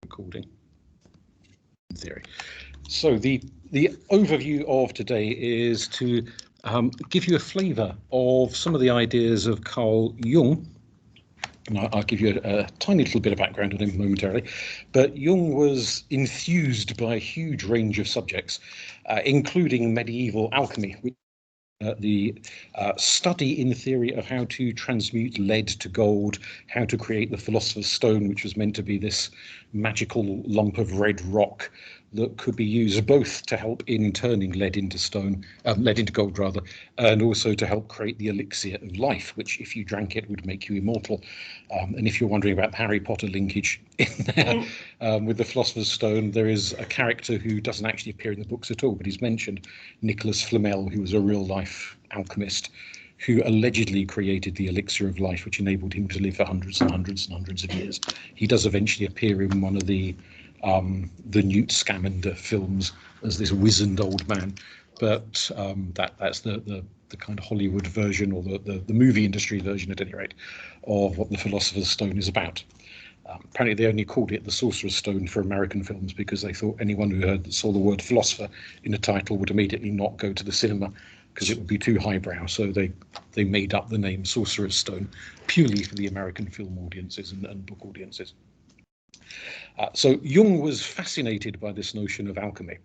recording in theory. So the overview of today is to give you a flavour of some of the ideas of Carl Jung. And I'll give you a tiny little bit of background on him momentarily. But Jung was enthused by a huge range of subjects, including medieval alchemy, which the study in theory of how to transmute lead to gold, how to create the Philosopher's Stone, which was meant to be this magical lump of red rock that could be used both to help in turning lead into gold rather, and also to help create the Elixir of Life, which if you drank it would make you immortal. And if you're wondering about the Harry Potter linkage in there with the Philosopher's Stone, there is a character who doesn't actually appear in the books at all, but he's mentioned, Nicholas Flamel, who was a real life alchemist who allegedly created the Elixir of Life, which enabled him to live for hundreds and hundreds and hundreds of years. He does eventually appear in one of the Newt Scamander films as this wizened old man, but that's the kind of Hollywood version, or the movie industry version at any rate, of what the Philosopher's Stone is about. Apparently they only called it the Sorcerer's Stone for American films because they thought anyone who saw the word philosopher in a title would immediately not go to the cinema because it would be too highbrow, so they made up the name Sorcerer's Stone purely for the American film audiences and book audiences. So Jung was fascinated by this notion of alchemy.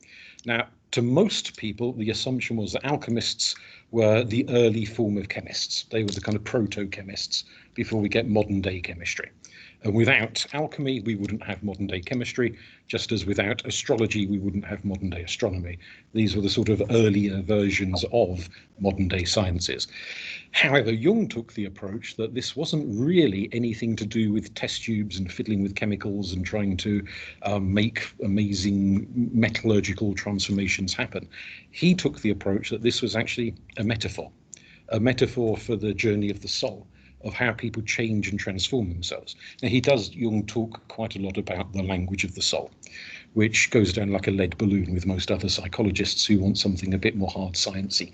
Now, to most people, the assumption was that alchemists were the early form of chemists. They were the kind of proto-chemists before we get modern-day chemistry. And without alchemy, we wouldn't have modern-day chemistry, just as without astrology, we wouldn't have modern-day astronomy. These were the sort of earlier versions of modern-day sciences. However, Jung took the approach that this wasn't really anything to do with test tubes and fiddling with chemicals and trying to make amazing metallurgical transformations happen. He took the approach that this was actually a metaphor for the journey of the soul, of how people change and transform themselves. Now, Jung talk quite a lot about the language of the soul, which goes down like a lead balloon with most other psychologists who want something a bit more hard sciencey.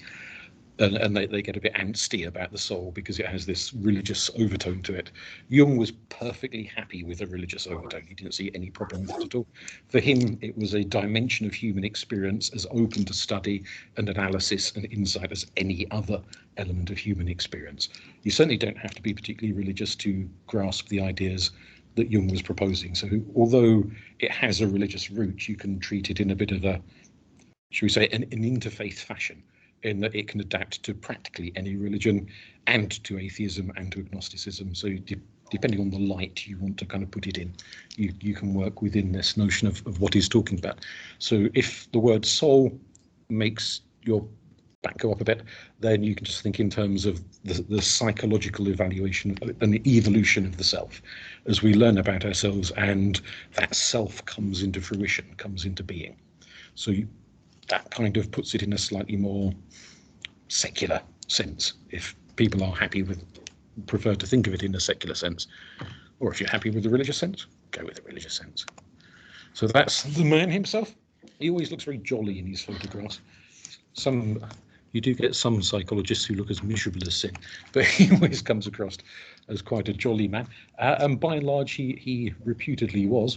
And they get a bit angsty about the soul because it has this religious overtone to it. Jung was perfectly happy with a religious overtone. He didn't see any problem with it at all. For him, it was a dimension of human experience as open to study and analysis and insight as any other element of human experience. You certainly don't have to be particularly religious to grasp the ideas that Jung was proposing. So although it has a religious root, you can treat it in a bit of a, should we say, an interfaith fashion, in that it can adapt to practically any religion and to atheism and to agnosticism. So depending on the light you want to kind of put it in, you can work within this notion of what he's talking about. So if the word soul makes your back go up a bit, then you can just think in terms of the psychological evaluation and the evolution of the self as we learn about ourselves, and that self comes into fruition, comes into being. So that kind of puts it in a slightly more secular sense, if people are prefer to think of it in a secular sense. Or if you're happy with the religious sense, go with the religious sense. So that's the man himself. He always looks very jolly in his photographs. You do get some psychologists who look as miserable as sin, but he always comes across as quite a jolly man. And by and large, he reputedly was.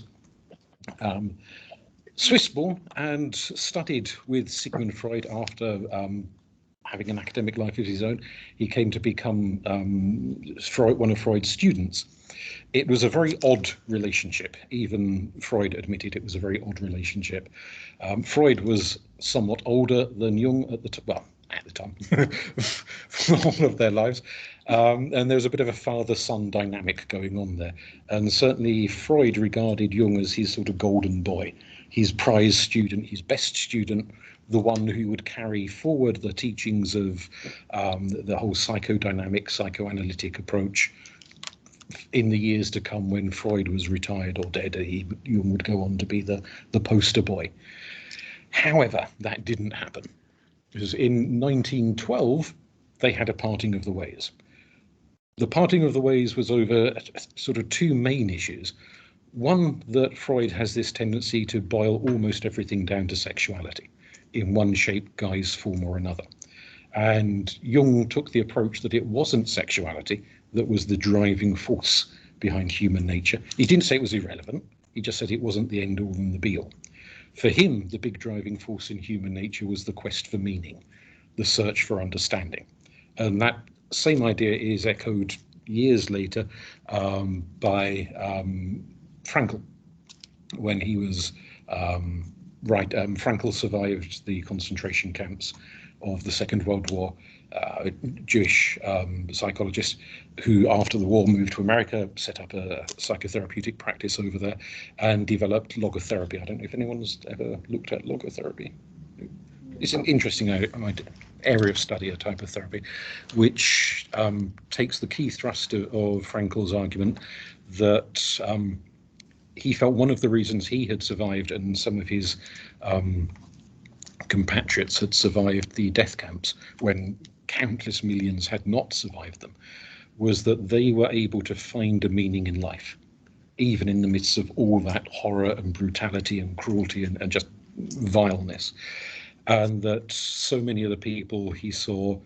Swiss-born and studied with Sigmund Freud after having an academic life of his own. He came to become one of Freud's students. It was a very odd relationship. Even Freud admitted it was a very odd relationship. Freud was somewhat older than Jung at the time, for the whole of their lives. And there was a bit of a father-son dynamic going on there. And certainly Freud regarded Jung as his sort of golden boy, his prize student, his best student, the one who would carry forward the teachings of the whole psychodynamic, psychoanalytic approach in the years to come. When Freud was retired or dead, Jung would go on to be the poster boy. However, that didn't happen, because in 1912, they had a parting of the ways. The parting of the ways was over sort of two main issues. One, that Freud has this tendency to boil almost everything down to sexuality in one shape, guise, form or another. And Jung took the approach that it wasn't sexuality that was the driving force behind human nature. He didn't say it was irrelevant. He just said it wasn't the end all and the be all. For him, the big driving force in human nature was the quest for meaning, the search for understanding. And that same idea is echoed years later by Frankl, when he was Frankl survived the concentration camps of the Second World War, Jewish psychologist who after the war moved to America, set up a psychotherapeutic practice over there and developed logotherapy. I don't know if anyone's ever looked at logotherapy. It's an interesting area of study, a type of therapy, which takes the key thrust of Frankl's argument that he felt one of the reasons he had survived and some of his compatriots had survived the death camps when countless millions had not survived them was that they were able to find a meaning in life, even in the midst of all that horror and brutality and cruelty and just vileness. And that so many of the people he saw,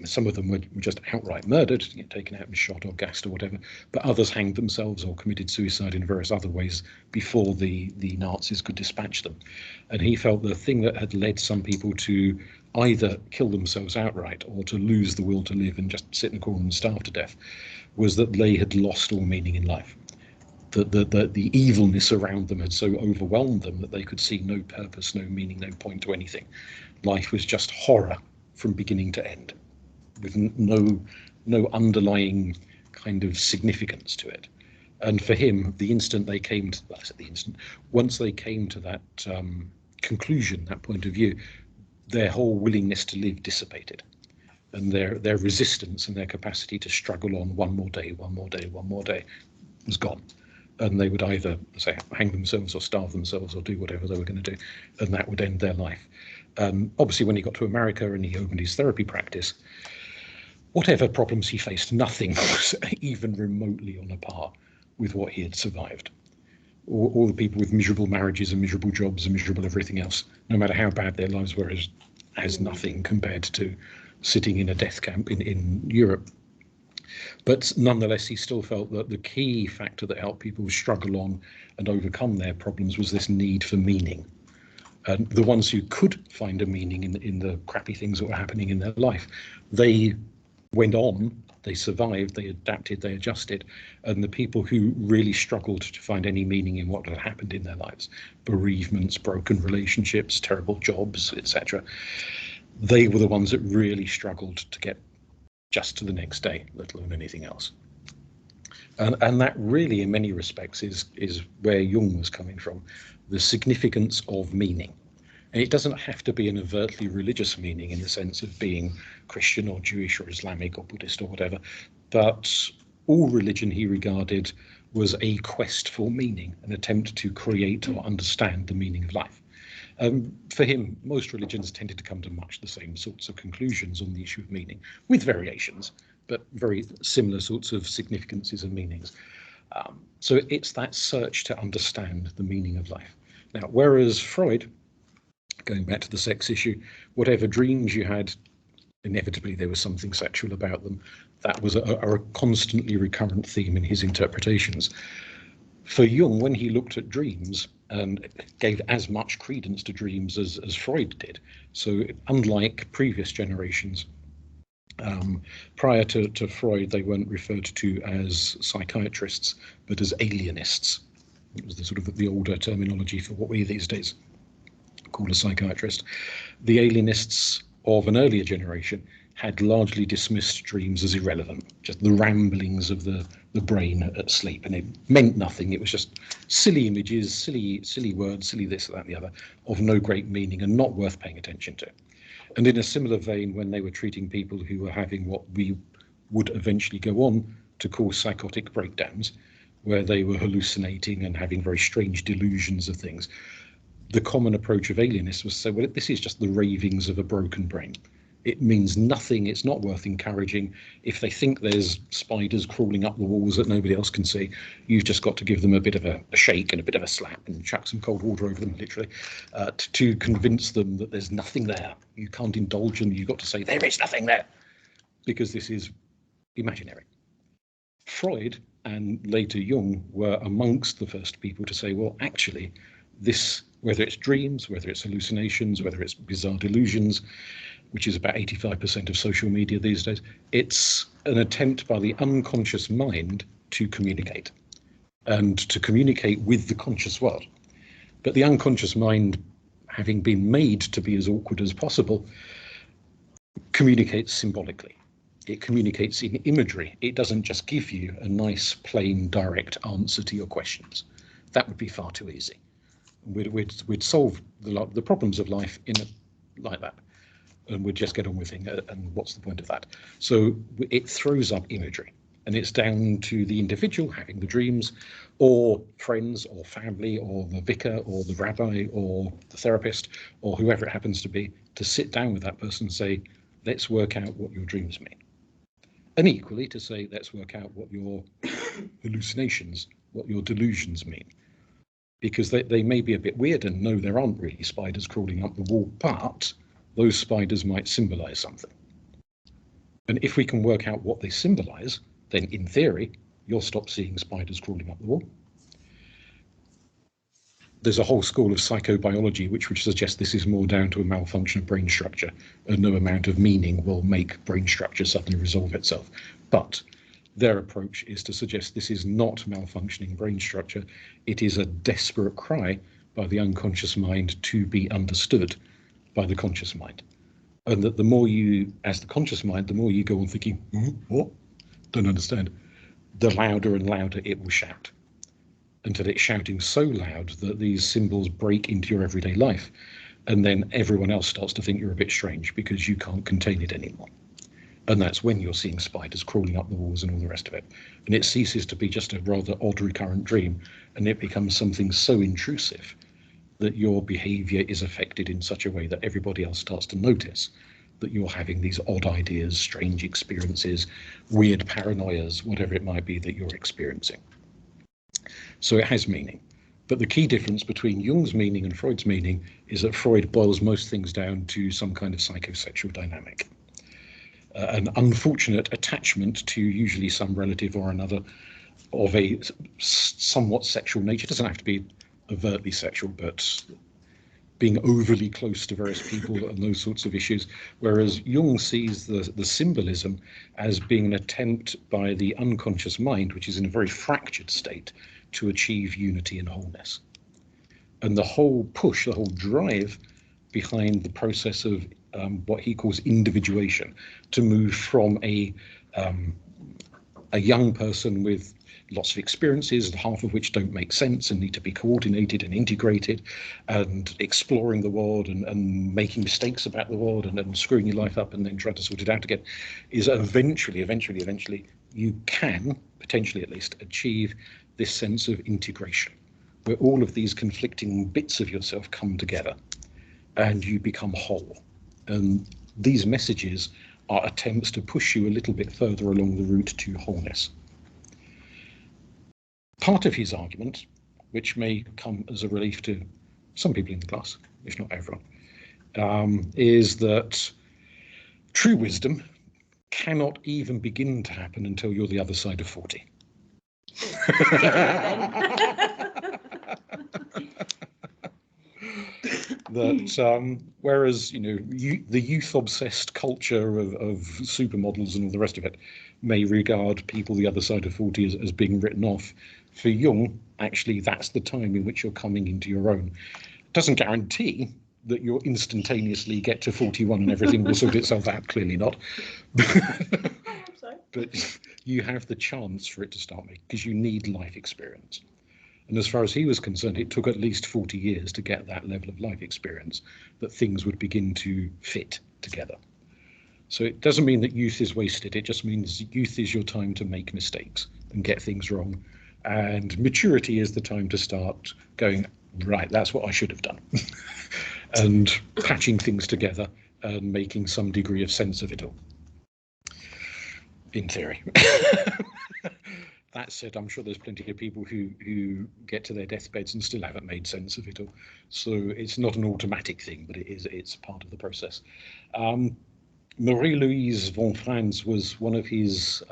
some of them were just outright murdered, taken out and shot or gassed or whatever, but others hanged themselves or committed suicide in various other ways before the Nazis could dispatch them. And he felt the thing that had led some people to either kill themselves outright or to lose the will to live and just sit in a corner and starve to death was that they had lost all meaning in life. The evilness around them had so overwhelmed them that they could see no purpose, no meaning, no point to anything. Life was just horror from beginning to end, with no underlying kind of significance to it. And for him, the instant they came to, well, I said the instant, once they came to that conclusion, that point of view, their whole willingness to live dissipated, and their resistance and their capacity to struggle on one more day was gone. And they would either say hang themselves or starve themselves or do whatever they were going to do, and that would end their life. Obviously, when he got to America and he opened his therapy practice, whatever problems he faced, nothing was even remotely on a par with what he had survived. All the people with miserable marriages and miserable jobs and miserable everything else, no matter how bad their lives were, as nothing compared to sitting in a death camp in Europe. But nonetheless, he still felt that the key factor that helped people struggle on and overcome their problems was this need for meaning. And the ones who could find a meaning in the crappy things that were happening in their life, they went on, they survived, they adapted, they adjusted. And the people who really struggled to find any meaning in what had happened in their lives, bereavements, broken relationships, terrible jobs, etc., they were the ones that really struggled to get just to the next day, let alone anything else. And that really, in many respects, is where Jung was coming from, the significance of meaning. And it doesn't have to be an overtly religious meaning in the sense of being Christian or Jewish or Islamic or Buddhist or whatever, but all religion he regarded was a quest for meaning, an attempt to create or understand the meaning of life. For him, most religions tended to come to much the same sorts of conclusions on the issue of meaning, with variations, but very similar sorts of significances and meanings. So it's that search to understand the meaning of life. Now, whereas Freud, going back to the sex issue, whatever dreams you had, inevitably there was something sexual about them. That was a constantly recurrent theme in his interpretations. For Jung, when he looked at dreams and gave as much credence to dreams as Freud did, so unlike previous generations, prior to Freud, they weren't referred to as psychiatrists, but as alienists. It was the sort of the older terminology for what we these days call a psychiatrist. The alienists of an earlier generation had largely dismissed dreams as irrelevant, just the ramblings of the brain at sleep, and it meant nothing. It was just silly images, silly words, silly this, that, and the other, of no great meaning and not worth paying attention to. And in a similar vein, when they were treating people who were having what we would eventually go on to call psychotic breakdowns, where they were hallucinating and having very strange delusions of things, the common approach of alienists was to say, well, this is just the ravings of a broken brain. It means nothing. It's not worth encouraging. If they think there's spiders crawling up the walls that nobody else can see, you've just got to give them a bit of a shake and a bit of a slap and chuck some cold water over them, literally, to convince them that there's nothing there. You can't indulge them. You've got to say, there is nothing there, because this is imaginary. Freud and later Jung were amongst the first people to say, well, actually, this, whether it's dreams, whether it's hallucinations, whether it's bizarre delusions, which is about 85% of social media these days, it's an attempt by the unconscious mind to communicate, and to communicate with the conscious world. But the unconscious mind, having been made to be as awkward as possible, communicates symbolically. It communicates in imagery. It doesn't just give you a nice, plain, direct answer to your questions. That would be far too easy. We'd solve the problems of life like that, and we'd just get on with it. And what's the point of that? So it throws up imagery, and it's down to the individual having the dreams, or friends, or family, or the vicar, or the rabbi, or the therapist, or whoever it happens to be, to sit down with that person and say, let's work out what your dreams mean. And equally to say, let's work out what your hallucinations, what your delusions mean. Because they may be a bit weird, and no, there aren't really spiders crawling up the wall, but those spiders might symbolize something. And if we can work out what they symbolize, then in theory, you'll stop seeing spiders crawling up the wall. There's a whole school of psychobiology which would suggest this is more down to a malfunction of brain structure, and no amount of meaning will make brain structure suddenly resolve itself. But their approach is to suggest this is not malfunctioning brain structure. It is a desperate cry by the unconscious mind to be understood by the conscious mind. And that the more you, as the conscious mind, the more you go on thinking, what? Don't understand, the louder and louder it will shout, until it's shouting so loud that these symbols break into your everyday life, and then everyone else starts to think you're a bit strange because you can't contain it anymore. And that's when you're seeing spiders crawling up the walls and all the rest of it. And it ceases to be just a rather odd recurrent dream, and it becomes something so intrusive that your behavior is affected in such a way that everybody else starts to notice that you're having these odd ideas, strange experiences, weird paranoias, whatever it might be that you're experiencing. So it has meaning. But the key difference between Jung's meaning and Freud's meaning is that Freud boils most things down to some kind of psychosexual dynamic. An unfortunate attachment to usually some relative or another of a somewhat sexual nature. It doesn't have to be overtly sexual, but being overly close to various people and those sorts of issues, whereas Jung sees the symbolism as being an attempt by the unconscious mind, which is in a very fractured state, to achieve unity and wholeness. And the whole push, the whole drive behind the process of what he calls individuation, to move from a young person with lots of experiences, half of which don't make sense and need to be coordinated and integrated, and exploring the world and making mistakes about the world and screwing your life up and then trying to sort it out again, is eventually you can, potentially at least, achieve this sense of integration, where all of these conflicting bits of yourself come together and you become whole. And these messages are attempts to push you a little bit further along the route to wholeness. Part of his argument, which may come as a relief to some people in the class, if not everyone, is that true wisdom cannot even begin to happen until you're the other side of 40. That whereas the youth-obsessed culture of supermodels and all the rest of it may regard people the other side of 40 as being written off, for Jung, actually, that's the time in which you're coming into your own. It doesn't guarantee that you'll instantaneously get to 41 and everything will sort itself out. Clearly not. But you have the chance for it to start making, because you need life experience. And as far as he was concerned, it took at least 40 years to get that level of life experience, that things would begin to fit together. So it doesn't mean that youth is wasted. It just means youth is your time to make mistakes and get things wrong. And maturity is the time to start going, right, that's what I should have done. And patching things together and making some degree of sense of it all. In theory. That said, I'm sure there's plenty of people who get to their deathbeds and still haven't made sense of it all. So it's not an automatic thing, but it's part of the process. Marie-Louise von Franz was one of his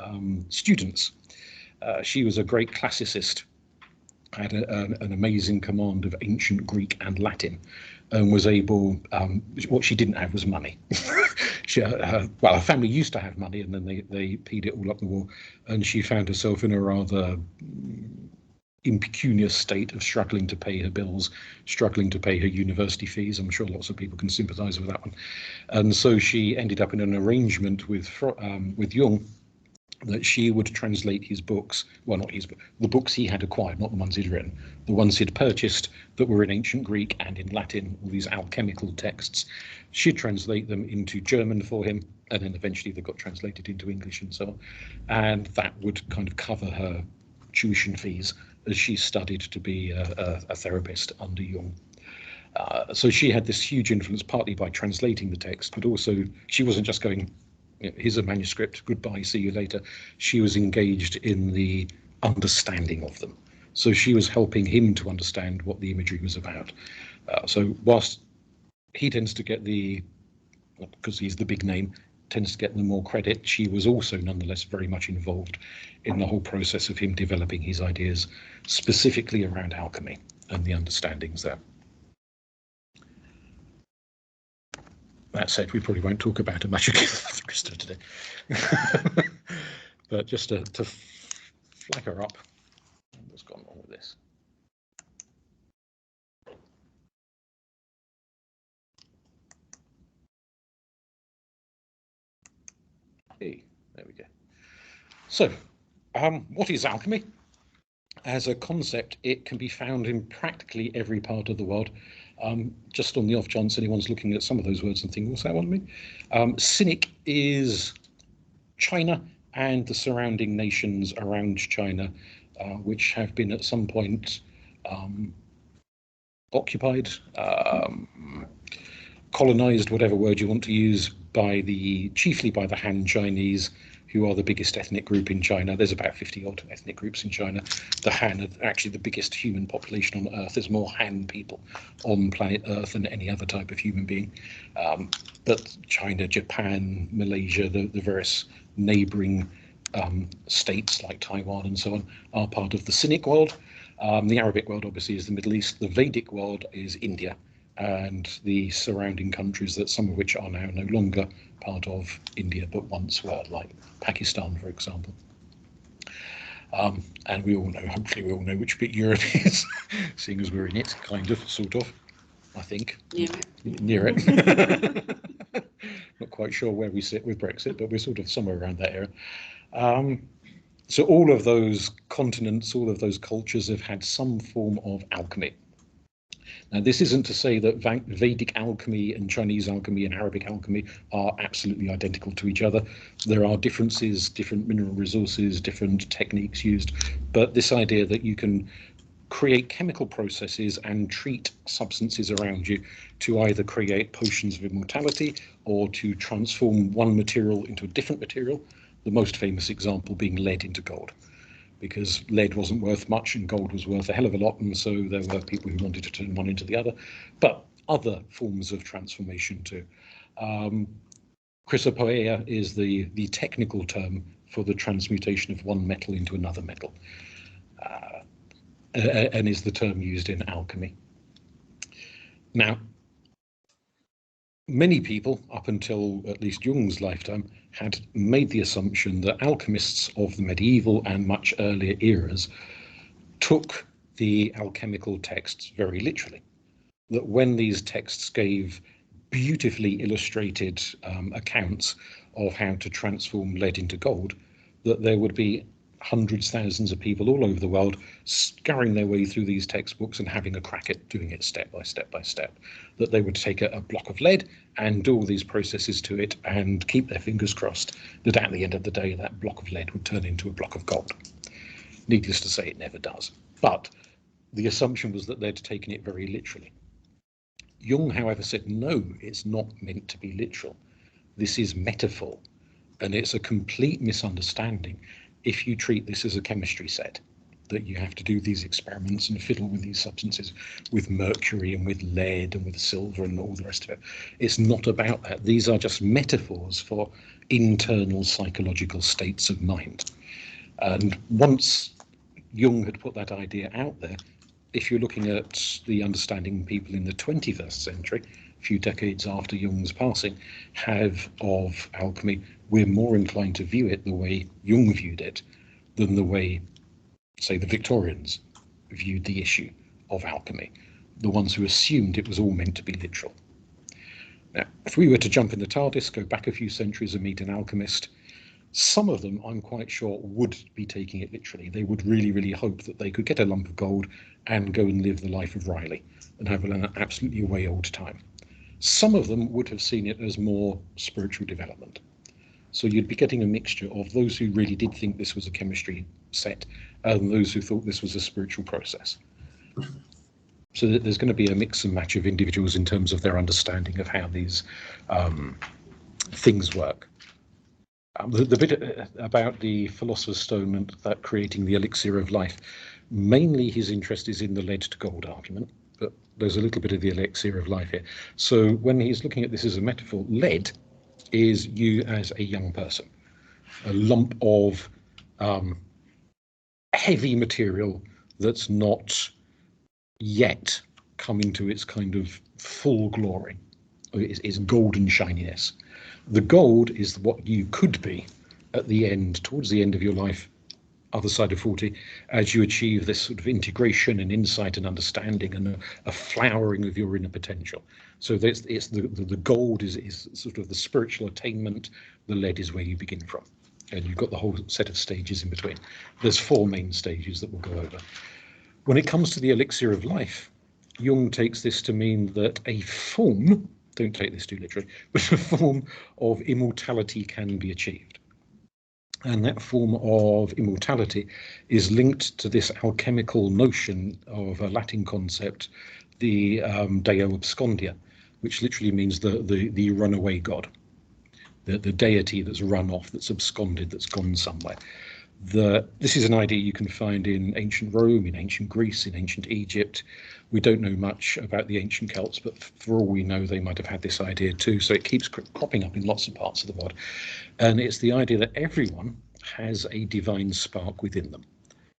students, She was a great classicist, had an amazing command of ancient Greek and Latin, and was able, what she didn't have was money. Well, her family used to have money, and then they peed it all up the wall, and she found herself in a rather impecunious state of struggling to pay her bills, struggling to pay her university fees. I'm sure lots of people can sympathise with that one. And so she ended up in an arrangement with Jung that she would translate his books, well, not his, but the books he had acquired, not the ones he'd written, the ones he'd purchased that were in ancient Greek and in Latin, all these alchemical texts. She'd translate them into German for him, and then eventually they got translated into English and so on. And that would kind of cover her tuition fees as she studied to be a therapist under Jung. So she had this huge influence, partly by translating the text, but also she wasn't just going, here's a manuscript, goodbye, see you later. She was engaged in the understanding of them. So she was helping him to understand what the imagery was about. So whilst he tends to get because he's the big name, tends to get the more credit, she was also nonetheless very much involved in the whole process of him developing his ideas, specifically around alchemy and the understandings there. That said, we probably won't talk about it much again for the rest of today. But just to flag her up, what's gone wrong with this? Hey, there we go. So, what is alchemy? As a concept, it can be found in practically every part of the world. Just on the off chance anyone's looking at some of those words and thinking, what's that one mean? Cynic is China and the surrounding nations around China, which have been at some point occupied, colonized, whatever word you want to use, chiefly by the Han Chinese, who are the biggest ethnic group in China. There's about 50 odd ethnic groups in China. The Han are actually the biggest human population on Earth. There's more Han people on planet Earth than any other type of human being. But China, Japan, Malaysia, the various neighbouring states like Taiwan and so on are part of the Cynic world. The Arabic world obviously is the Middle East. The Vedic world is India and the surrounding countries, that some of which are now no longer part of India but once were, like Pakistan, for example. And we all know, hopefully we all know which bit Europe is, seeing as we're in it, kind of, sort of, I think. Near it. Not quite sure where we sit with Brexit, but we're sort of somewhere around that area. So all of those continents, all of those cultures have had some form of alchemy. Now, this isn't to say that Vedic alchemy and Chinese alchemy and Arabic alchemy are absolutely identical to each other. There are differences, different mineral resources, different techniques used, but this idea that you can create chemical processes and treat substances around you to either create potions of immortality or to transform one material into a different material, the most famous example being lead into gold, because lead wasn't worth much and gold was worth a hell of a lot, and so there were people who wanted to turn one into the other, but other forms of transformation too. Chrysopoeia is the technical term for the transmutation of one metal into another metal, and is the term used in alchemy. Now, many people, up until at least Jung's lifetime, had made the assumption that alchemists of the medieval and much earlier eras took the alchemical texts very literally. That when these texts gave beautifully illustrated accounts of how to transform lead into gold, that there would be hundreds, thousands of people all over the world scurrying their way through these textbooks and having a crack at doing it step by step by step. That they would take a block of lead and do all these processes to it and keep their fingers crossed that at the end of the day that block of lead would turn into a block of gold. Needless to say, it never does. But the assumption was that they'd taken it very literally. Jung, however, said, no, it's not meant to be literal. This is metaphor, and it's a complete misunderstanding if you treat this as a chemistry set, that you have to do these experiments and fiddle with these substances with mercury and with lead and with silver and all the rest of it. It's not about that. These are just metaphors for internal psychological states of mind. And once Jung had put that idea out there, if you're looking at the understanding people in the 21st century, a few decades after Jung's passing, have of alchemy, we're more inclined to view it the way Jung viewed it than the way, say, the Victorians viewed the issue of alchemy, the ones who assumed it was all meant to be literal. Now, if we were to jump in the TARDIS, go back a few centuries and meet an alchemist, some of them, I'm quite sure, would be taking it literally. They would really, really hope that they could get a lump of gold and go and live the life of Riley and have an absolutely way old time. Some of them would have seen it as more spiritual development. So you'd be getting a mixture of those who really did think this was a chemistry set and those who thought this was a spiritual process. So there's going to be a mix and match of individuals in terms of their understanding of how these things work. The bit about the Philosopher's Stone and that creating the Elixir of Life, mainly his interest is in the lead to gold argument, but there's a little bit of the Elixir of Life here. So when he's looking at this as a metaphor, lead is you as a young person, a lump of heavy material that's not yet coming to its kind of full glory, its golden shininess. The gold is what you could be at the end, towards the end of your life, other side of 40, as you achieve this sort of integration and insight and understanding and a flowering of your inner potential. So it's the gold is sort of the spiritual attainment, the lead is where you begin from. And you've got the whole set of stages in between. There's 4 main stages that we'll go over. When it comes to the Elixir of Life, Jung takes this to mean that a form, don't take this too literally, but a form of immortality can be achieved. And that form of immortality is linked to this alchemical notion of a Latin concept, the Deo Abscondia, which literally means the runaway god, the deity that's run off, that's absconded, that's gone somewhere. This is an idea you can find in ancient Rome, in ancient Greece, in ancient Egypt. We don't know much about the ancient Celts, but for all we know, they might have had this idea too. So it keeps cropping up in lots of parts of the world. And it's the idea that everyone has a divine spark within them,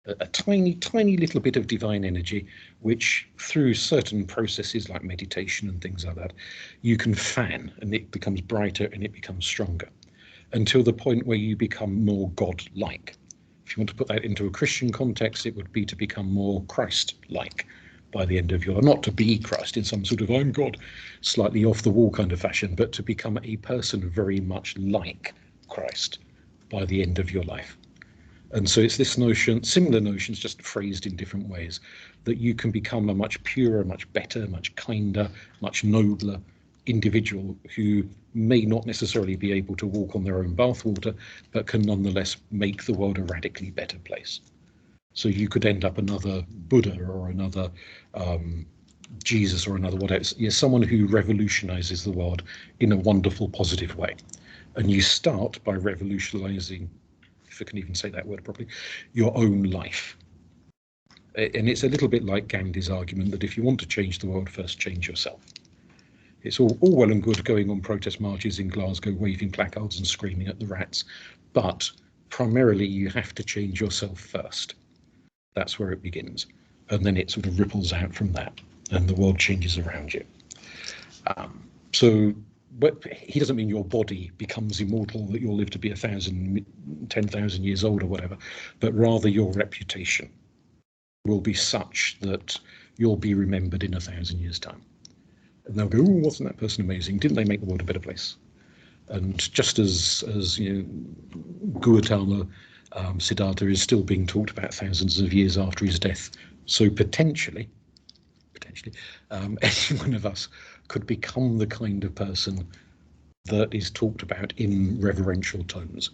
a tiny, tiny little bit of divine energy, which through certain processes like meditation and things like that, you can fan and it becomes brighter and it becomes stronger until the point where you become more God-like. If you want to put that into a Christian context, it would be to become more Christ-like by the end of your life. Not to be Christ in some sort of I'm God, slightly off the wall kind of fashion, but to become a person very much like Christ by the end of your life. And so it's this notion, similar notions, just phrased in different ways, that you can become a much purer, much better, much kinder, much nobler individual who may not necessarily be able to walk on their own bathwater, but can nonetheless make the world a radically better place. So you could end up another Buddha or another Jesus or another whatever. You're someone who revolutionizes the world in a wonderful, positive way. And you start by revolutionizing, if I can even say that word properly, your own life. And it's a little bit like Gandhi's argument that if you want to change the world, first change yourself. It's all well and good going on protest marches in Glasgow, waving placards and screaming at the rats, but primarily you have to change yourself first. That's where it begins. And then it sort of ripples out from that, and the world changes around you. But he doesn't mean your body becomes immortal, that you'll live to be 1,000, 10,000 years old or whatever, but rather your reputation will be such that you'll be remembered in 1,000 years' time. And they'll go, oh, wasn't that person amazing? Didn't they make the world a better place? And just as you know, Gautama Siddhartha is still being talked about thousands of years after his death, so potentially, any one of us could become the kind of person that is talked about in reverential tones.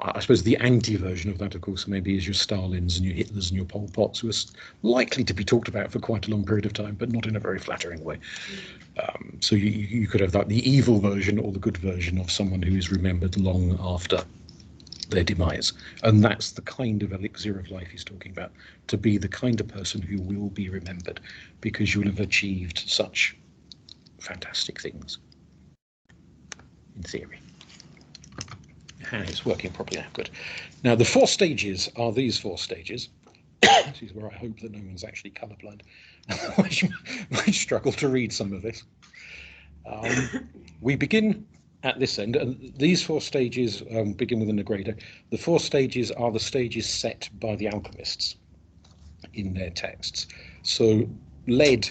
I suppose the anti-version of that, of course, maybe is your Stalins and your Hitlers and your Pol Pots, who are likely to be talked about for quite a long period of time, but not in a very flattering way. So you could have that, the evil version or the good version of someone who is remembered long after their demise. And that's the kind of elixir of life he's talking about, to be the kind of person who will be remembered because you'll have achieved such fantastic things, in theory. It's working properly now, good. Now the 4 stages are these 4 stages. This is where I hope that no one's actually colourblind. I might struggle to read some of this. We begin at this end, and these 4 stages begin with a Negredo. The 4 stages are the stages set by the alchemists in their texts. So lead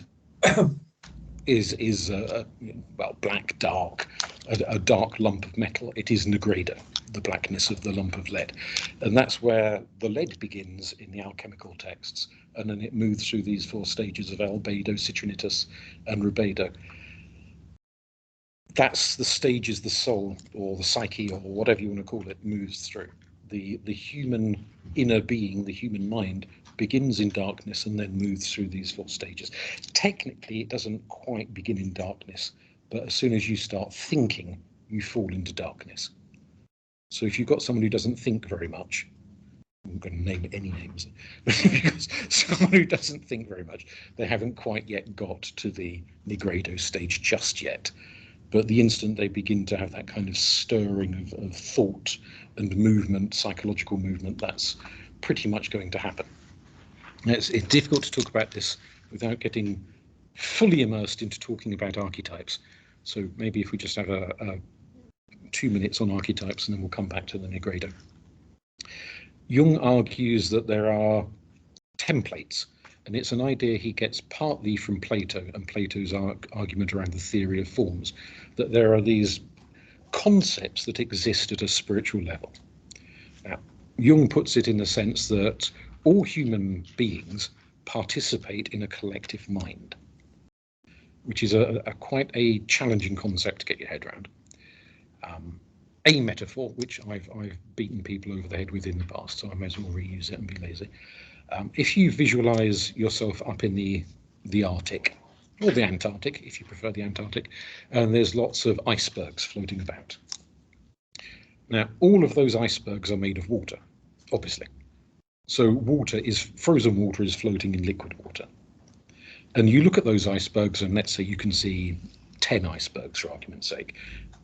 is well, black, dark, a dark lump of metal. It is Negredo, the blackness of the lump of lead. And that's where the lead begins in the alchemical texts, and then it moves through these 4 stages of Albedo, Citrinitas, and Rubedo. That's the stages the soul, or the psyche, or whatever you want to call it, moves through. The human inner being, the human mind, begins in darkness and then moves through these 4 stages. Technically, it doesn't quite begin in darkness, but as soon as you start thinking, you fall into darkness. So if you've got someone who doesn't think very much, I'm going to name any names, because someone who doesn't think very much, they haven't quite yet got to the Negredo stage just yet. But the instant they begin to have that kind of stirring of thought and movement, psychological movement, that's pretty much going to happen. It's difficult to talk about this without getting fully immersed into talking about archetypes. So maybe if we just have a 2 minutes on archetypes, and then we'll come back to the Negredo. Jung argues that there are templates, and it's an idea he gets partly from Plato and Plato's argument around the theory of forms, that there are these concepts that exist at a spiritual level. Now, Jung puts it in the sense that all human beings participate in a collective mind, which is quite a challenging concept to get your head around. A metaphor, which I've beaten people over the head with in the past, so I may as well reuse it and be lazy. If you visualize yourself up in the Arctic, or the Antarctic, if you prefer the Antarctic, and there's lots of icebergs floating about. Now, all of those icebergs are made of water, obviously. So frozen water is floating in liquid water. And you look at those icebergs, and let's say you can see 10 icebergs, for argument's sake.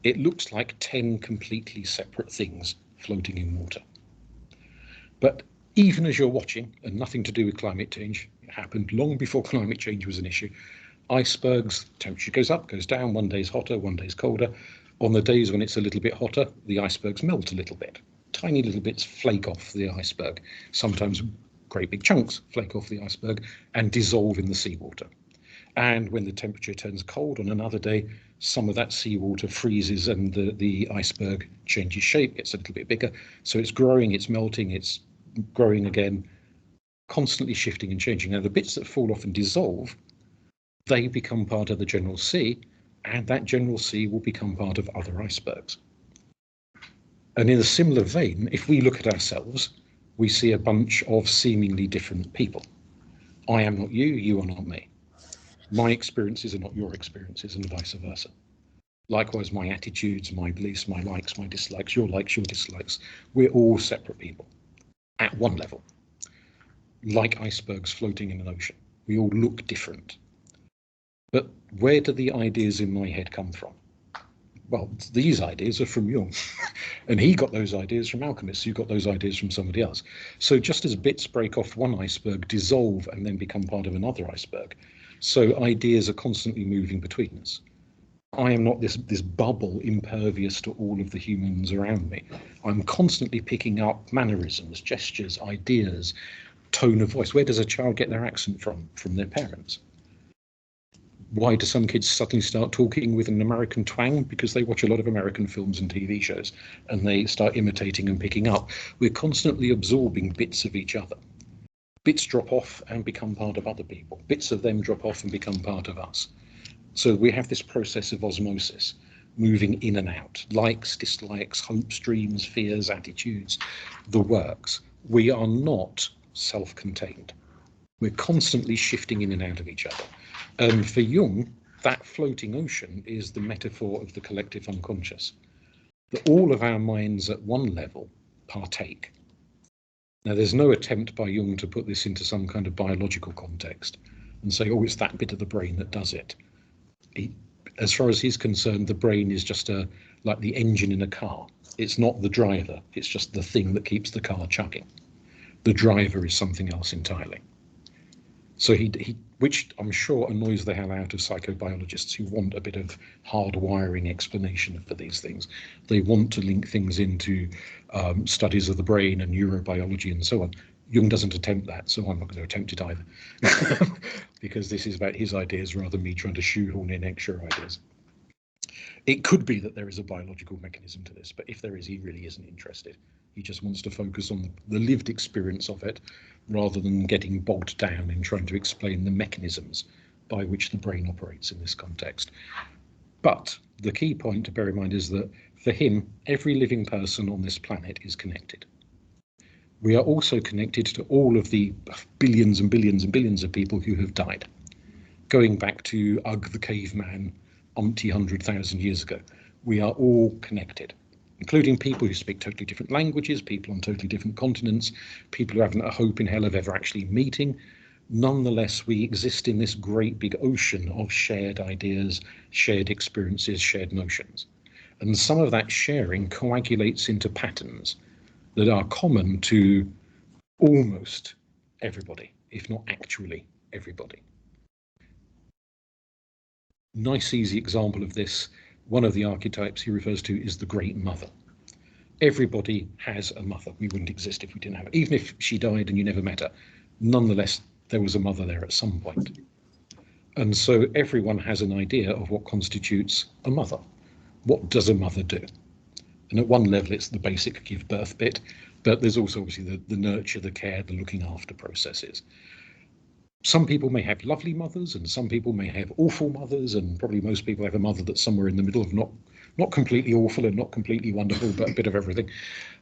It looks like 10 completely separate things floating in water. But even as you're watching, and nothing to do with climate change, it happened long before climate change was an issue, icebergs, temperature goes up, goes down, one day's hotter, one day's colder. On the days when it's a little bit hotter, the icebergs melt a little bit. Tiny little bits flake off the iceberg. Sometimes great big chunks flake off the iceberg and dissolve in the seawater. And when the temperature turns cold on another day, some of that seawater freezes and the iceberg changes shape, gets a little bit bigger. So it's growing, it's melting, it's growing again, constantly shifting and changing. Now the bits that fall off and dissolve, they become part of the general sea, and that general sea will become part of other icebergs. And in a similar vein, if we look at ourselves, we see a bunch of seemingly different people. I am not you, you are not me. My experiences are not your experiences, and vice versa. Likewise, my attitudes, my beliefs, my likes, my dislikes, your dislikes, we're all separate people at one level, like icebergs floating in an ocean. We all look different. But where do the ideas in my head come from? Well, these ideas are from Jung, and he got those ideas from alchemists, who got those ideas from somebody else. So just as bits break off one iceberg, dissolve, and then become part of another iceberg, so ideas are constantly moving between us. I am not this bubble impervious to all of the humans around me. I'm constantly picking up mannerisms, gestures, ideas, tone of voice. Where does a child get their accent from? From their parents. Why do some kids suddenly start talking with an American twang? Because they watch a lot of American films and TV shows, and they start imitating and picking up. We're constantly absorbing bits of each other. Bits drop off and become part of other people. Bits of them drop off and become part of us. So we have this process of osmosis, moving in and out, likes, dislikes, hopes, dreams, fears, attitudes, the works. We are not self-contained. We're constantly shifting in and out of each other. And for Jung, that floating ocean is the metaphor of the collective unconscious, that all of our minds at one level partake. Now, there's no attempt by Jung to put this into some kind of biological context and say, oh, it's that bit of the brain that does it. As far as he's concerned, the brain is just a like the engine in a car. It's not the driver, it's just the thing that keeps the car chugging. The driver is something else entirely. So which I'm sure annoys the hell out of psychobiologists who want a bit of hard-wiring explanation for these things. They want to link things into studies of the brain and neurobiology and so on. Jung doesn't attempt that, so I'm not going to attempt it either, because this is about his ideas rather than me trying to shoehorn in extra ideas. It could be that there is a biological mechanism to this, but if there is, he really isn't interested. He just wants to focus on the lived experience of it, rather than getting bogged down in trying to explain the mechanisms by which the brain operates in this context. But the key point to bear in mind is that for him, every living person on this planet is connected. We are also connected to all of the billions and billions and billions of people who have died. Going back to Ugg the caveman, umpty 100,000 years ago, we are all connected, including people who speak totally different languages, people on totally different continents, people who haven't a hope in hell of ever actually meeting. Nonetheless, we exist in this great big ocean of shared ideas, shared experiences, shared notions. And some of that sharing coagulates into patterns that are common to almost everybody, if not actually everybody. Nice, easy example of this, one of the archetypes he refers to is the Great Mother. Everybody has a mother. We wouldn't exist if we didn't have it. Even if she died and you never met her, nonetheless, there was a mother there at some point. And so everyone has an idea of what constitutes a mother. What does a mother do? And at one level, it's the basic give birth bit, but there's also obviously the nurture, the care, the looking after processes. Some people may have lovely mothers, and some people may have awful mothers, and probably most people have a mother that's somewhere in the middle of not completely awful and not completely wonderful, but a bit of everything.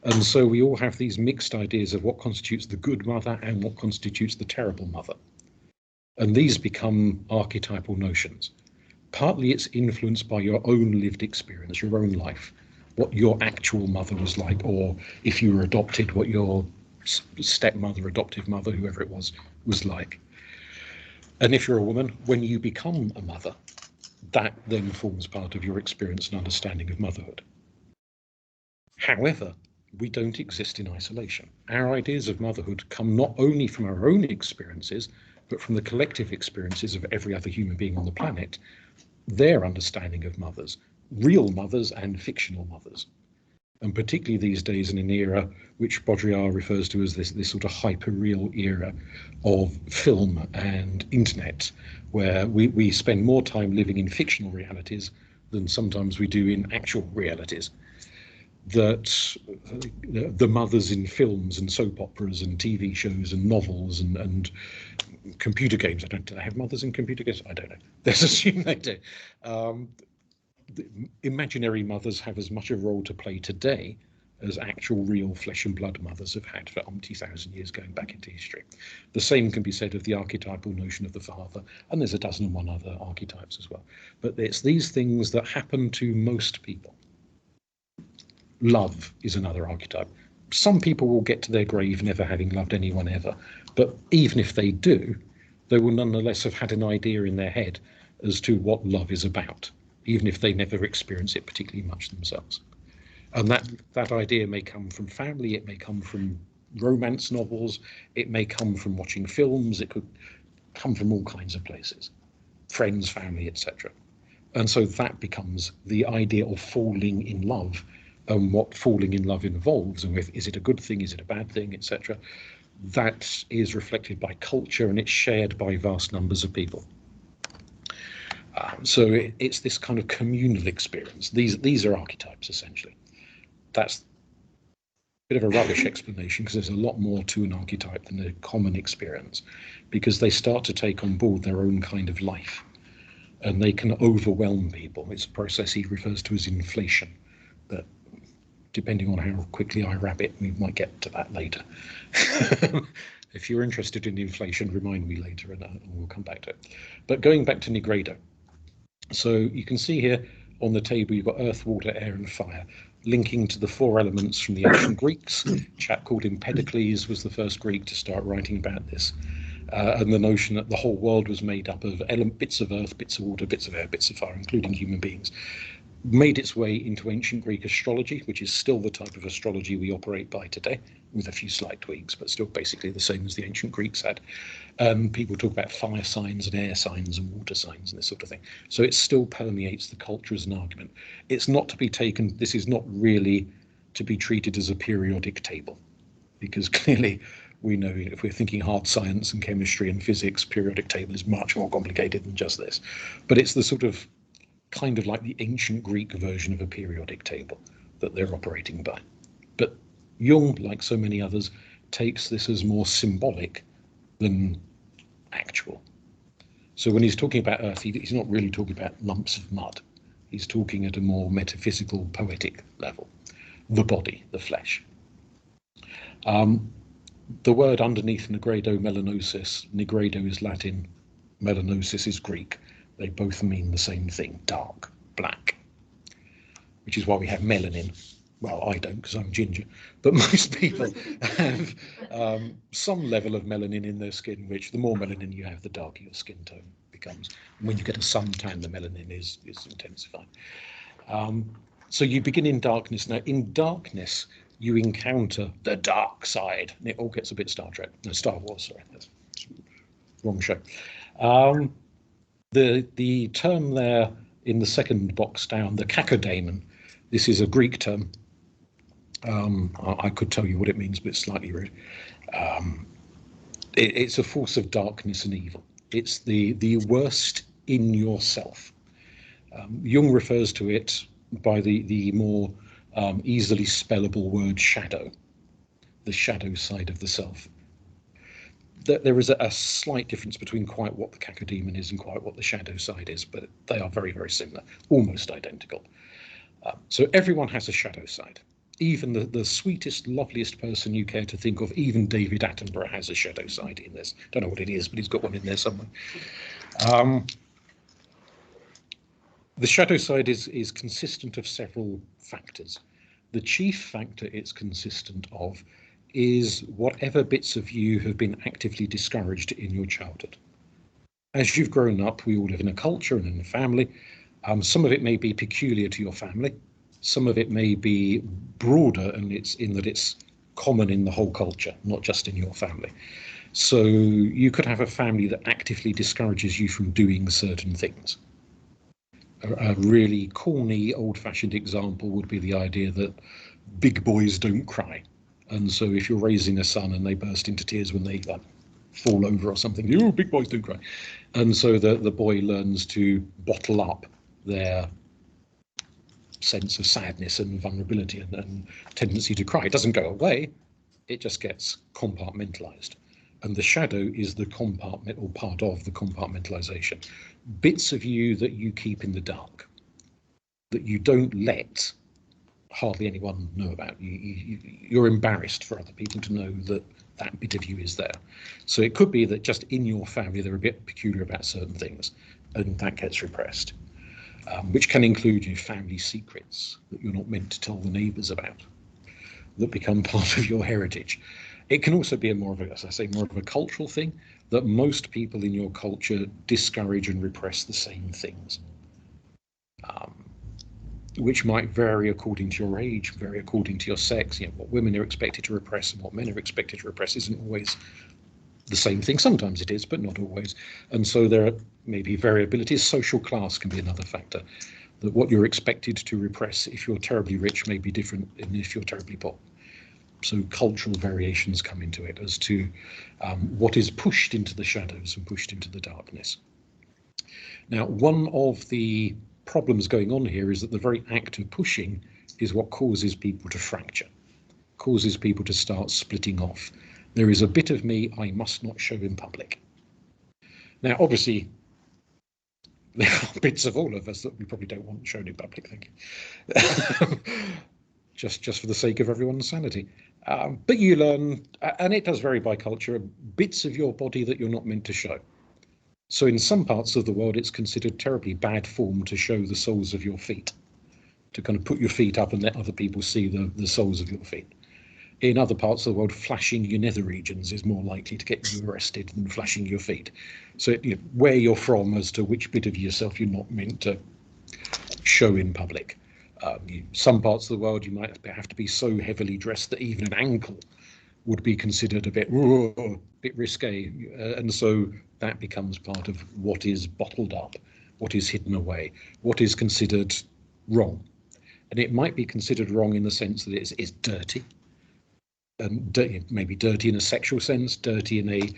And so we all have these mixed ideas of what constitutes the good mother and what constitutes the terrible mother. And these become archetypal notions. Partly it's influenced by your own lived experience, your own life, what your actual mother was like, or if you were adopted, what your stepmother, adoptive mother, whoever it was like. And if you're a woman, when you become a mother, that then forms part of your experience and understanding of motherhood. However, we don't exist in isolation. Our ideas of motherhood come not only from our own experiences, but from the collective experiences of every other human being on the planet, their understanding of mothers, real mothers and fictional mothers. And particularly these days in an era which Baudrillard refers to as this sort of hyper-real era of film and internet, where we spend more time living in fictional realities than sometimes we do in actual realities. That the mothers in films and soap operas and TV shows and novels and computer games, do they have mothers in computer games? I don't know. Let's assume they do. The imaginary mothers have as much a role to play today as actual real flesh and blood mothers have had for umpty thousand years going back into history. The same can be said of the archetypal notion of the father, and there's a dozen and one other archetypes as well. But it's these things that happen to most people. Love is another archetype. Some people will get to their grave never having loved anyone ever, but even if they do, they will nonetheless have had an idea in their head as to what love is about, even if they never experience it particularly much themselves. And that idea may come from family, it may come from romance novels, it may come from watching films, it could come from all kinds of places, friends, family, etc. And so that becomes the idea of falling in love, and what falling in love involves, and is it a good thing, is it a bad thing, etc. That is reflected by culture, and it's shared by vast numbers of people. So it's this kind of communal experience. These are archetypes, essentially. That's a bit of a rubbish explanation, because there's a lot more to an archetype than a common experience, because they start to take on board their own kind of life, and they can overwhelm people. It's a process he refers to as inflation, but depending on how quickly I wrap it, we might get to that later. If you're interested in inflation, remind me later, and we'll come back to it. But going back to Negredo, so you can see here on the table you've got earth, water, air and fire, linking to the four elements from the ancient Greeks. A chap called Empedocles was the first Greek to start writing about this, and the notion that the whole world was made up of bits of earth, bits of water, bits of air, bits of fire, including human beings. made its way into ancient Greek astrology, which is still the type of astrology we operate by today, with a few slight tweaks, but still basically the same as the ancient Greeks had. People talk about fire signs and air signs and water signs and this sort of thing. So it still permeates the culture as an argument. It's not to be taken, this is not really to be treated as a periodic table, because clearly we know if we're thinking hard science and chemistry and physics, periodic table is much more complicated than just this. But it's the sort of kind of like the ancient Greek version of a periodic table that they're operating by. But Jung, like so many others, takes this as more symbolic than actual. So when he's talking about Earth, he's not really talking about lumps of mud. He's talking at a more metaphysical, poetic level. The body, the flesh. The word underneath nigredo, melanosis, nigredo is Latin, melanosis is Greek. They both mean the same thing, dark, black, which is why we have melanin. Well, I don't because I'm ginger, but most people have some level of melanin in their skin, which the more melanin you have, the darker your skin tone becomes. And when you get a suntan, the melanin is intensified. So you begin in darkness. Now, in darkness, you encounter the dark side. And it all gets a bit Star Trek. No, Star Wars, sorry. That's wrong show. The term there in the second box down, the kakodaemon, this is a Greek term. I could tell you what it means, but it's slightly rude. It's a force of darkness and evil. It's the worst in yourself. Jung refers to it by the more easily spellable word shadow, the shadow side of the self. There is a slight difference between quite what the kakodaemon is and quite what the shadow side is, but they are very, very similar, almost identical. So everyone has a shadow side. Even the sweetest, loveliest person you care to think of, even David Attenborough has a shadow side in this. Don't know what it is, but he's got one in there somewhere. The shadow side is consistent of several factors. The chief factor it's consistent of is whatever bits of you have been actively discouraged in your childhood. As you've grown up, we all live in a culture and in a family. Some of it may be peculiar to your family. Some of it may be broader, and it's in that it's common in the whole culture, not just in your family. So you could have a family that actively discourages you from doing certain things. A really corny, old-fashioned example would be the idea that big boys don't cry. And so if you're raising a son and they burst into tears when they fall over or something, oh, big boys don't cry. And so the boy learns to bottle up their sense of sadness and vulnerability and tendency to cry. It doesn't go away, it just gets compartmentalized. And the shadow is the compartment, or part of the compartmentalization. Bits of you that you keep in the dark, that you don't let hardly anyone know about. You're embarrassed for other people to know that that bit of you is there. So it could be that just in your family they're a bit peculiar about certain things, and that gets repressed, which can include your family secrets that you're not meant to tell the neighbours about, that become part of your heritage. It can also be more of a cultural thing, that most people in your culture discourage and repress the same things, which might vary according to your age, vary according to your sex. You know, what women are expected to repress and what men are expected to repress isn't always the same thing. Sometimes it is, but not always. And so there are maybe variabilities. Social class can be another factor, that what you're expected to repress if you're terribly rich may be different than if you're terribly poor. So cultural variations come into it as to what is pushed into the shadows and pushed into the darkness. Now, one of the problems going on here is that the very act of pushing is what causes people to fracture, causes people to start splitting off. There is a bit of me I must not show in public. Now, obviously, there are bits of all of us that we probably don't want shown in public, thank you. just for the sake of everyone's sanity. But you learn, and it does vary by culture, bits of your body that you're not meant to show. So in some parts of the world, it's considered terribly bad form to show the soles of your feet, to kind of put your feet up and let other people see the soles of your feet. In other parts of the world, flashing your nether regions is more likely to get you arrested than flashing your feet. So where you're from as to which bit of yourself you're not meant to show in public. Some parts of the world you might have to be so heavily dressed that even an ankle would be considered a bit risque, and so that becomes part of what is bottled up, what is hidden away, what is considered wrong. And it might be considered wrong in the sense that it's dirty, and maybe dirty in a sexual sense, dirty in a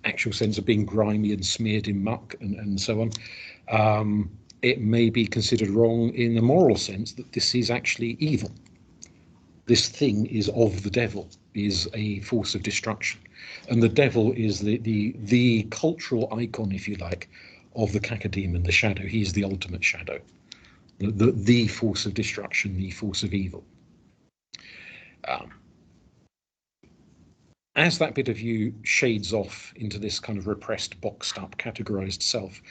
actual sense of being grimy and smeared in muck and so on. It may be considered wrong in a moral sense, that this is actually evil. This thing is of the devil, is a force of destruction. And the devil is the cultural icon, if you like, of the cacodemon, the shadow. He is the ultimate shadow, the force of destruction, the force of evil. As that bit of you shades off into this kind of repressed, boxed up, categorized self,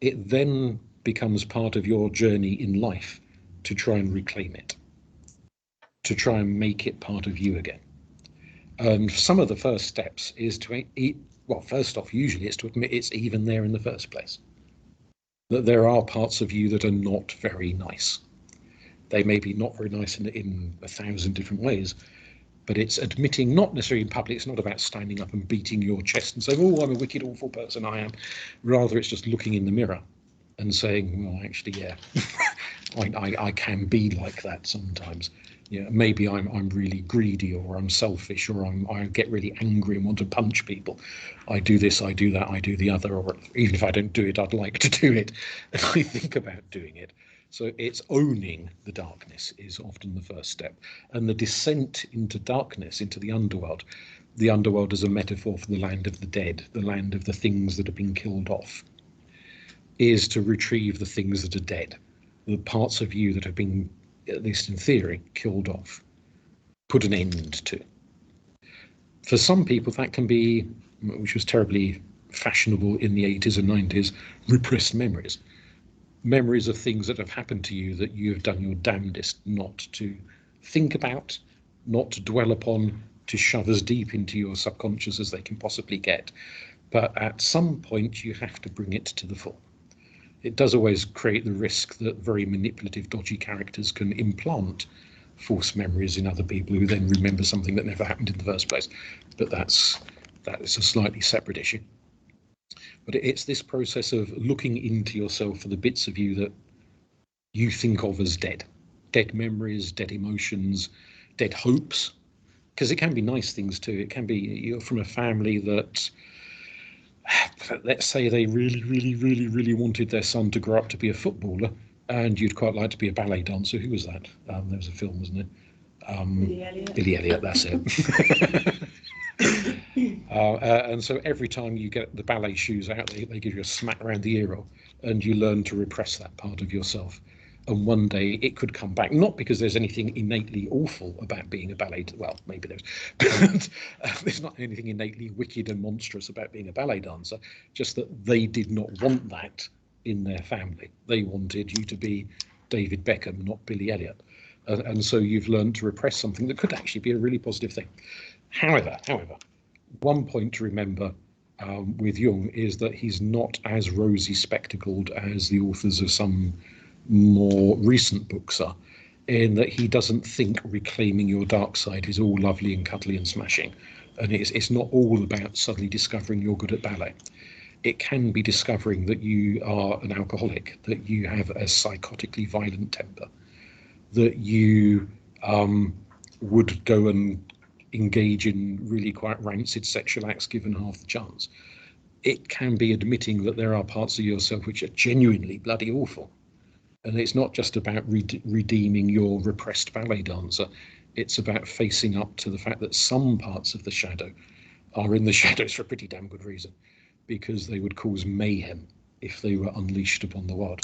it then becomes part of your journey in life to try and reclaim it, to try and make it part of you again. And some of the first steps is to first off, usually it's to admit it's even there in the first place, that there are parts of you that are not very nice. They may be not very nice in 1,000 different ways, but it's admitting, not necessarily in public, it's not about standing up and beating your chest and saying, oh, I'm a wicked, awful person, I am. Rather, it's just looking in the mirror and saying, well, actually, yeah, I can be like that sometimes. Yeah, maybe I'm really greedy, or I'm selfish, or I get really angry and want to punch people. I do this, I do that, I do the other, or even if I don't do it, I'd like to do it, and I think about doing it. So it's owning the darkness is often the first step. And the descent into darkness, into the underworld is a metaphor for the land of the dead, the land of the things that have been killed off, is to retrieve the things that are dead, the parts of you that have been, at least in theory, killed off, put an end to. For some people that can be, which was terribly fashionable in the 80s and 90s, repressed memories. Memories of things that have happened to you that you have done your damnedest not to think about, not to dwell upon, to shove as deep into your subconscious as they can possibly get. But at some point you have to bring it to the fore. It does always create the risk that very manipulative, dodgy characters can implant false memories in other people who then remember something that never happened in the first place. But that is a slightly separate issue. But it's this process of looking into yourself for the bits of you that you think of as dead. Dead memories, dead emotions, dead hopes. Because it can be nice things too. It can be you're from a family that, let's say they really, really, really, really wanted their son to grow up to be a footballer, and you'd quite like to be a ballet dancer. Who was that? There was a film, wasn't it? Billy Elliot, that's it. And so every time you get the ballet shoes out, they give you a smack around the ear, and you learn to repress that part of yourself. And one day it could come back, not because there's anything innately awful about being a ballet, well, maybe there's, but there's not anything innately wicked and monstrous about being a ballet dancer, just that they did not want that in their family. They wanted you to be David Beckham, not Billy Elliot. And so you've learned to repress something that could actually be a really positive thing. However, one point to remember with Jung is that he's not as rosy spectacled as the authors of some more recent books are, in that he doesn't think reclaiming your dark side is all lovely and cuddly and smashing, and it's not all about suddenly discovering you're good at ballet. It can be discovering that you are an alcoholic, that you have a psychotically violent temper, that you would go and engage in really quite rancid sexual acts given half the chance. It can be admitting that there are parts of yourself which are genuinely bloody awful. And it's not just about redeeming your repressed ballet dancer. It's about facing up to the fact that some parts of the shadow are in the shadows for a pretty damn good reason, because they would cause mayhem if they were unleashed upon the world.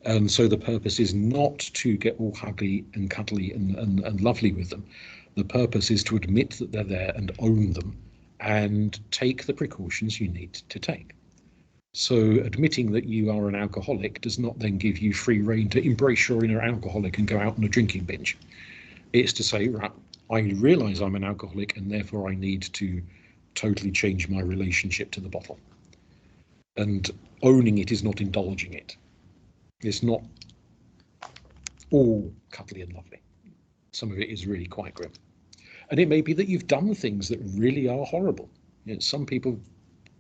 And so the purpose is not to get all huggy and cuddly and lovely with them. The purpose is to admit that they're there and own them and take the precautions you need to take. So admitting that you are an alcoholic does not then give you free rein to embrace your inner alcoholic and go out on a drinking binge. It's to say, right, I realise I'm an alcoholic and therefore I need to totally change my relationship to the bottle. And owning it is not indulging it. It's not all cuddly and lovely. Some of it is really quite grim. And it may be that you've done things that really are horrible. You know, some people,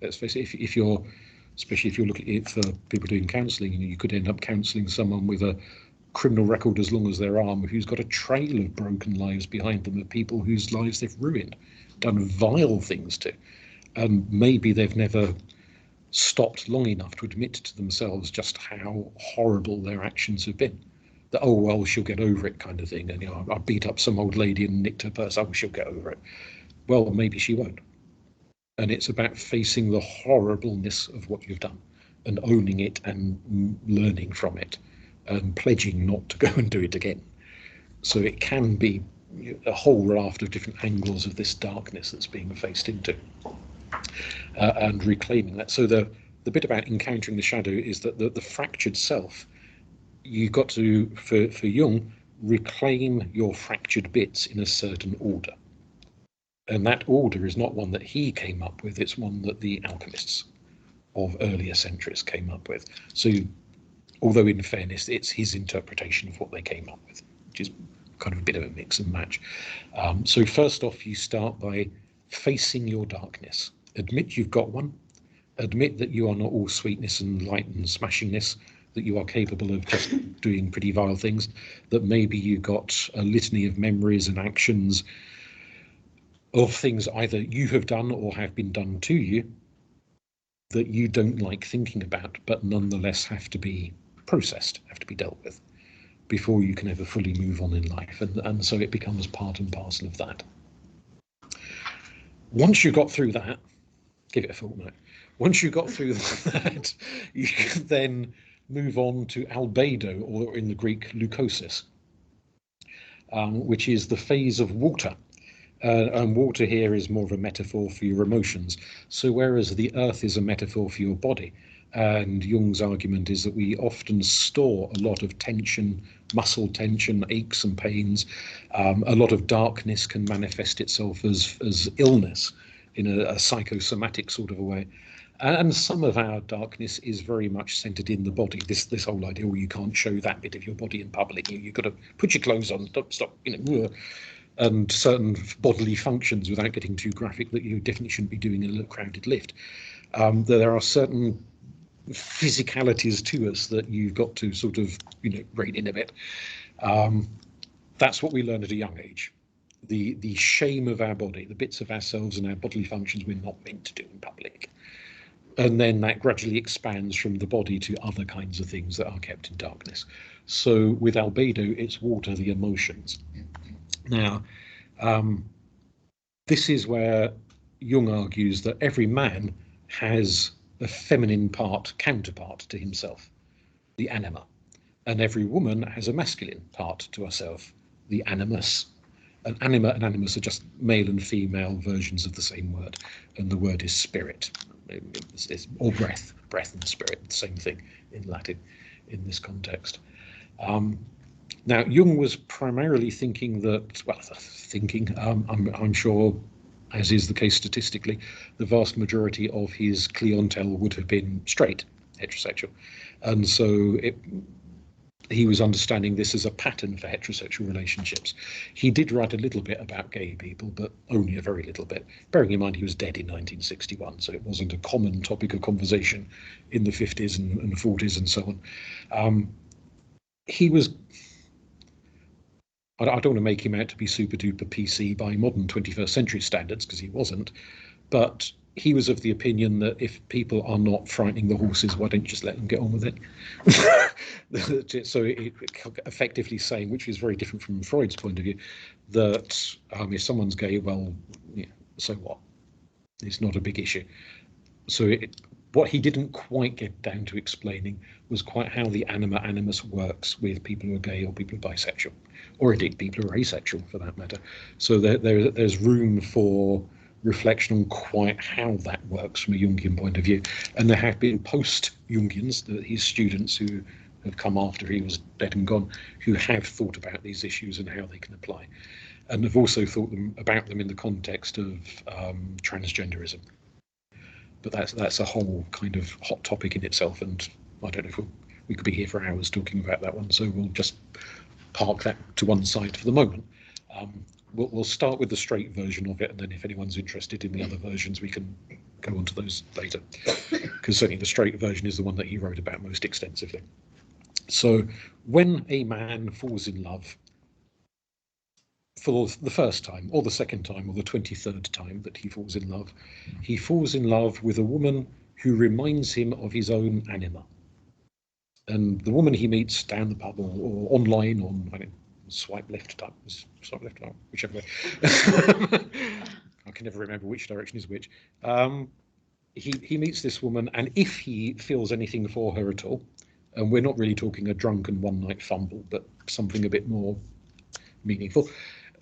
let's face it, if you're, especially if you're looking at it for people doing counselling, you know, you could end up counselling someone with a criminal record as long as their arm, who's got a trail of broken lives behind them, of people whose lives they've ruined, done vile things to. And maybe they've never stopped long enough to admit to themselves just how horrible their actions have been. That, oh, well, she'll get over it kind of thing. And, you know, I beat up some old lady and nicked her purse. Oh, she'll get over it. Well, maybe she won't. And it's about facing the horribleness of what you've done and owning it and learning from it and pledging not to go and do it again. So it can be a whole raft of different angles of this darkness that's being faced into and reclaiming that. So the bit about encountering the shadow is that the fractured self, you've got to, for Jung, reclaim your fractured bits in a certain order. And that order is not one that he came up with, it's one that the alchemists of earlier centuries came up with. So, although in fairness, it's his interpretation of what they came up with, which is kind of a bit of a mix and match. So first off, you start by facing your darkness. Admit you've got one. Admit that you are not all sweetness and light and smashingness, that you are capable of just doing pretty vile things, that maybe you've got a litany of memories and actions of things either you have done or have been done to you that you don't like thinking about, but nonetheless have to be processed, have to be dealt with before you can ever fully move on in life. And so it becomes part and parcel of that. Once you got through that, give it a fortnight. Once you got through that, you can then move on to Albedo, or in the Greek, leukosis, which is the phase of water. And water here is more of a metaphor for your emotions. So whereas the earth is a metaphor for your body, and Jung's argument is that we often store a lot of tension, muscle tension, aches and pains. A lot of darkness can manifest itself as illness in a psychosomatic sort of a way. And some of our darkness is very much centered in the body. This whole idea, well, you can't show that bit of your body in public. You've got to put your clothes on, stop, you know, and certain bodily functions, without getting too graphic, that you definitely shouldn't be doing in a crowded lift. There are certain physicalities to us that you've got to sort of, you know, rein in a bit. That's what we learn at a young age. The shame of our body, the bits of ourselves and our bodily functions we're not meant to do in public. And then that gradually expands from the body to other kinds of things that are kept in darkness. So with Albedo, it's water, the emotions. Now, this is where Jung argues that every man has a feminine counterpart to himself, the anima, and every woman has a masculine part to herself, the animus. And anima and animus are just male and female versions of the same word, and the word is spirit, or breath and spirit, the same thing in Latin in this context. Now, Jung was primarily thinking that, well, I'm sure, as is the case statistically, the vast majority of his clientele would have been straight, heterosexual. And so he was understanding this as a pattern for heterosexual relationships. He did write a little bit about gay people, but only a very little bit, bearing in mind he was dead in 1961, so it wasn't a common topic of conversation in the 50s and 40s and so on. He was, I don't want to make him out to be super duper PC by modern 21st century standards, because he wasn't, but he was of the opinion that if people are not frightening the horses, why don't you just let them get on with it? So it effectively saying, which is very different from Freud's point of view, that if someone's gay, well, yeah, so what? It's not a big issue. So what he didn't quite get down to explaining was quite how the animus works with people who are gay or people who are bisexual, or indeed people who are asexual for that matter. So there's room for reflection on quite how that works from a Jungian point of view. And there have been post-Jungians, his students who have come after he was dead and gone, who have thought about these issues and how they can apply, and have also thought about them in the context of transgenderism. But that's a whole kind of hot topic in itself, and I don't know if we could be here for hours talking about that one, so we'll just park that to one side for the moment. We'll start with the straight version of it, and then if anyone's interested in the other versions, we can go on to those later, because certainly the straight version is the one that he wrote about most extensively. So when a man falls in love for the first time, or the second time, or the 23rd time that he falls in love with a woman who reminds him of his own anima. And the woman he meets down the pub or online on, I don't know, swipe left, whichever way. I can never remember which direction is which. He meets this woman, and if he feels anything for her at all, and we're not really talking a drunken one-night fumble, but something a bit more meaningful,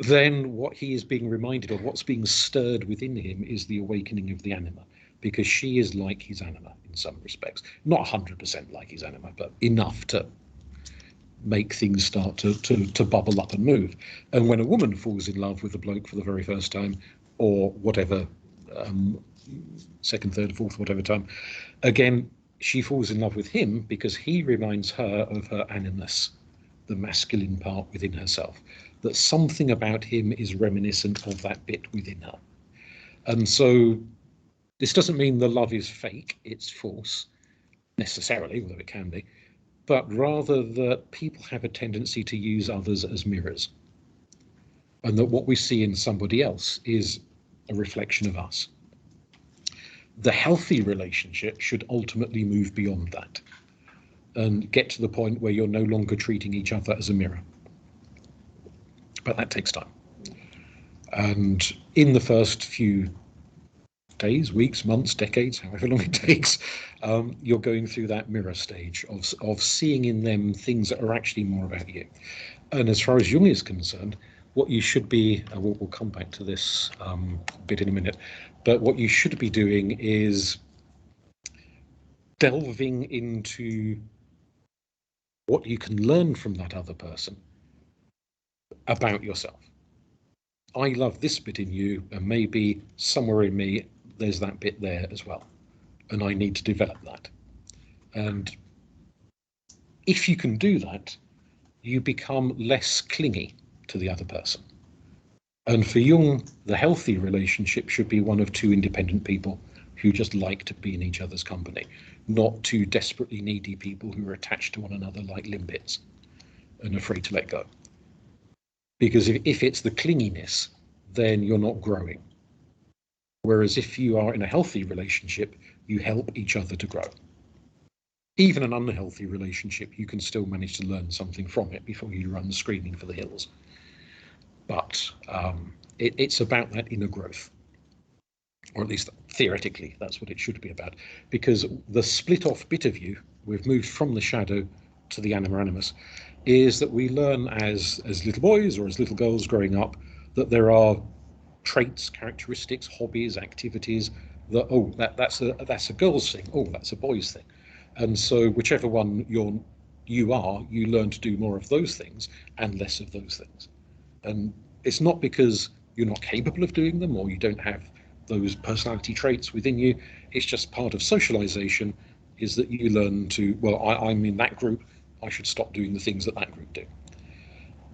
then what he is being reminded of, what's being stirred within him, is the awakening of the anima, because she is like his anima in some respects. Not 100% like his anima, but enough to make things start to bubble up and move. And when a woman falls in love with a bloke for the very first time, or whatever, second, third, fourth, whatever time, again, she falls in love with him because he reminds her of her animus, the masculine part within herself, that something about him is reminiscent of that bit within her. And so this doesn't mean the love is fake, it's false, necessarily, although it can be, but rather that people have a tendency to use others as mirrors, and that what we see in somebody else is a reflection of us. The healthy relationship should ultimately move beyond that and get to the point where you're no longer treating each other as a mirror. But that takes time. And in the first few days, weeks, months, decades, however long it takes, you're going through that mirror stage of seeing in them things that are actually more about you. And as far as Jung is concerned, what you should be, we'll come back to this bit in a minute, but what you should be doing is delving into what you can learn from that other person about yourself. I love this bit in you, and maybe somewhere in me there's that bit there as well, and I need to develop that. And if you can do that, you become less clingy to the other person. And for Jung, the healthy relationship should be one of two independent people who just like to be in each other's company, not two desperately needy people who are attached to one another like limbits and afraid to let go. Because if it's the clinginess, then you're not growing. Whereas if you are in a healthy relationship, you help each other to grow. Even an unhealthy relationship, you can still manage to learn something from it before you run screaming for the hills. But it's about that inner growth, or at least theoretically, that's what it should be about. Because the split off bit of you, we've moved from the shadow to the anima animus, is that we learn as little boys or as little girls growing up that there are traits, characteristics, hobbies, activities that, oh, that's a girl's thing, oh, that's a boy's thing. And so whichever one you are, you learn to do more of those things and less of those things. And it's not because you're not capable of doing them or you don't have those personality traits within you. It's just part of socialization, is that you learn to, well, I'm in that group, I should stop doing the things that group do.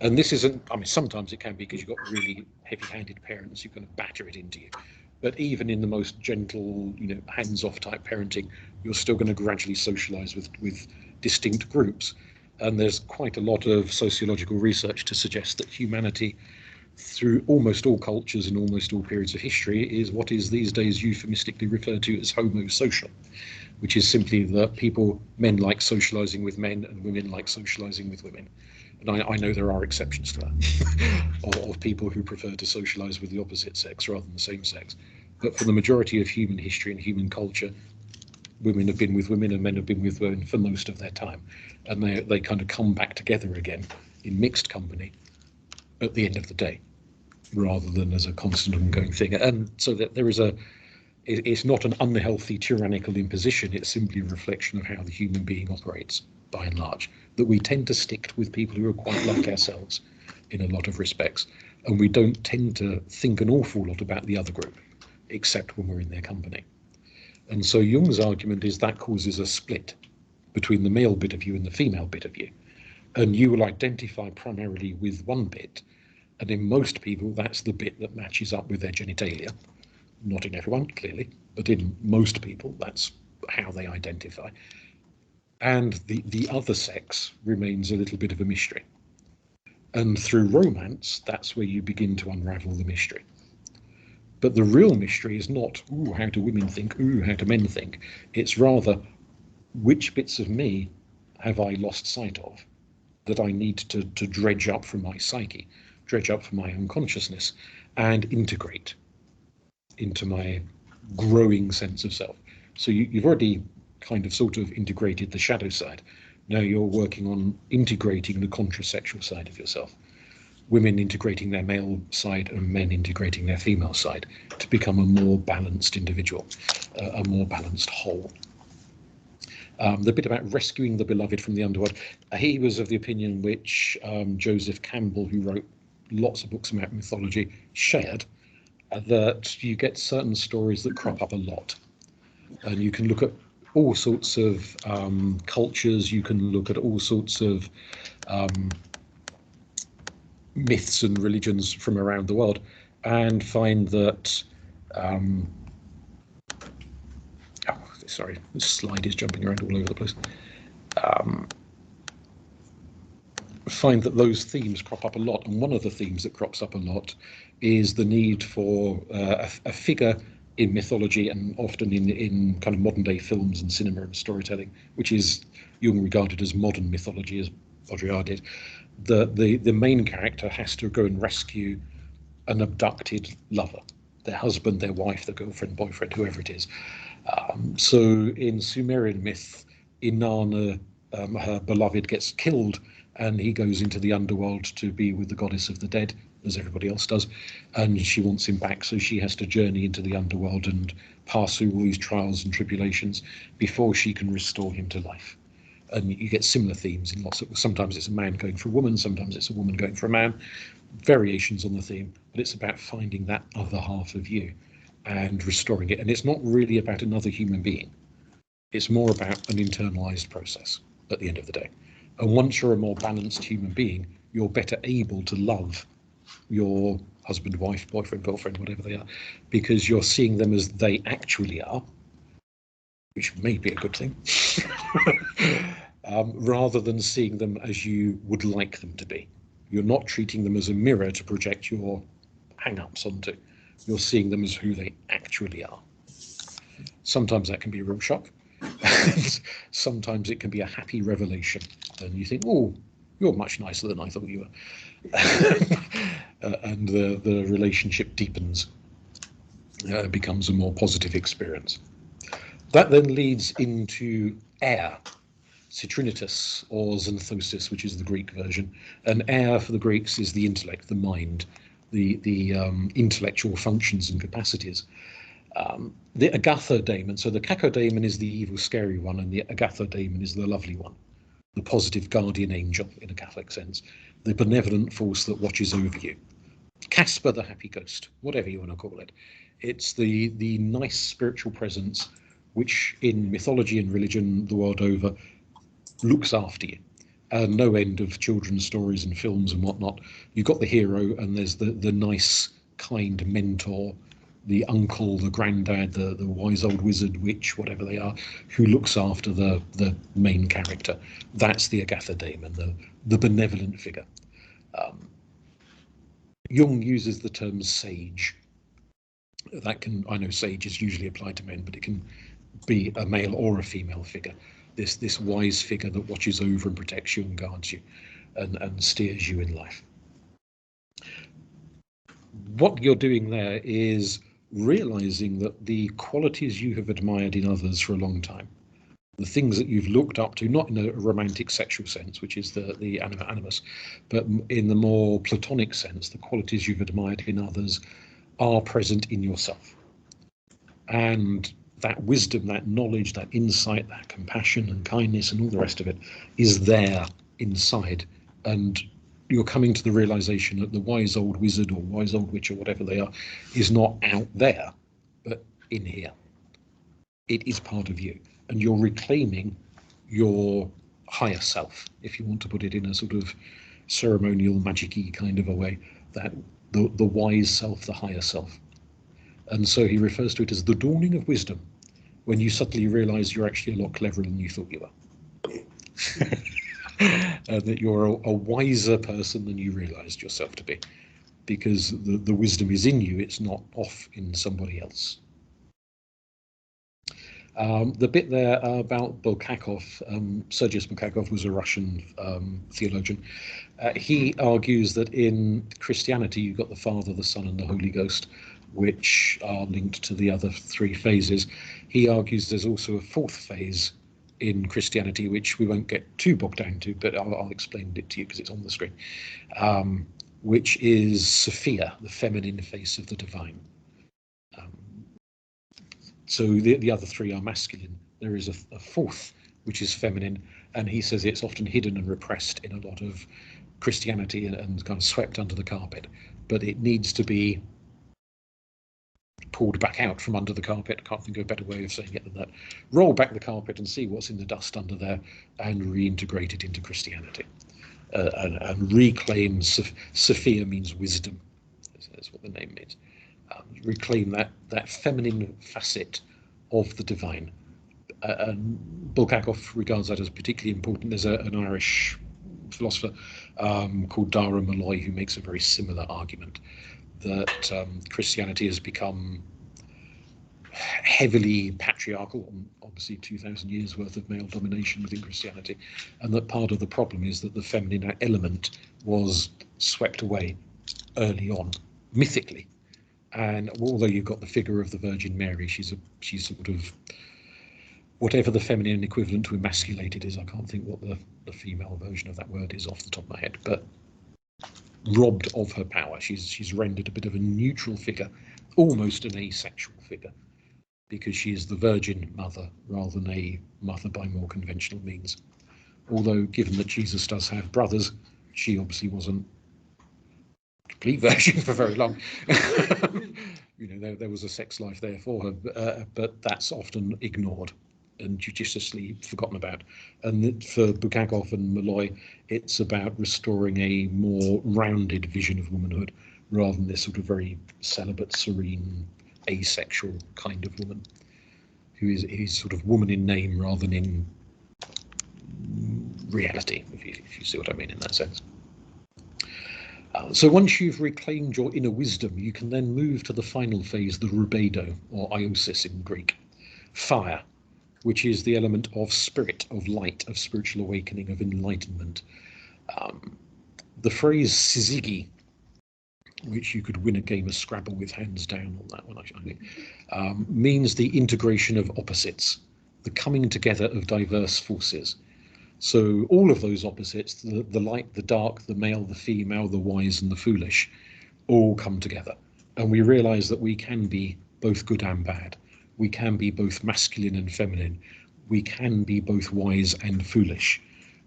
And this isn't, I mean, sometimes it can be because you've got really heavy-handed parents who kind of batter it into you. But even in the most gentle, hands-off type parenting, you're still going to gradually socialize with distinct groups. And there's quite a lot of sociological research to suggest that humanity, through almost all cultures in almost all periods of history, is what is these days euphemistically referred to as homosocial, which is simply that men like socializing with men and women like socializing with women. And I know there are exceptions to that, of people who prefer to socialize with the opposite sex rather than the same sex. But for the majority of human history and human culture, women have been with women and men have been with women for most of their time. And they kind of come back together again in mixed company at the end of the day, rather than as a constant ongoing thing. And so that there is it's not an unhealthy tyrannical imposition, it's simply a reflection of how the human being operates, by and large, that we tend to stick with people who are quite like ourselves in a lot of respects, and we don't tend to think an awful lot about the other group, except when we're in their company. And so Jung's argument is that causes a split between the male bit of you and the female bit of you. And you will identify primarily with one bit, and in most people that's the bit that matches up with their genitalia. Not in everyone, clearly, but in most people that's how they identify. And the other sex remains a little bit of a mystery. And through romance, that's where you begin to unravel the mystery. But the real mystery is not, ooh, how do women think, ooh, how do men think? It's rather, which bits of me have I lost sight of that I need to dredge up from my psyche, dredge up from my unconsciousness, and integrate into my growing sense of self. So you've already kind of sort of integrated the shadow side. Now you're working on integrating the contrasexual side of yourself. Women integrating their male side and men integrating their female side to become a more balanced individual, a more balanced whole. The bit about rescuing the beloved from the underworld, he was of the opinion which Joseph Campbell, who wrote lots of books about mythology, shared, that you get certain stories that crop up a lot. And you can look at all sorts of cultures, you can look at all sorts of myths and religions from around the world and find that sorry, this slide is jumping around all over the place. Find that those themes crop up a lot, and one of the themes that crops up a lot is the need for a figure in mythology and often in kind of modern day films and cinema and storytelling, which is Jung regarded as modern mythology, as Baudrillard did. The main character has to go and rescue an abducted lover, their husband, their wife, their girlfriend, boyfriend, whoever it is. So in Sumerian myth, Inanna, her beloved, gets killed and he goes into the underworld to be with the goddess of the dead, as everybody else does, and she wants him back, so she has to journey into the underworld and pass through all these trials and tribulations before she can restore him to life. And you get similar themes in lots of, sometimes it's a man going for a woman, sometimes it's a woman going for a man, variations on the theme, but it's about finding that other half of you and restoring it. And it's not really about another human being. It's more about an internalized process at the end of the day. And once you're a more balanced human being, you're better able to love your husband, wife, boyfriend, girlfriend, whatever they are, because you're seeing them as they actually are, which may be a good thing, rather than seeing them as you would like them to be. You're not treating them as a mirror to project your hang-ups onto. You're seeing them as who they actually are. Sometimes that can be a real shock. Sometimes it can be a happy revelation. And you think, oh, you're much nicer than I thought you were. And the relationship deepens, becomes a more positive experience. That then leads into air, Citrinitas or Xanthosis, which is the Greek version. And air for the Greeks is the intellect, the mind, the intellectual functions and capacities. The agathodaimon, so the cacodemon is the evil, scary one, and the agathodaimon is the lovely one, the positive guardian angel in a Catholic sense, the benevolent force that watches over you. Casper, the happy ghost, whatever you want to call it. It's the nice spiritual presence which in mythology and religion the world over looks after you. No end of children's stories and films and whatnot. You've got the hero and there's the nice, kind mentor, the uncle, the granddad, the wise old wizard, witch, whatever they are, who looks after the main character. That's the agathodaimon, the benevolent figure. Jung uses the term sage. That can, I know sage is usually applied to men, but it can be a male or a female figure. This wise figure that watches over and protects you and guards you and steers you in life. What you're doing there is realizing that the qualities you have admired in others for a long time, the things that you've looked up to, not in a romantic sexual sense, which is the Anima Animus, but in the more Platonic sense, the qualities you've admired in others are present in yourself. And that wisdom, that knowledge, that insight, that compassion and kindness and all the rest of it is there inside. And you're coming to the realization that the wise old wizard or wise old witch or whatever they are is not out there, but in here. It is part of you. And you're reclaiming your higher self, if you want to put it in a sort of ceremonial, magic-y kind of a way, that the wise self, the higher self. And so he refers to it as the dawning of wisdom, when you suddenly realize you're actually a lot cleverer than you thought you were. And that you're a wiser person than you realized yourself to be, because the wisdom is in you, it's not off in somebody else. The bit there about Bulgakov, Sergius Bulgakov was a Russian theologian. He argues that in Christianity you've got the Father, the Son and the Holy Ghost, which are linked to the other three phases. He argues there's also a fourth phase in Christianity, which we won't get too bogged down to, but I'll explain it to you because it's on the screen, which is Sophia, the feminine face of the divine. So the other three are masculine. There is a fourth, which is feminine, and he says it's often hidden and repressed in a lot of Christianity and kind of swept under the carpet, but it needs to be pulled back out from under the carpet. I can't think of a better way of saying it than that. Roll back the carpet and see what's in the dust under there and reintegrate it into Christianity. And reclaim, Sophia means wisdom, that's what the name means. Reclaim that feminine facet of the divine. And Bulgakov regards that as particularly important. There's an Irish philosopher called Dara Malloy who makes a very similar argument, that Christianity has become heavily patriarchal, obviously 2,000 years worth of male domination within Christianity, and that part of the problem is that the feminine element was swept away early on, mythically. And although you've got the figure of the Virgin Mary, she's sort of whatever the feminine equivalent to emasculated is. I can't think what the female version of that word is off the top of my head, but robbed of her power. She's rendered a bit of a neutral figure, almost an asexual figure, because she is the Virgin Mother rather than a mother by more conventional means. Although, given that Jesus does have brothers, she obviously wasn't a complete virgin for very long. You know, there was a sex life there for her, but that's often ignored and judiciously forgotten about. And for Bulgakov and Malloy, it's about restoring a more rounded vision of womanhood rather than this sort of very celibate, serene, asexual kind of woman who is sort of woman in name rather than in reality, if you see what I mean in that sense. So once you've reclaimed your inner wisdom, you can then move to the final phase, the rubedo, or iosis in Greek, fire, which is the element of spirit, of light, of spiritual awakening, of enlightenment. The phrase syzygy, which you could win a game of Scrabble with hands down on that one, I think, means the integration of opposites, the coming together of diverse forces. So all of those opposites, the light, the dark, the male, the female, the wise and the foolish, all come together. And we realize that we can be both good and bad. We can be both masculine and feminine. We can be both wise and foolish.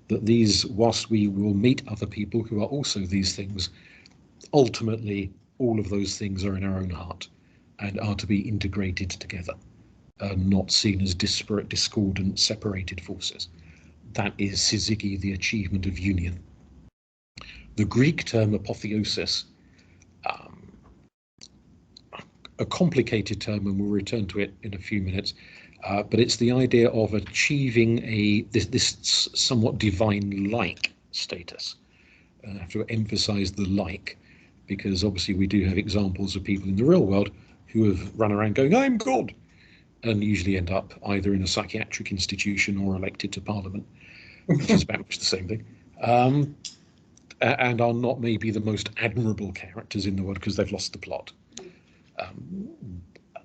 That these, whilst we will meet other people who are also these things, ultimately all of those things are in our own heart and are to be integrated together, not seen as disparate, discordant, separated forces. That is syzygy, the achievement of union. The Greek term apotheosis, a complicated term, and we'll return to it in a few minutes, but it's the idea of achieving this somewhat divine-like status. I have to emphasize the like, because obviously we do have examples of people in the real world who have run around going, I'm God, and usually end up either in a psychiatric institution or elected to Parliament, which is about much the same thing, and are not maybe the most admirable characters in the world because they've lost the plot.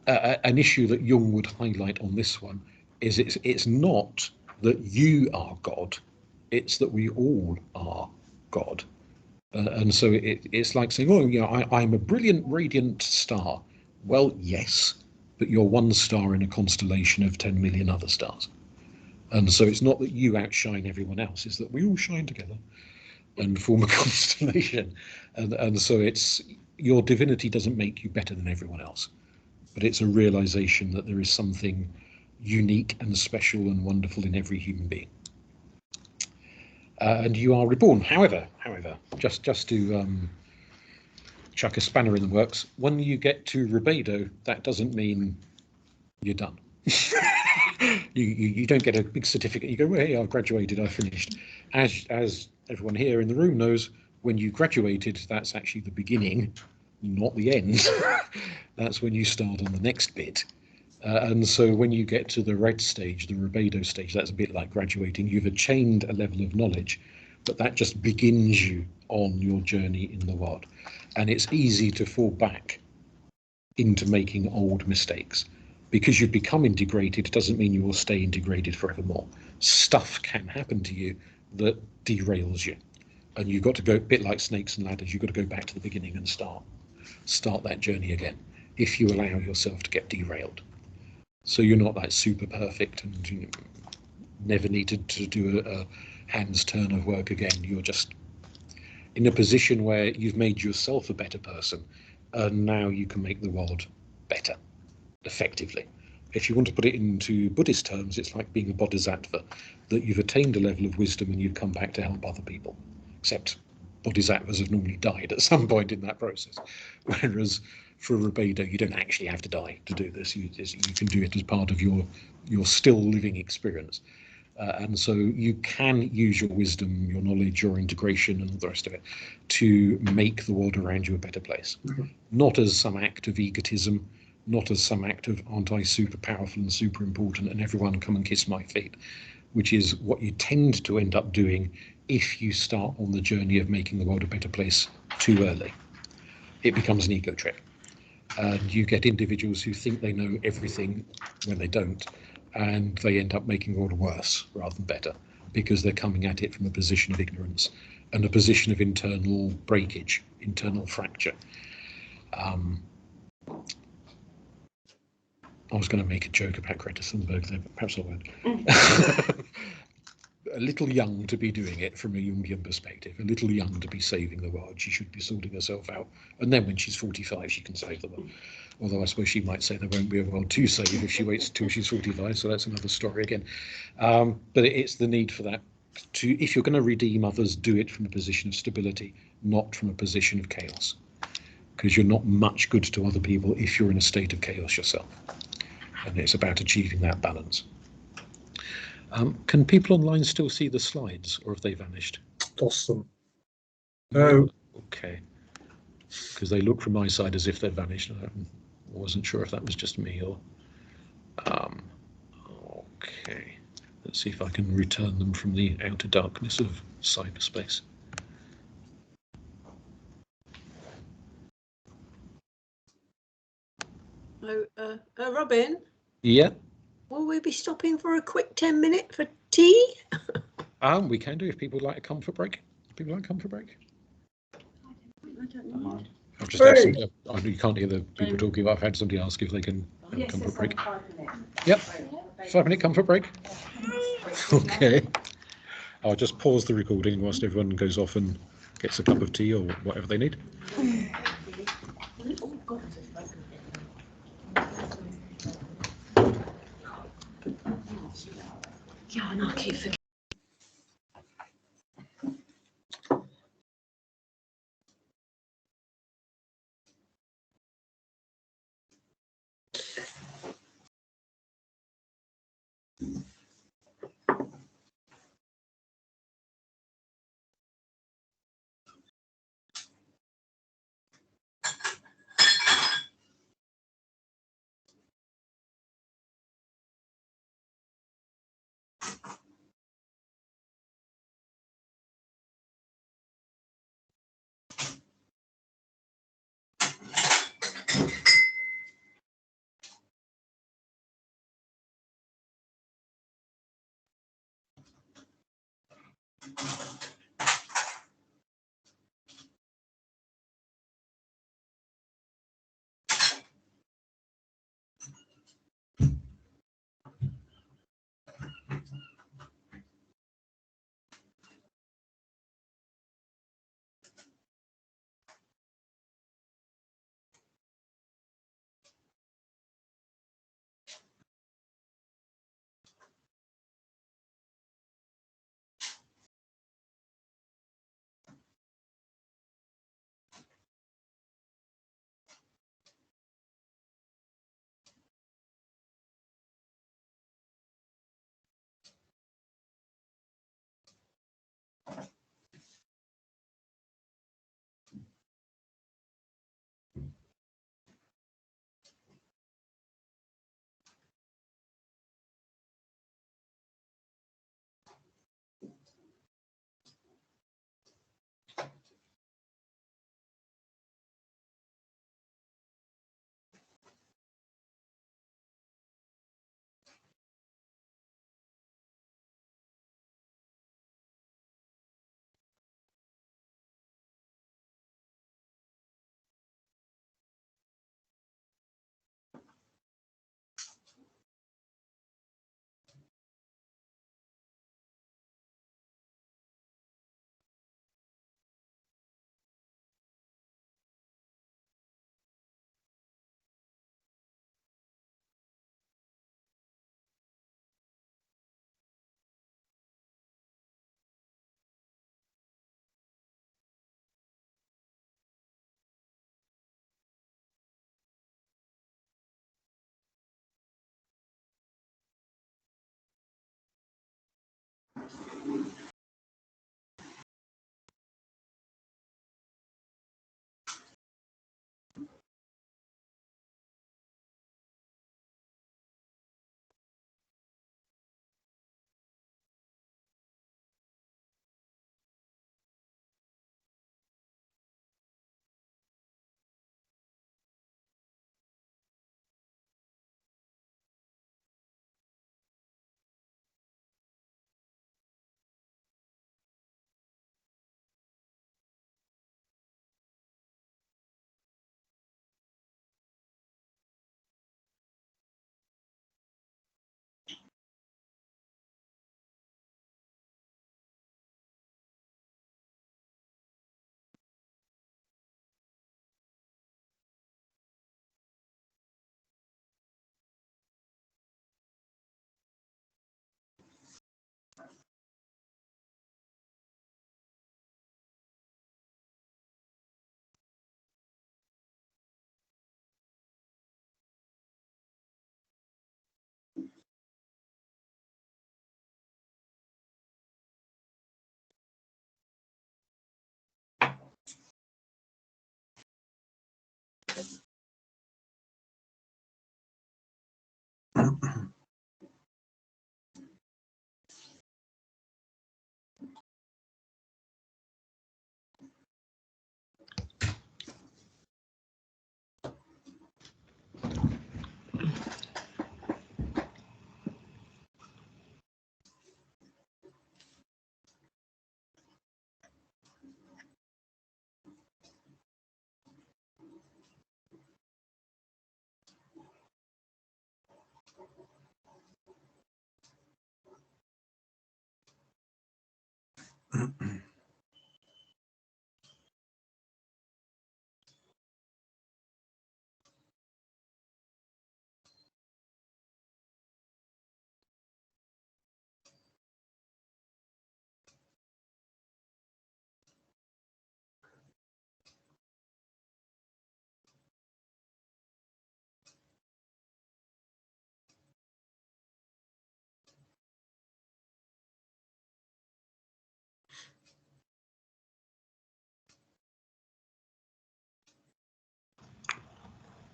An issue that Jung would highlight on this one is it's not that you are God, it's that we all are God. And so it's like saying, oh, you know, I'm a brilliant, radiant star. Well, yes, but you're one star in a constellation of 10 million other stars. And so it's not that you outshine everyone else, it's that we all shine together and form a constellation. And so it's, your divinity doesn't make you better than everyone else, but it's a realization that there is something unique and special and wonderful in every human being. and you are reborn. However, just to chuck a spanner in the works, when you get to Rebedo, that doesn't mean you're done. you don't get a big certificate. You go, well, hey, I've graduated, I've finished. As everyone here in the room knows, when you graduated, that's actually the beginning, not the end. That's when you start on the next bit. And so when you get to the red stage, the Rebedo stage, that's a bit like graduating. You've attained a level of knowledge, but that just begins you on your journey in the world. And it's easy to fall back into making old mistakes. Because you've become integrated doesn't mean you will stay integrated forevermore. Stuff can happen to you that derails you. And you've got to go, a bit like snakes and ladders, you've got to go back to the beginning and start that journey again, if you allow yourself to get derailed. So you're not like super perfect and you never needed to do a hand's turn of work again. You're just in a position where you've made yourself a better person, and now you can make the world better, effectively. If you want to put it into Buddhist terms, it's like being a bodhisattva, that you've attained a level of wisdom and you've come back to help other people. Except bodhisattvas have normally died at some point in that process. Whereas for Rubedo, you don't actually have to die to do this. You can do it as part of your still living experience. And so you can use your wisdom, your knowledge, your integration and all the rest of it to make the world around you a better place. Not as some act of egotism, not as some act of aren't I super powerful and super important and everyone come and kiss my feet, which is what you tend to end up doing if you start on the journey of making the world a better place too early. It becomes an ego trip. And you get individuals who think they know everything when they don't, and they end up making the world worse rather than better, because they're coming at it from a position of ignorance and a position of internal breakage, internal fracture. I was going to make a joke about Greta Thunberg there, but perhaps I won't. A little young to be doing it from a Jungian perspective, a little young to be saving the world. She should be sorting herself out. And then when she's 45, she can save the world. Although I suppose she might say there won't be a world to save if she waits till she's 45, so that's another story again. But it's the need for that. If you're going to redeem others, do it from a position of stability, not from a position of chaos. Because you're not much good to other people if you're in a state of chaos yourself. And it's about achieving that balance. Can people online still see the slides, or have they vanished? Awesome. No. Okay. Because they look from my side as if they've vanished. I wasn't sure if that was just me or... okay. Let's see if I can return them from the outer darkness of cyberspace. Hello, Robin? Yeah? Will we be stopping for a quick 10-minute for tea? We can do if people would like a comfort break. People like comfort break? I don't know. I've just had some, you can't hear the people talking, but I've had somebody ask if they can have a comfort break. 5 minutes. Yep, 5-minute comfort break. Okay. I'll just pause the recording whilst everyone goes off and gets a cup of tea or whatever they need. Yeah, and I keep forgetting.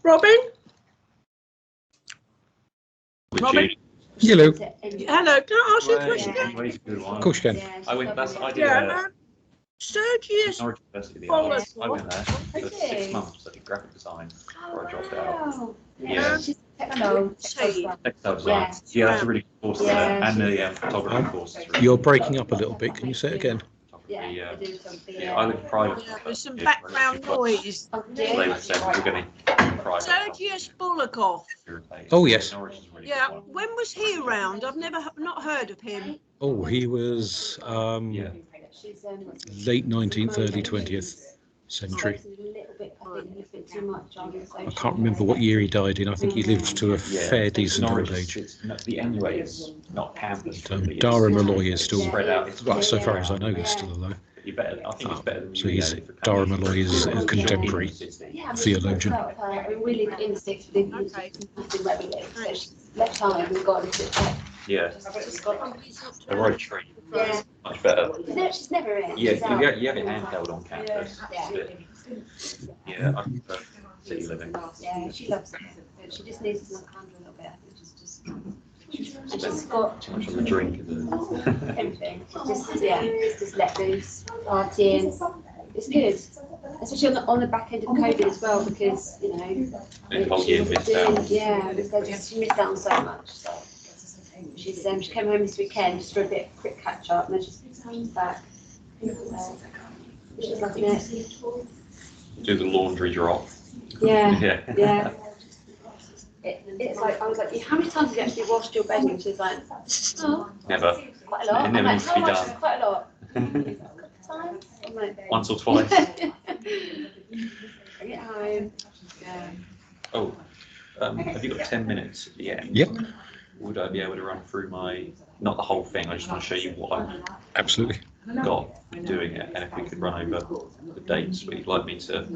Robin? With Robin? you. Hello. Hello, can I ask you a question? Anyways, a good one. Of course you can. I went. I did Yeah, Sergius Norwich University. Bollock. I went there for 6 months. I did graphic design before I dropped out. Yeah. Textile design. Yeah, that's a really good course there, and the photography course is really You're good. breaking up a little bit. Can you say it again? Yeah, I live private. There's some background noise. They were saying we're going to private. Sergius Bollock. Oh, yes. Norwich is a really good Yeah, one. when was he around? I've not heard of him. Oh, he was Yeah. late 19th, early 20th century. I can't remember what year he died in. I think he lived to a fair decent old age. The NUA is not campus. Dara Malloy is still, spread out. well, so far as I know, he's still alive. I think it's better than So he's Dara Malloy is a contemporary theologian. Yeah. The right tree. Yeah. Much better. No, she's never in. Yeah, you have your hand held on campus. Yeah, I prefer city living. Yeah, she loves it. But she just needs to knock under a little bit. I think and she's got Too much of a drink, is it? everything. Just let loose, partying. It's good. Especially on the back end of COVID as well, because, you know, The whole year missed out. yeah, she missed out on so much. So she came home this weekend just for a bit quick catch up, and then she's back. She's loving it. Do the laundry drop. Yeah, yeah. It's like, I was like, how many times have you actually washed your bedding? And she's like, oh, Never. quite a lot. It never I'm needs like, to be how much? done. Quite a lot. I'm like, Once or twice. bring it home. Yeah. Oh, have you got 10 minutes at the end? Yep, Would I be able to run through not the whole thing, I just want to show you what I've absolutely. got doing it, and if we could run over the dates, we'd like me to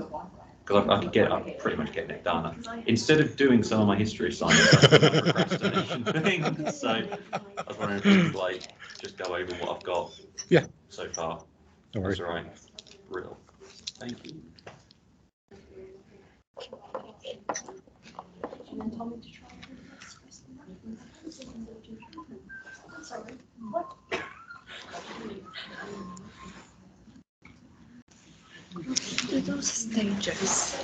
because I'm pretty much getting it done. Instead of doing some of my history assignments, I've done a procrastination thing. So I was wondering if we could like just go over what I've got so far. No worries. That's all right. Real. Thank you. Those stages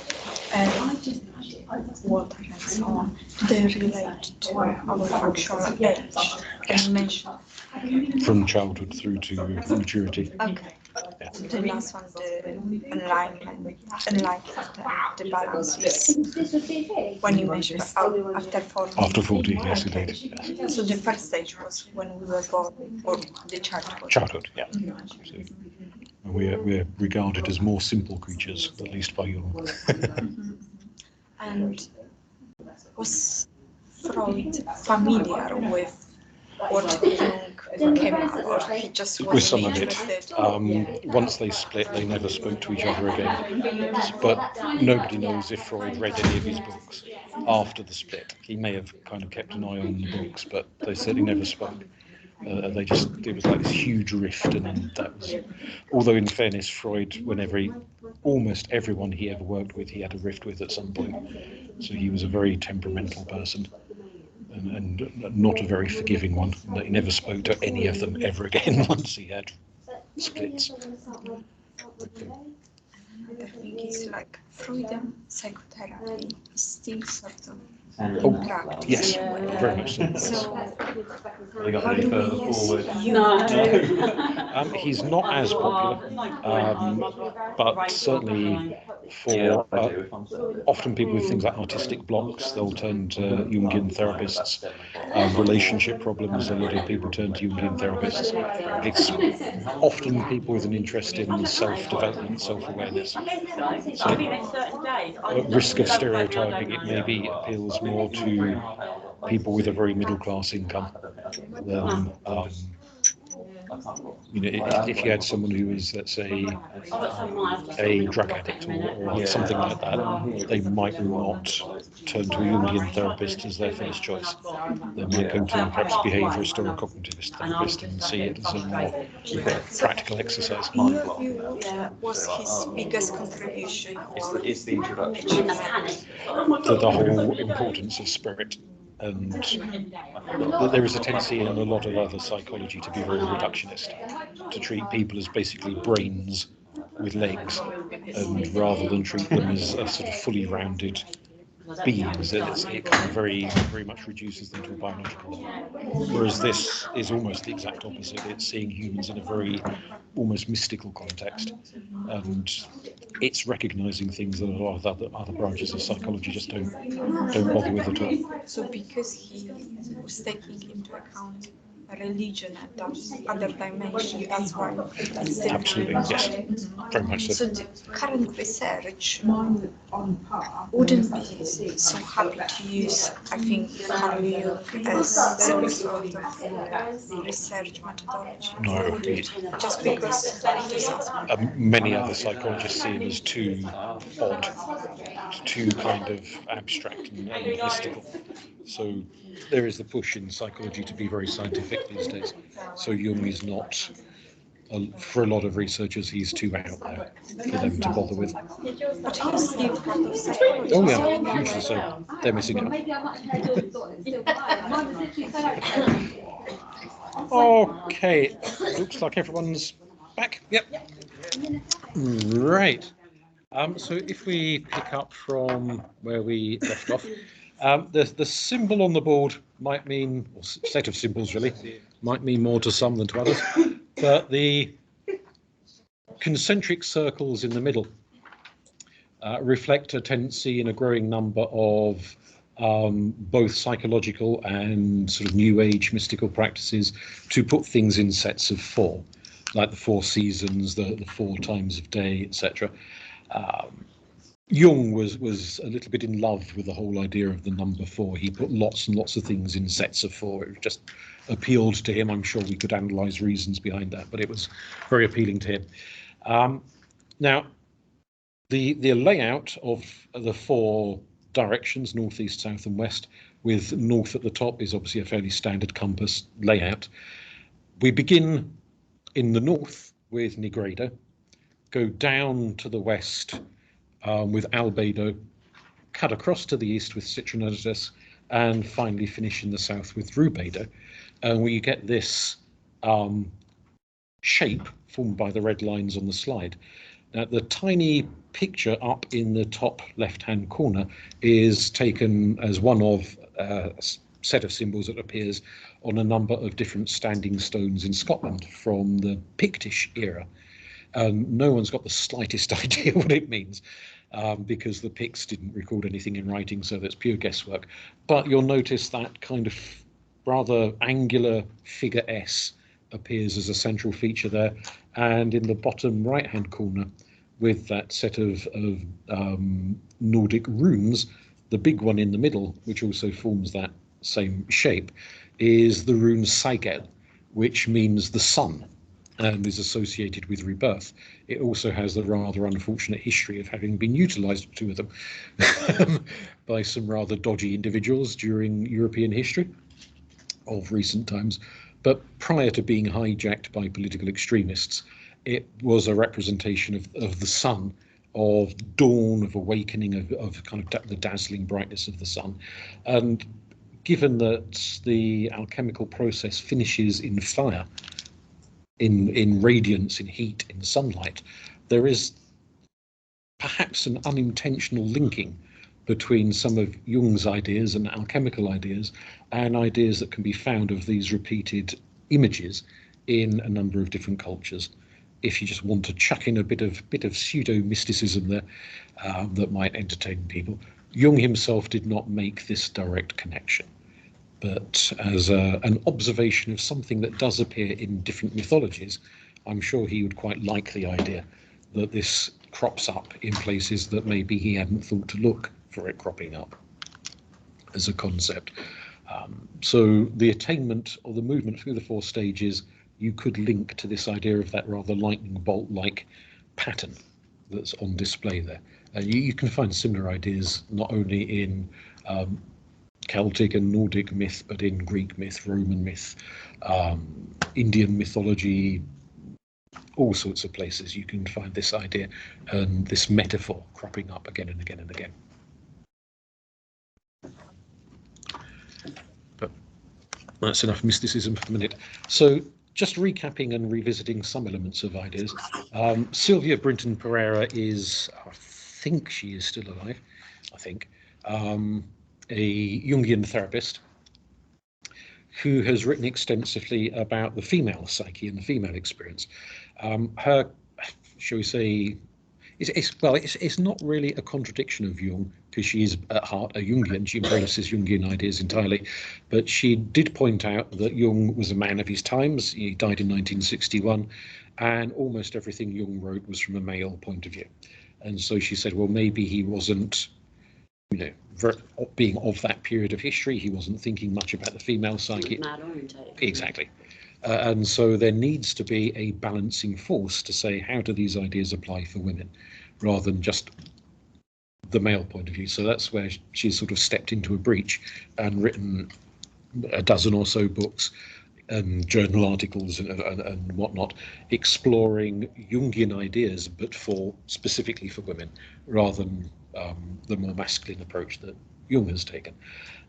water and so on, they relate to our actual age. Yes. You mentioned. From childhood through to maturity. Okay. Yeah. The last one, the enlightenment, the balance is when you measure after 40. After 40, yes, indeed. Yes. So the first stage was when we were born, or the childhood. Childhood, yeah. So, we're regarded as more simple creatures, at least by Jung. And was Freud familiar with what Jung came up, or he just With some wasn't of it. interested? Once they split, they never spoke to each other again. But nobody knows if Freud read any of his books after the split. He may have kind of kept an eye on the books, but they certainly never spoke. It was like this huge rift, and that was, although in fairness, Freud, almost everyone he ever worked with, he had a rift with at some point. So he was a very temperamental person, and not a very forgiving one. That he never spoke to any of them ever again once he had splits. I think it's like Freudian psychotherapy is still sort of Oh, practice. yes, very much so. So, They got how any do further we use forward? Jung? He's not as popular, but certainly for often people with things like artistic blocks, they'll turn to Jungian therapists. Relationship problems, a lot of people turn to Jungian therapists. It's often people with an interest in self-development, self-awareness. So, at risk of stereotyping, it maybe appeals more to people with a very middle-class income than if you had someone who was, let's say, a drug addict or something like that, they might not turn to a Jungian therapist as their first choice. They might go to perhaps a behaviourist or a cognitivist therapist and see it as a more practical exercise. In your view, was his biggest contribution? It's the introduction. The whole importance of spirit. And there is a tendency in a lot of other psychology to be very reductionist, to treat people as basically brains with legs, and rather than treat them as a sort of fully rounded beings, it kind of very, very much reduces them to a biological level. Whereas this is almost the exact opposite. It's seeing humans in a very almost mystical context, and it's recognizing things that a lot of other branches of psychology just don't bother with at all. So because he was taking into account religion and those other dimensions, that's why it's Absolutely, yes, very much so. So the current research wouldn't be so happy to use, I think, Carl Jung as some sort of research methodology. No, Just because it is many other psychologists see him as too odd, too kind of abstract and mystical. So there is the push in psychology to be very scientific these days. So Jung is not, for a lot of researchers, he's too out there for them to bother with. But he's still part of psychology. Oh yeah, hugely so. They're missing it. Okay, looks like everyone's back. Yep. Right. So if we pick up from where we left off, the symbol on the board might mean, or set of symbols really, might mean more to some than to others, but the concentric circles in the middle reflect a tendency in a growing number of both psychological and sort of new age mystical practices to put things in sets of 4, like the 4 seasons, the 4 times of day, etc. Jung was a little bit in love with the whole idea of the number 4. He put lots and lots of things in sets of 4. It just appealed to him. I'm sure we could analyse reasons behind that, but it was very appealing to him. Now, The layout of the 4 directions, north, east, south and west, with north at the top, is obviously a fairly standard compass layout. We begin in the north with Nigredo, go down to the west with Albedo, cut across to the east with Citronodus, and finally finish in the south with Rubedo, and we get this shape formed by the red lines on the slide. Now, the tiny picture up in the top left-hand corner is taken as one of a set of symbols that appears on a number of different standing stones in Scotland from the Pictish era. No one's got the slightest idea what it means, because the Picts didn't record anything in writing, so that's pure guesswork. But you'll notice that kind of rather angular figure S appears as a central feature there, and in the bottom right hand corner, with that set of Nordic runes, the big one in the middle, which also forms that same shape, is the rune Sigel, which means the sun and is associated with rebirth. It also has the rather unfortunate history of having been utilised, 2 of them, by some rather dodgy individuals during European history of recent times. But prior to being hijacked by political extremists, it was a representation of the sun, of dawn, of awakening, of kind of the dazzling brightness of the sun. And given that the alchemical process finishes in fire, in radiance, in heat, in sunlight, there is perhaps an unintentional linking between some of Jung's ideas and alchemical ideas and ideas that can be found of these repeated images in a number of different cultures. If you just want to chuck in a bit of pseudo-mysticism there that might entertain people. Jung himself did not make this direct connection, but as an observation of something that does appear in different mythologies, I'm sure he would quite like the idea that this crops up in places that maybe he hadn't thought to look for it cropping up as a concept. So the attainment or the movement through the 4 stages, you could link to this idea of that rather lightning bolt-like pattern that's on display there. You can find similar ideas not only in Celtic and Nordic myth, but in Greek myth, Roman myth, Indian mythology, all sorts of places you can find this idea and this metaphor cropping up again and again and again. But that's enough mysticism for a minute. So just recapping and revisiting some elements of ideas. Sylvia Brinton Pereira is, I think she is still alive, a Jungian therapist who has written extensively about the female psyche and the female experience. Her, shall we say, it's not really a contradiction of Jung, because she is at heart a Jungian. She embraces Jungian ideas entirely, but she did point out that Jung was a man of his times. He died in 1961, and almost everything Jung wrote was from a male point of view. And so she said, well, maybe he wasn't, being of that period of history, he wasn't thinking much about the female psyche. Exactly. And so there needs to be a balancing force to say, how do these ideas apply for women, rather than just the male point of view. So that's where she's sort of stepped into a breach and written a dozen or so books and journal articles and whatnot, exploring Jungian ideas, but specifically for women, rather than the more masculine approach that Jung has taken.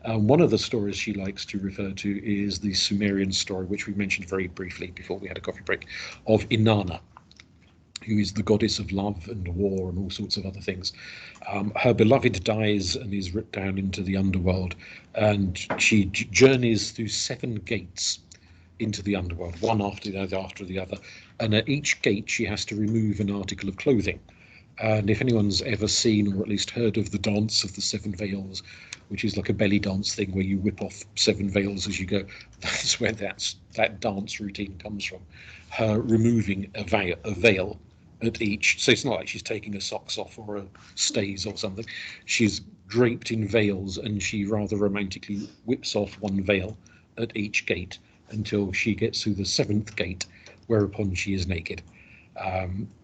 One of the stories she likes to refer to is the Sumerian story, which we mentioned very briefly before we had a coffee break, of Inanna, who is the goddess of love and war and all sorts of other things. Her beloved dies and is ripped down into the underworld, and she journeys through 7 gates into the underworld, one after the other, and at each gate she has to remove an article of clothing. And if anyone's ever seen or at least heard of the dance of the 7 veils, which is like a belly dance thing where you whip off 7 veils as you go, that's where that dance routine comes from. Her removing a veil at each, so it's not like she's taking her socks off or a stays or something. She's draped in veils, and she rather romantically whips off one veil at each gate until she gets through the 7th gate, whereupon she is naked.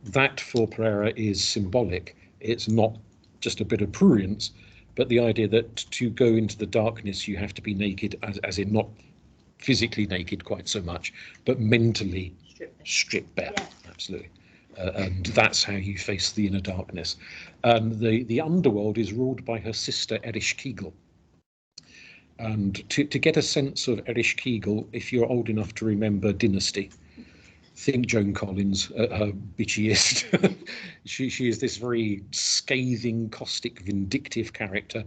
That for Pereira is symbolic It's not just a bit of prurience, but the idea that to go into the darkness you have to be naked, as in not physically naked quite so much, but mentally stripped bare. Yeah. Absolutely. And that's how you face the inner darkness. The underworld is ruled by her sister Erich Kegel. And to get a sense of Erich Kegel, if you're old enough to remember Dynasty, think Joan Collins at her bitchiest. she is this very scathing, caustic, vindictive character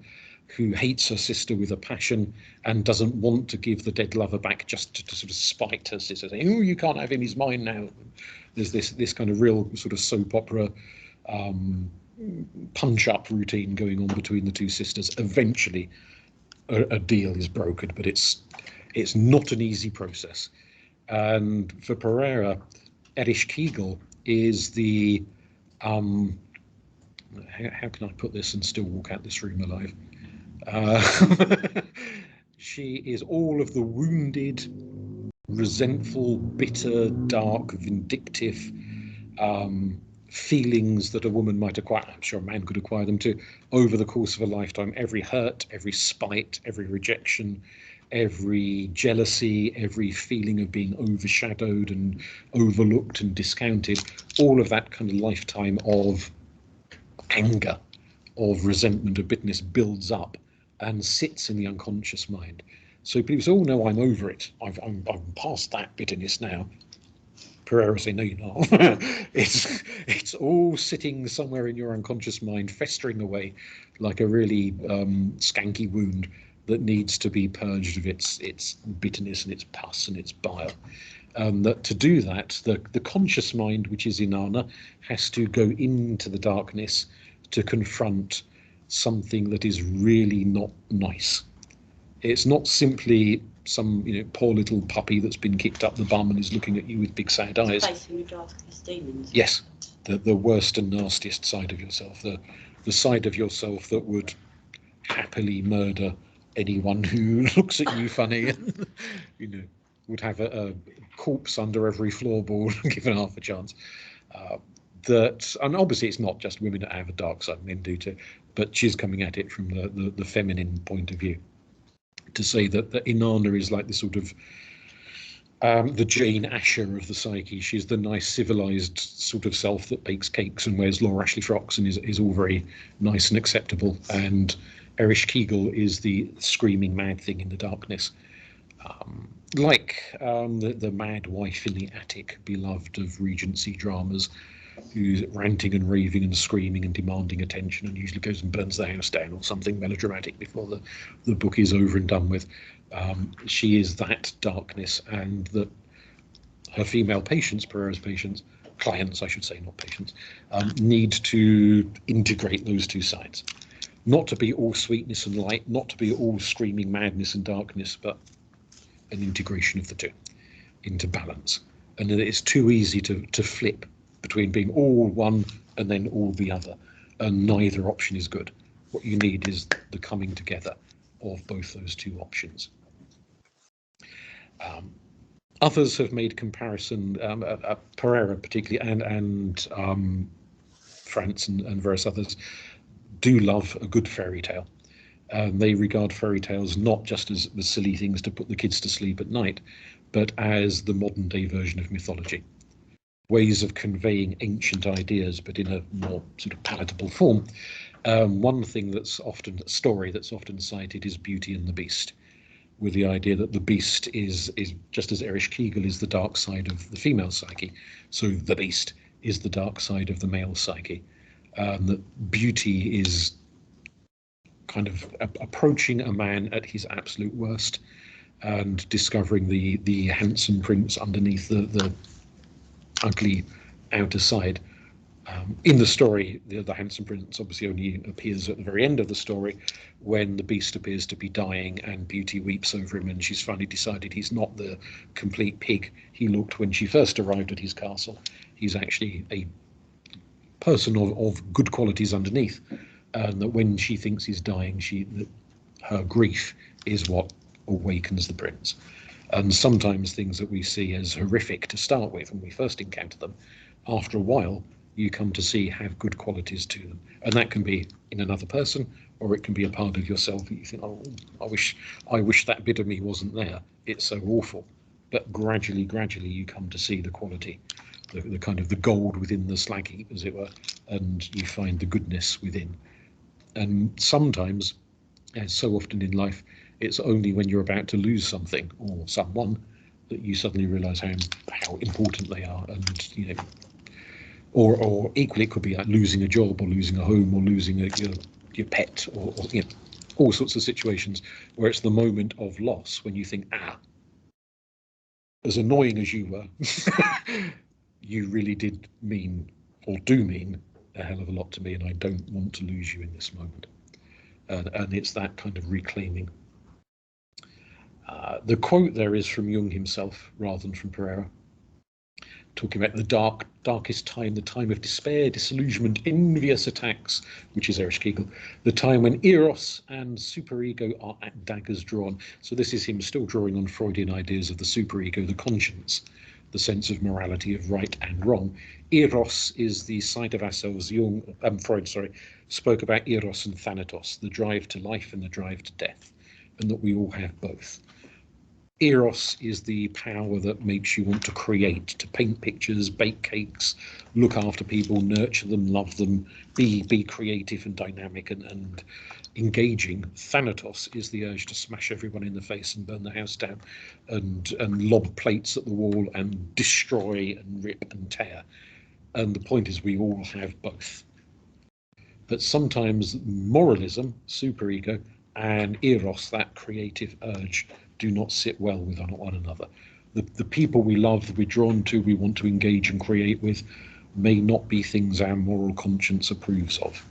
who hates her sister with a passion and doesn't want to give the dead lover back just to sort of spite her sister, saying, "Oh, you can't have him, he's mine now." There's this kind of real sort of soap opera punch-up routine going on between the two sisters. Eventually, a deal is brokered, but it's not an easy process. And for Pereira, Erich Kegel is the how can I put this and still walk out this room alive? She is all of the wounded, resentful, bitter, dark, vindictive feelings that a woman might acquire. I'm sure a man could acquire them too over the course of a lifetime. Every hurt, every spite, every rejection, every jealousy, every feeling of being overshadowed and overlooked and discounted, all of that kind of lifetime of anger, of resentment, of bitterness builds up and sits in the unconscious mind. So people say, "Oh no, I'm over it. I'm past that bitterness now." Pereira say, "No, you're not." it's all sitting somewhere in your unconscious mind, festering away like a really skanky wound that needs to be purged of its bitterness and its pus and its bile. That to do that, the conscious mind, which is Inanna, has to go into the darkness to confront something that is really not nice. It's not simply some poor little puppy that's been kicked up the bum and is looking at you with big sad eyes. Facing your darkest demons. Yes, the worst and nastiest side of yourself, the side of yourself that would happily murder anyone who looks at you funny, and would have a corpse under every floorboard given half a chance. And obviously it's not just women that have a dark side, men do too, but she's coming at it from the feminine point of view, to say that Inanna is like the sort of the Jane Asher of the psyche. She's the nice civilized sort of self that bakes cakes and wears Laura Ashley frocks and is all very nice and acceptable, and Erich Kegel is the screaming mad thing in the darkness, like the mad wife in the attic, beloved of Regency dramas, who's ranting and raving and screaming and demanding attention, and usually goes and burns the house down or something melodramatic before the book is over and done with. She is that darkness, and that her female patients, Pereira's patients, clients I should say, not patients, need to integrate those two sides. Not to be all sweetness and light, not to be all screaming madness and darkness, but an integration of the two into balance. And that it's too easy to flip between being all one and then all the other, and neither option is good. What you need is the coming together of both those two options. Others have made comparison, Pereira particularly, and Franz and various others do love a good fairy tale. They regard fairy tales not just as the silly things to put the kids to sleep at night, but as the modern day version of mythology. Ways of conveying ancient ideas, but in a more sort of palatable form. One thing story that's often cited is Beauty and the Beast, with the idea that the beast is just as Erich Kegel is the dark side of the female psyche, so the beast is the dark side of the male psyche. That beauty is kind of approaching a man at his absolute worst and discovering the handsome prince underneath the ugly outer side. In the story, the handsome prince obviously only appears at the very end of the story, when the beast appears to be dying and Beauty weeps over him, and she's finally decided he's not the complete pig he looked when she first arrived at his castle. He's actually a person of good qualities underneath, and that when she thinks he's dying, her grief is what awakens the prince. And sometimes things that we see as horrific to start with when we first encounter them, after a while you come to see have good qualities to them. And that can be in another person, or it can be a part of yourself that you think, oh, I wish that bit of me wasn't there. It's so awful. But gradually you come to see the quality, the kind of the gold within the slag heap, as it were, and you find the goodness within. And sometimes, as so often in life, it's only when you're about to lose something or someone that you suddenly realise how important they are, and you know, or equally it could be like losing a job or losing a home or losing your pet or you know, all sorts of situations where it's the moment of loss when you think, as annoying as you were, you really did mean or do mean a hell of a lot to me, and I don't want to lose you in this moment. And it's that kind of reclaiming. The quote there is from Jung himself rather than from Pereira, talking about the darkest time, the time of despair, disillusionment, envious attacks, which is Erich Kegel, the time when eros and superego are at daggers drawn. So this is him still drawing on Freudian ideas of the superego, the conscience, the sense of morality, of right and wrong. Eros is the side of ourselves. Freud spoke about eros and thanatos, the drive to life and the drive to death, and that we all have both. Eros is the power that makes you want to create, to paint pictures, bake cakes, look after people, nurture them, love them, be creative and dynamic and engaging. Thanatos is the urge to smash everyone in the face and burn the house down and lob plates at the wall and destroy and rip and tear. And the point is we all have both. But sometimes moralism, superego, and eros, that creative urge, do not sit well with one another. The people we love, that we're drawn to, we want to engage and create with, may not be things our moral conscience approves of,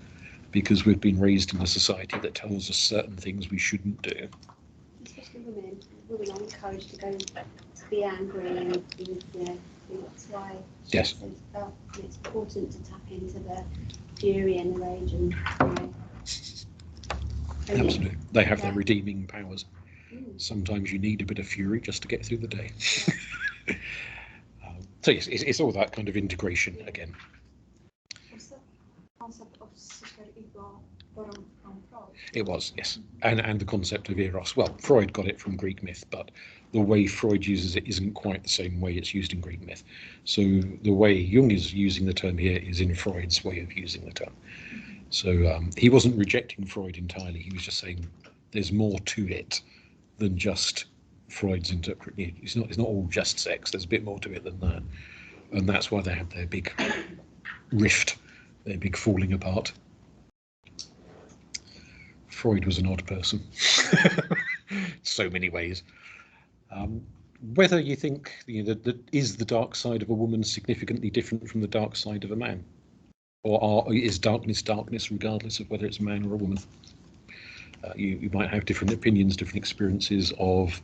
because we've been raised in a society that tells us certain things we shouldn't do. Especially women are encouraged to go to be angry, and you know, that's why yes, it's important to tap into the fury and the rage and absolutely, they have their redeeming powers. Sometimes you need a bit of fury just to get through the day. So yes, it's all that kind of integration again. Was that concept of superego borrowed from Freud? It was, yes, and the concept of eros. Well, Freud got it from Greek myth, but the way Freud uses it isn't quite the same way it's used in Greek myth. So the way Jung is using the term here is in Freud's way of using the term. So he wasn't rejecting Freud entirely. He was just saying there's more to it than just Freud's interpretation. It's not all just sex. There's a bit more to it than that, and that's why they had their big rift, their big falling apart. Freud was an odd person, so many ways. Whether you think that is the dark side of a woman significantly different from the dark side of a man, or is darkness regardless of whether it's a man or a woman? You might have different opinions, different experiences of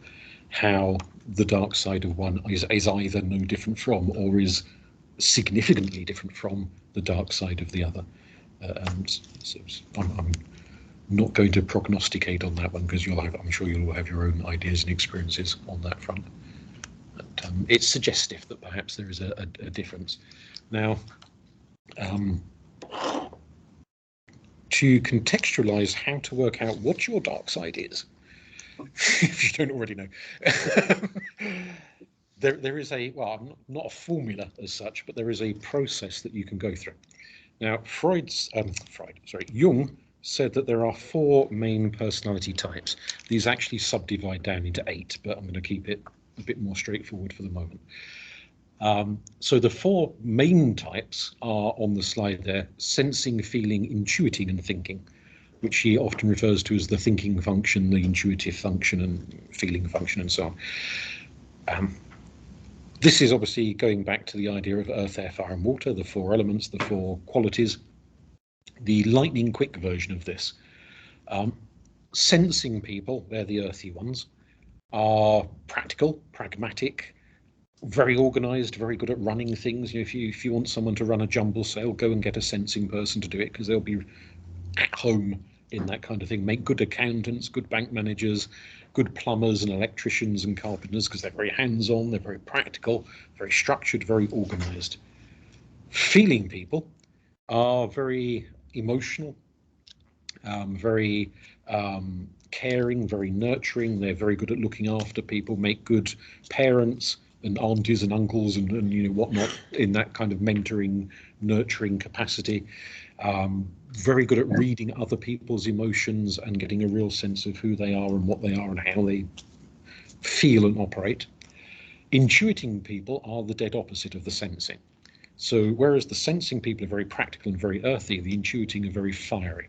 how the dark side of one is either no different from or is significantly different from the dark side of the other. So I'm not going to prognosticate on that one, because I'm sure you'll all have your own ideas and experiences on that front. But it's suggestive that perhaps there is a difference. Now, to contextualize how to work out what your dark side is, if you don't already know, there is not a formula as such, but there is a process that you can go through. Now, Jung said that there are 4 main personality types. These actually subdivide down into 8, but I'm going to keep it a bit more straightforward for the moment. So the 4 main types are on the slide there: sensing, feeling, intuiting, and thinking, which he often refers to as the thinking function, the intuitive function, and feeling function, and so on. This is obviously going back to the idea of earth, air, fire, and water, the 4 elements, the 4 qualities. The lightning quick version of this. Sensing people, they're the earthy ones, are practical, pragmatic, very organised, very good at running things. If you want someone to run a jumble sale, go and get a sensing person to do it, because they'll be at home in that kind of thing. Make good accountants, good bank managers, good plumbers and electricians and carpenters, because they're very hands-on, they're very practical, very structured, very organised. Feeling people are very emotional, very caring, very nurturing. They're very good at looking after people, make good parents and aunties and uncles and you know whatnot in that kind of mentoring, nurturing capacity. Very good at reading other people's emotions and getting a real sense of who they are and what they are and how they feel and operate. Intuiting people are the dead opposite of the sensing. So whereas the sensing people are very practical and very earthy, the intuiting are very fiery.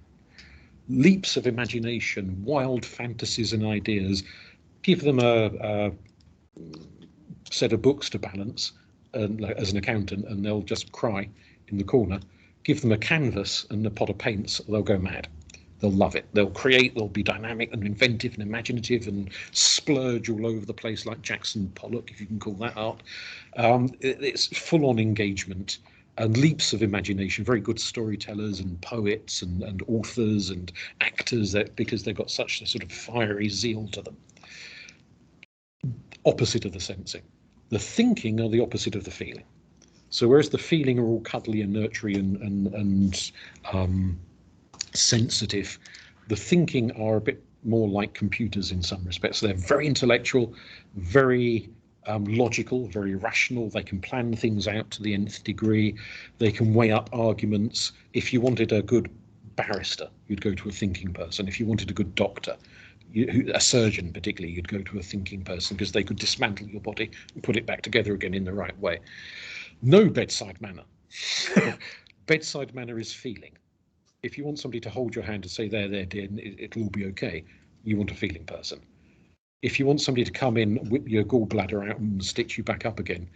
Leaps of imagination, wild fantasies and ideas. Give them a set of books to balance as an accountant and they'll just cry in the corner. Give them a canvas and a pot of paints, they'll go mad. They'll love it. They'll create, they'll be dynamic and inventive and imaginative and splurge all over the place like Jackson Pollock, if you can call that art. It's full-on engagement and leaps of imagination, very good storytellers and poets and authors and actors because they've got such a sort of fiery zeal to them. Opposite of the sensing. The thinking are the opposite of the feeling. So whereas the feeling are all cuddly and nurturing and sensitive, the thinking are a bit more like computers in some respects. So they're very intellectual, very logical, very rational. They can plan things out to the nth degree. They can weigh up arguments. If you wanted a good barrister, you'd go to a thinking person. If you wanted a good doctor, a surgeon particularly, you'd go to a thinking person because they could dismantle your body and put it back together again in the right way. No bedside manner. Bedside manner is feeling. If you want somebody to hold your hand and say, there, dear, it'll all be okay, you want a feeling person. If you want somebody to come in, whip your gallbladder out and stitch you back up again,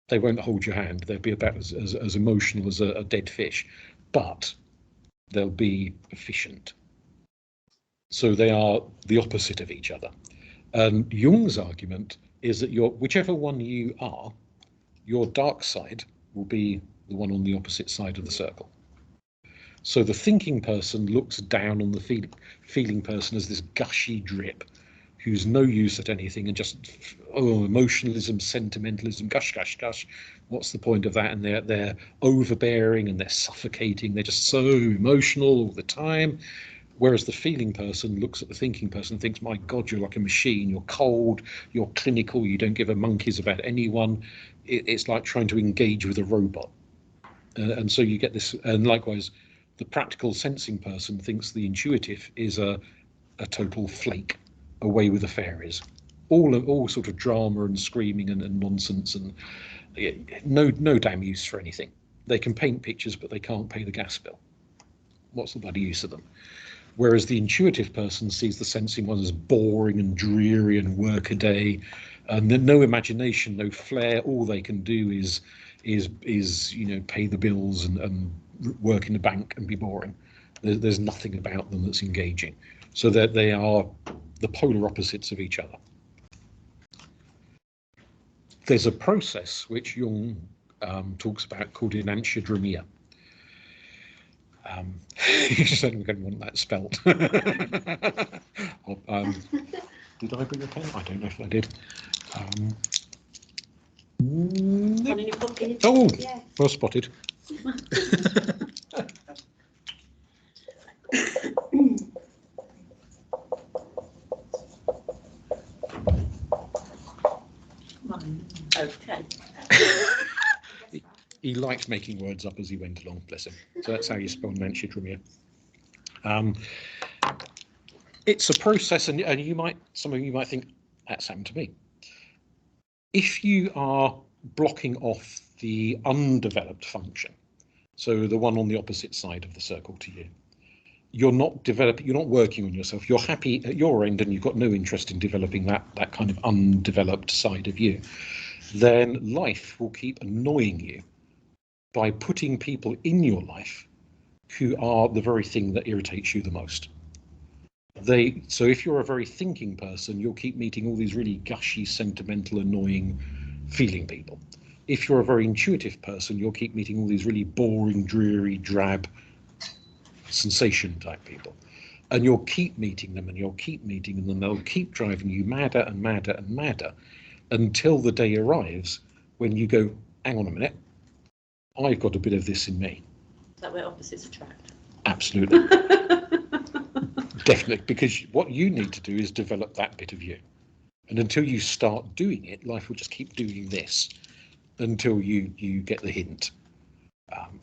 they won't hold your hand. They'll be about as emotional as a dead fish, but they'll be efficient. So they are the opposite of each other. And Jung's argument is that whichever one you are, your dark side will be the one on the opposite side of the circle. So the thinking person looks down on the feeling person as this gushy drip who's no use at anything and just, oh, emotionalism, sentimentalism, gush, gush, gush. What's the point of that? And they're overbearing and they're suffocating. They're just so emotional all the time. Whereas the feeling person looks at the thinking person and thinks, my God, you're like a machine. You're cold, you're clinical, you don't give a monkey's about anyone. It's like trying to engage with a robot. And so you get this, and likewise, the practical sensing person thinks the intuitive is a total flake, away with the fairies. All sort of drama and screaming and nonsense and no damn use for anything. They can paint pictures, but they can't pay the gas bill. What's the bloody use of them? Whereas the intuitive person sees the sensing one as boring and dreary and workaday, and no imagination, no flair. All they can do is pay the bills and work in the bank and be boring. There's nothing about them that's engaging. So that they are the polar opposites of each other. There's a process which Jung talks about called enantiodromia. You certainly don't want that spelt. Did I bring a pen? I don't know if I did. Oh, yeah. Well spotted. Okay. He liked making words up as he went along, bless him. So that's how you spell enantiodromia. It's a process, and some of you might think that's happened to me. If you are blocking off the undeveloped function, so the one on the opposite side of the circle to you, you're not developing, you're not working on yourself, you're happy at your end and you've got no interest in developing that kind of undeveloped side of you, then life will keep annoying you by putting people in your life who are the very thing that irritates you the most. So if you're a very thinking person, you'll keep meeting all these really gushy, sentimental, annoying feeling people. If you're a very intuitive person, you'll keep meeting all these really boring, dreary, drab, sensation type people. And you'll keep meeting them and you'll keep meeting them and they'll keep driving you madder and madder and madder until the day arrives when you go, hang on a minute, I've got a bit of this in me. Is that where opposites attract? Absolutely. Definitely, because what you need to do is develop that bit of you. And until you start doing it, life will just keep doing this until you get the hint.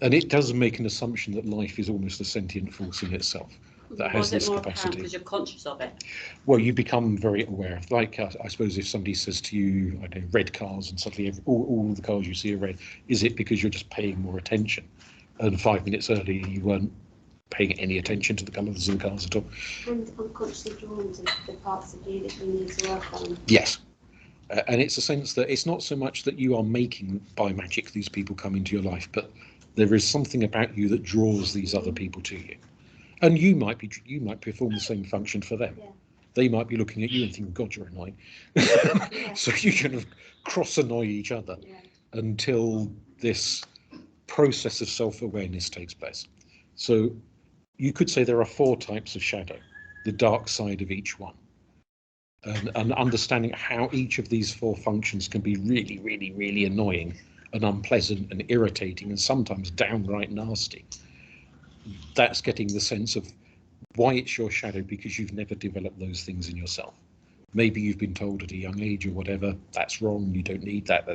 And it does make an assumption that life is almost a sentient force in itself that has this capacity. Because you're conscious of it. Well, you become very aware of, like, I suppose if somebody says to you, I don't know, red cars, and suddenly all the cars you see are red, is it because you're just paying more attention? And 5 minutes earlier, you weren't paying any attention to the colours of the cars at all. And unconsciously drawn to the parts of you that you need to work on. Yes. And it's a sense that it's not so much that you are making by magic these people come into your life, but there is something about you that draws these other people to you. And you might perform the same function for them. Yeah. They might be looking at you and thinking, God, you're annoying. So you kind of cross-annoy each other until this process of self-awareness takes place. So you could say there are 4 types of shadow, the dark side of each one. And understanding how each of these 4 functions can be really, really, really annoying and unpleasant and irritating and sometimes downright nasty. That's getting the sense of why it's your shadow, because you've never developed those things in yourself. Maybe you've been told at a young age or whatever, that's wrong, you don't need that,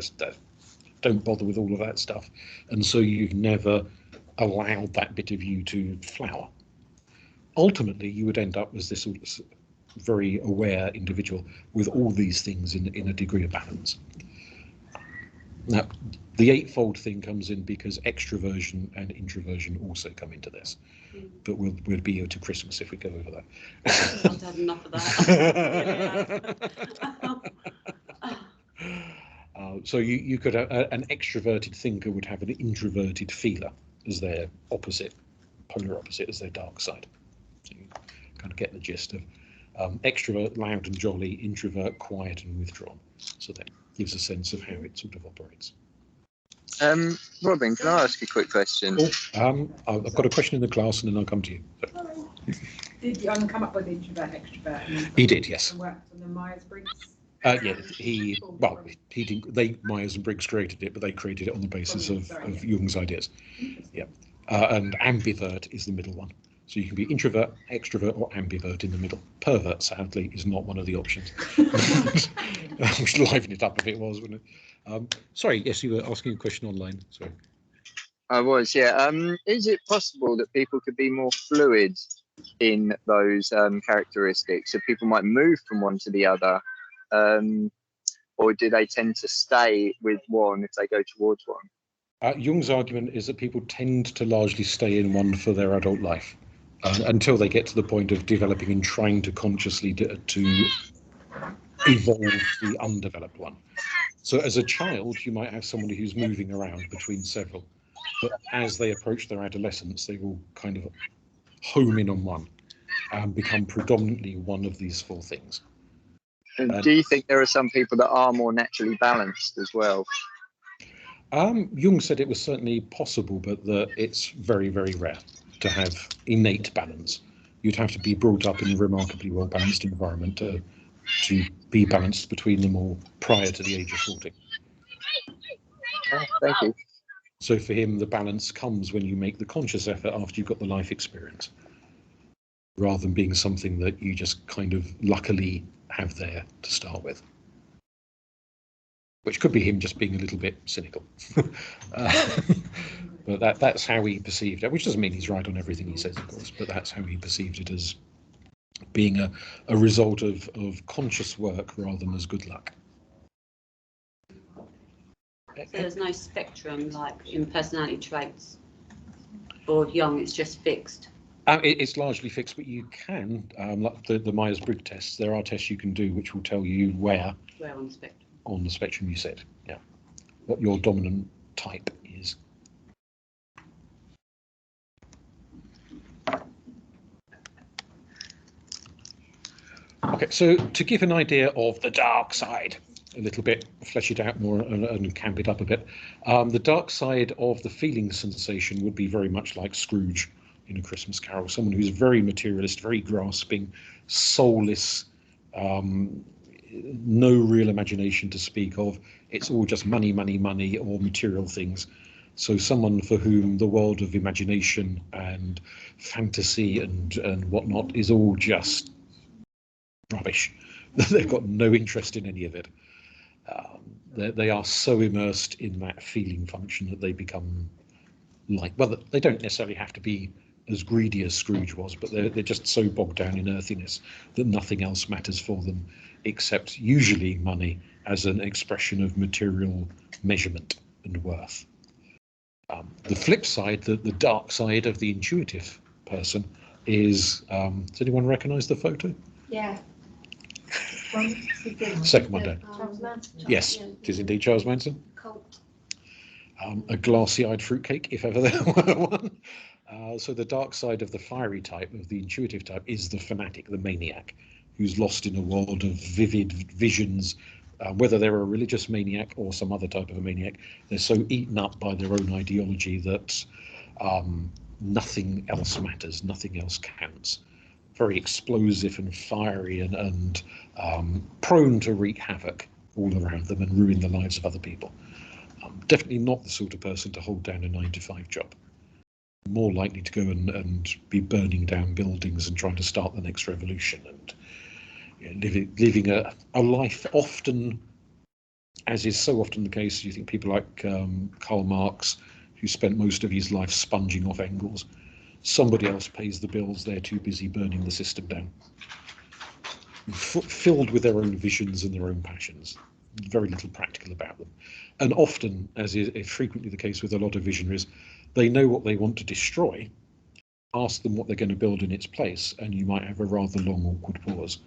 don't bother with all of that stuff. And so you've never allowed that bit of you to flower. Ultimately, you would end up as this very aware individual with all these things in a degree of balance. Now, the 8-fold thing comes in because extroversion and introversion also come into this. But we'll be here to Christmas if we go over that. I've had enough of that. So you could an extroverted thinker would have an introverted feeler as their opposite, polar opposite as their dark side. So you kind of get the gist of extrovert, loud and jolly, introvert, quiet and withdrawn. So that gives a sense of how it sort of operates. Robin, can I ask a quick question? I've got a question in the class and then I'll come to you. Did Jung come up with introvert, extrovert? He did, yes. And worked on the Myers-Briggs? Yeah, he didn't. Myers and Briggs created it, but they created it on the basis of Jung's ideas. Yeah, and ambivert is the middle one. So you can be introvert, extrovert, or ambivert in the middle. Pervert, sadly, is not one of the options. We should liven it up if it was, wouldn't it? Sorry, yes, you were asking a question online. Sorry. I was, yeah. Is it possible that people could be more fluid in those characteristics? So people might move from one to the other, or do they tend to stay with one if they go towards one? Jung's argument is that people tend to largely stay in one for their adult life. Until they get to the point of developing and trying to consciously to evolve the undeveloped one. So as a child, you might have somebody who's moving around between several, but as they approach their adolescence, they will kind of home in on one and become predominantly one of these 4 things. And do you think there are some people that are more naturally balanced as well? Jung said it was certainly possible, but that it's very, very rare to have innate balance. You'd have to be brought up in a remarkably well-balanced environment to be balanced between them all prior to the age of 40. Oh, thank you. So for him, the balance comes when you make the conscious effort after you've got the life experience, rather than being something that you just kind of luckily have there to start with. Which could be him just being a little bit cynical. But that's how he perceived it, which doesn't mean he's right on everything he says, of course, but that's how he perceived it, as being a result of conscious work rather than as good luck. So there's no spectrum like in personality traits for Jung, it's just fixed. It's largely fixed, but you can, like the Myers-Briggs tests, there are tests you can do which will tell you where on the spectrum. On the spectrum you said, yeah, what your dominant type is. Okay, so to give an idea of the dark side a little bit, flesh it out more and camp it up a bit, the dark side of the feeling sensation would be very much like Scrooge in A Christmas Carol, someone who's very materialist, very grasping, soulless, no real imagination to speak of. It's all just money, money, money, or material things. So someone for whom the world of imagination and fantasy and whatnot is all just rubbish. They've got no interest in any of it. They are so immersed in that feeling function that they become like, well, they don't necessarily have to be as greedy as Scrooge was, but they're just so bogged down in earthiness that nothing else matters for them except usually money as an expression of material measurement and worth. The flip side, the dark side of the intuitive person is, does anyone recognise the photo? Yeah. Second one down. Charles Manson. Yes, it is indeed Charles Manson. Cult. A glassy-eyed fruitcake, if ever there were one. So the dark side of the fiery type, of the intuitive type, is the fanatic, the maniac, who's lost in a world of vivid visions. Whether they're a religious maniac or some other type of a maniac, they're so eaten up by their own ideology that nothing else matters, nothing else counts. Very explosive and fiery and prone to wreak havoc all around them and ruin the lives of other people. Definitely not the sort of person to hold down a 9-to-5 job. More likely to go and be burning down buildings and trying to start the next revolution, and living a life, often, as is so often the case. You think people like Karl Marx, who spent most of his life sponging off Engels. Somebody else pays the bills, they're too busy burning the system down. Filled with their own visions and their own passions. Very little practical about them. And often, as is frequently the case with a lot of visionaries, they know what they want to destroy, ask them what they're going to build in its place, and you might have a rather long, awkward pause,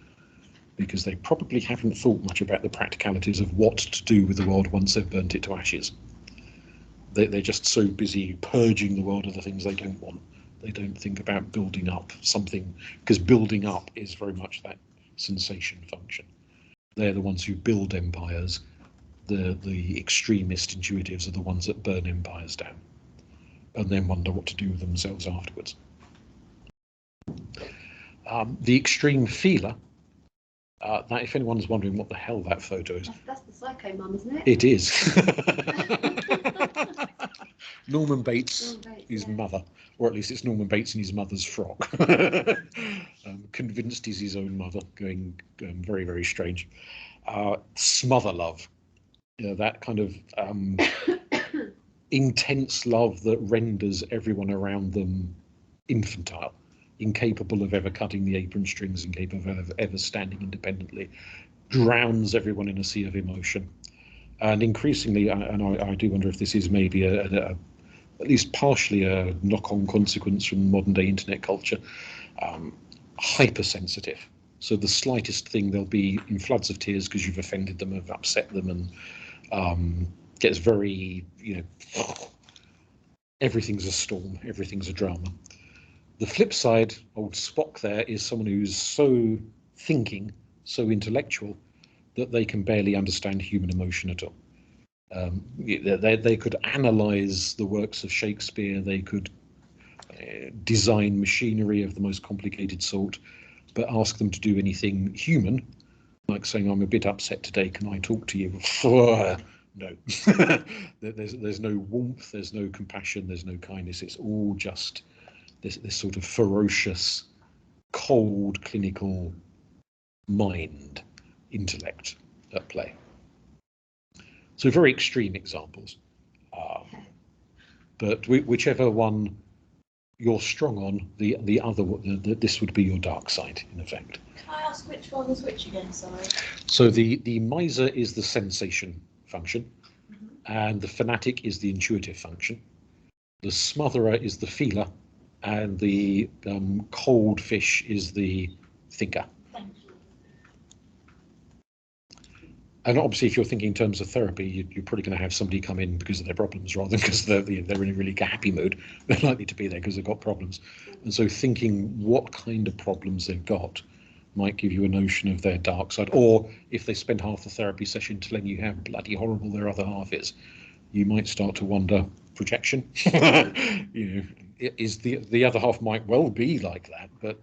because they probably haven't thought much about the practicalities of what to do with the world once they've burnt it to ashes. They're just so busy purging the world of the things they don't want. They don't think about building up something, because building up is very much that sensation function. They're the ones who build empires. The extremist intuitives are the ones that burn empires down and then wonder what to do with themselves afterwards. The extreme feeler, that if anyone's wondering what the hell that photo is. That's the psycho mum, isn't it? It is. Norman Bates, his mother, or at least it's Norman Bates in his mother's frock. Convinced he's his own mother, going very, very strange. Smother love, that kind of intense love that renders everyone around them infantile, incapable of ever cutting the apron strings, incapable of ever standing independently, drowns everyone in a sea of emotion. And increasingly, and I do wonder if this is maybe at least partially a knock-on consequence from modern day internet culture, hypersensitive. So the slightest thing, they'll be in floods of tears because you've offended them, have upset them, and gets very, everything's a storm, everything's a drama. The flip side, old Spock there, is someone who's so thinking, so intellectual, that they can barely understand human emotion at all. They could analyse the works of Shakespeare, they could design machinery of the most complicated sort, but ask them to do anything human, like saying, I'm a bit upset today, can I talk to you? No. There's no warmth, there's no compassion, there's no kindness. It's all just this sort of ferocious, cold, clinical mind, intellect at play. So very extreme examples. But whichever one you're strong on, the other one, this would be your dark side, in effect. Can I ask which one was which again, sorry? So the miser is the sensation function, and the fanatic is the intuitive function. The smotherer is the feeler, and the cold fish is the thinker. Thank you. And obviously, if you're thinking in terms of therapy, you're probably going to have somebody come in because of their problems rather than because they're in a really happy mood. They're likely to be there because they've got problems. And so thinking what kind of problems they've got might give you a notion of their dark side. Or if they spend half the therapy session telling you how bloody horrible their other half is, you might start to wonder, projection? Is the other half might well be like that, but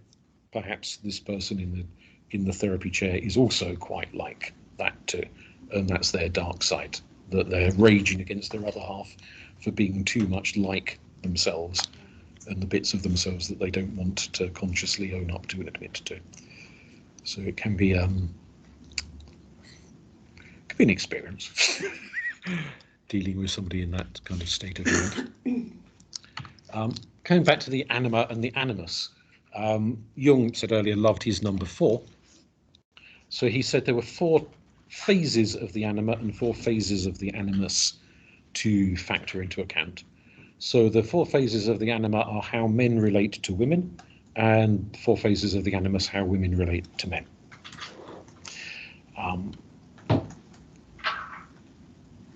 perhaps this person in the therapy chair is also quite like that too, and that's their dark side that they're raging against their other half for being too much like themselves, and the bits of themselves that they don't want to consciously own up to and admit to. So it can be an experience dealing with somebody in that kind of state of mind. Coming back to the anima and the animus, Jung said earlier loved his number 4. So he said there were 4 phases of the anima and 4 phases of the animus to factor into account. So the 4 phases of the anima are how men relate to women, and 4 phases of the animus, how women relate to men.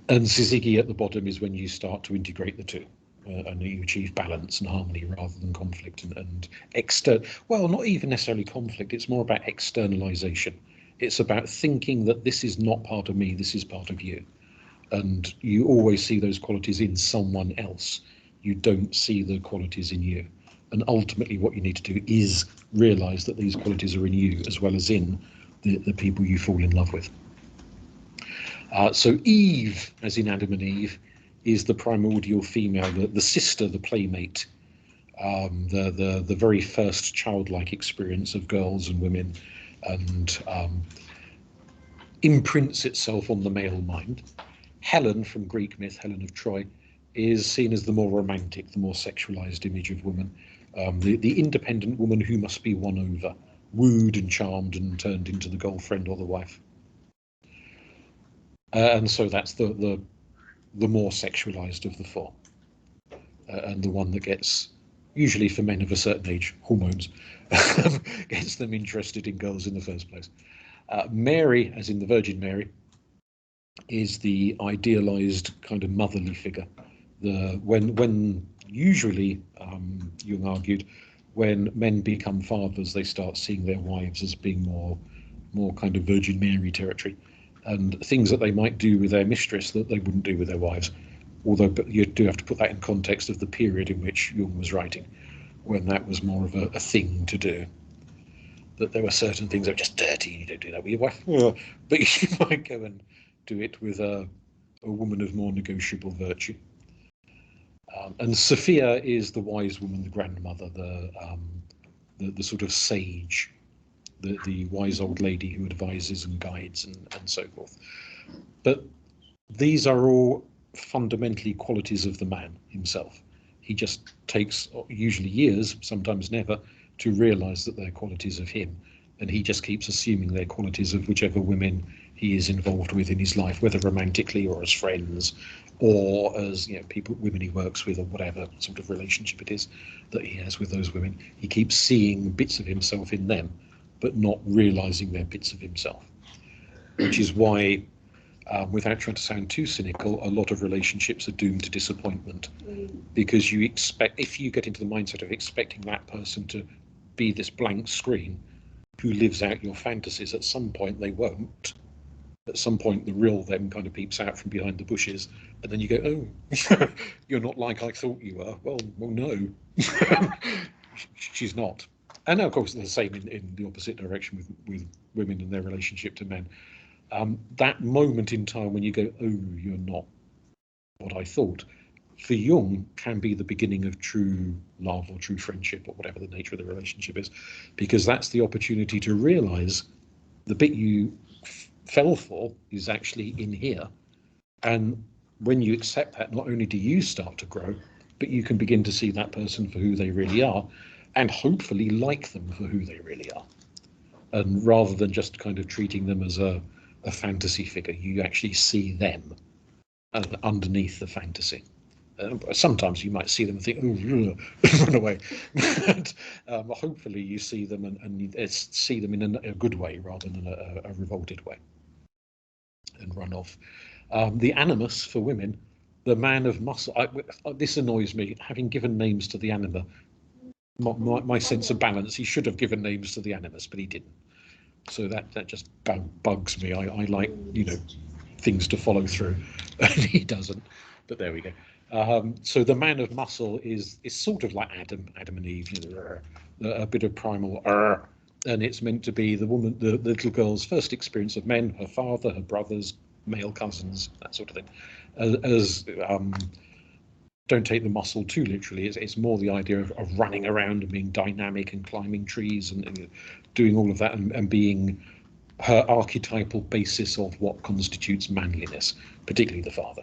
And syzygy at the bottom is when you start to integrate the two, and you achieve balance and harmony rather than conflict and well, not even necessarily conflict, it's more about externalization. It's about thinking that this is not part of me, this is part of you. And you always see those qualities in someone else. You don't see the qualities in you. And ultimately what you need to do is realize that these qualities are in you as well as in the people you fall in love with. So Eve, as in Adam and Eve, is the primordial female, the sister, the playmate, the very first childlike experience of girls and women, and imprints itself on the male mind. Helen, from Greek myth, Helen of Troy, is seen as the more romantic, the more sexualized image of woman, the independent woman who must be won over, wooed and charmed and turned into the girlfriend or the wife. And so that's the more sexualized of the 4, and the one that gets, usually for men of a certain age, hormones, gets them interested in girls in the first place. Mary, as in the Virgin Mary, is the idealized kind of motherly figure. When usually, Jung argued, when men become fathers, they start seeing their wives as being more kind of Virgin Mary territory, and things that they might do with their mistress that they wouldn't do with their wives. Although you do have to put that in context of the period in which Jung was writing, when that was more of a thing to do. That there were certain things that were just dirty, you don't do that with your wife. But you might go and do it with a woman of more negotiable virtue. And Sophia is the wise woman, the grandmother, the sort of sage, the wise old lady who advises and guides and so forth. But these are all fundamentally qualities of the man himself. He just takes usually years, sometimes never, to realize that they're qualities of him, and he just keeps assuming they're qualities of whichever women he is involved with in his life, whether romantically or as friends or as women he works with, or whatever sort of relationship it is that he has with those women. He keeps seeing bits of himself in them, but not realizing they're bits of himself, which is why, without trying to sound too cynical, a lot of relationships are doomed to disappointment, because you expect, if you get into the mindset of expecting that person to be this blank screen who lives out your fantasies, at some point they won't. At some point the real them kind of peeps out from behind the bushes, and then you go, oh, you're not like I thought you were. Well no, she's not. And of course, the same in the opposite direction with women and their relationship to men. That moment in time when you go, oh, you're not what I thought, for Jung can be the beginning of true love or true friendship or whatever the nature of the relationship is, because that's the opportunity to realize the bit you fell for is actually in here. And when you accept that, not only do you start to grow, but you can begin to see that person for who they really are, and hopefully like them for who they really are. And rather than just kind of treating them as a fantasy figure, you actually see them underneath the fantasy. Sometimes you might see them and think, oh, run away. But hopefully you see them and see them in a good way rather than a revolted way, and run off. The animus for women, the man of muscle. This annoys me, having given names to the anima. My sense of balance, he should have given names to the animus, but he didn't. So that just bugs me. I like, things to follow through, and he doesn't. But there we go. So the man of muscle is sort of like Adam and Eve, a bit of primal, and it's meant to be the woman, the little girl's first experience of men, her father, her brothers, male cousins, that sort of thing. Don't take the muscle too literally. It's more the idea of running around and being dynamic and climbing trees and doing all of that and being her archetypal basis of what constitutes manliness, particularly the father,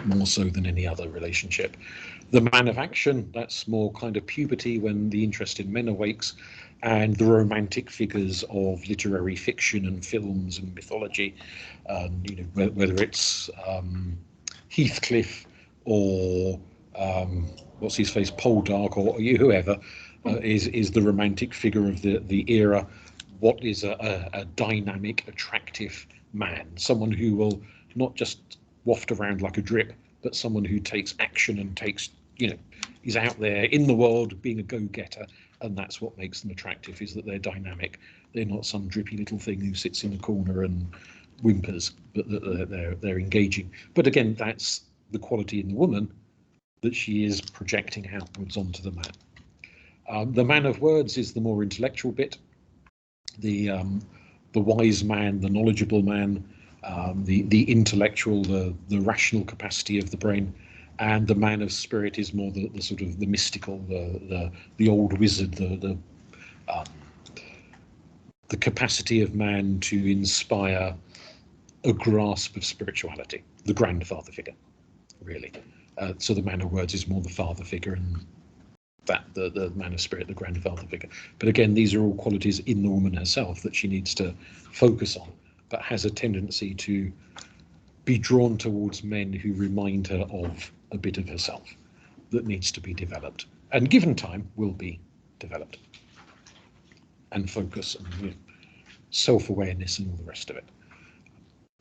more so than any other relationship. The man of action, that's more kind of puberty when the interest in men awakes, and the romantic figures of literary fiction and films and mythology, whether it's Heathcliff or what's his face, Poldark or whoever, is the romantic figure of the era. What is a dynamic, attractive man, someone who will not just waft around like a drip, but someone who takes action and takes, is out there in the world being a go-getter, and that's what makes them attractive, is that they're dynamic. They're not some drippy little thing who sits in the corner and whimpers, but that they're engaging. But again, that's the quality in the woman that she is projecting outwards onto the man. The man of words is the more intellectual bit. The wise man, the knowledgeable man, the intellectual, the rational capacity of the brain, and the man of spirit is more the sort of the mystical, the old wizard, the capacity of man to inspire a grasp of spirituality, the grandfather figure, really. So the man of words is more the father figure, and that the man of spirit, the grandfather figure. But again, these are all qualities in the woman herself that she needs to focus on, but has a tendency to be drawn towards men who remind her of a bit of herself that needs to be developed, and given time will be developed, and focus and self-awareness and all the rest of it.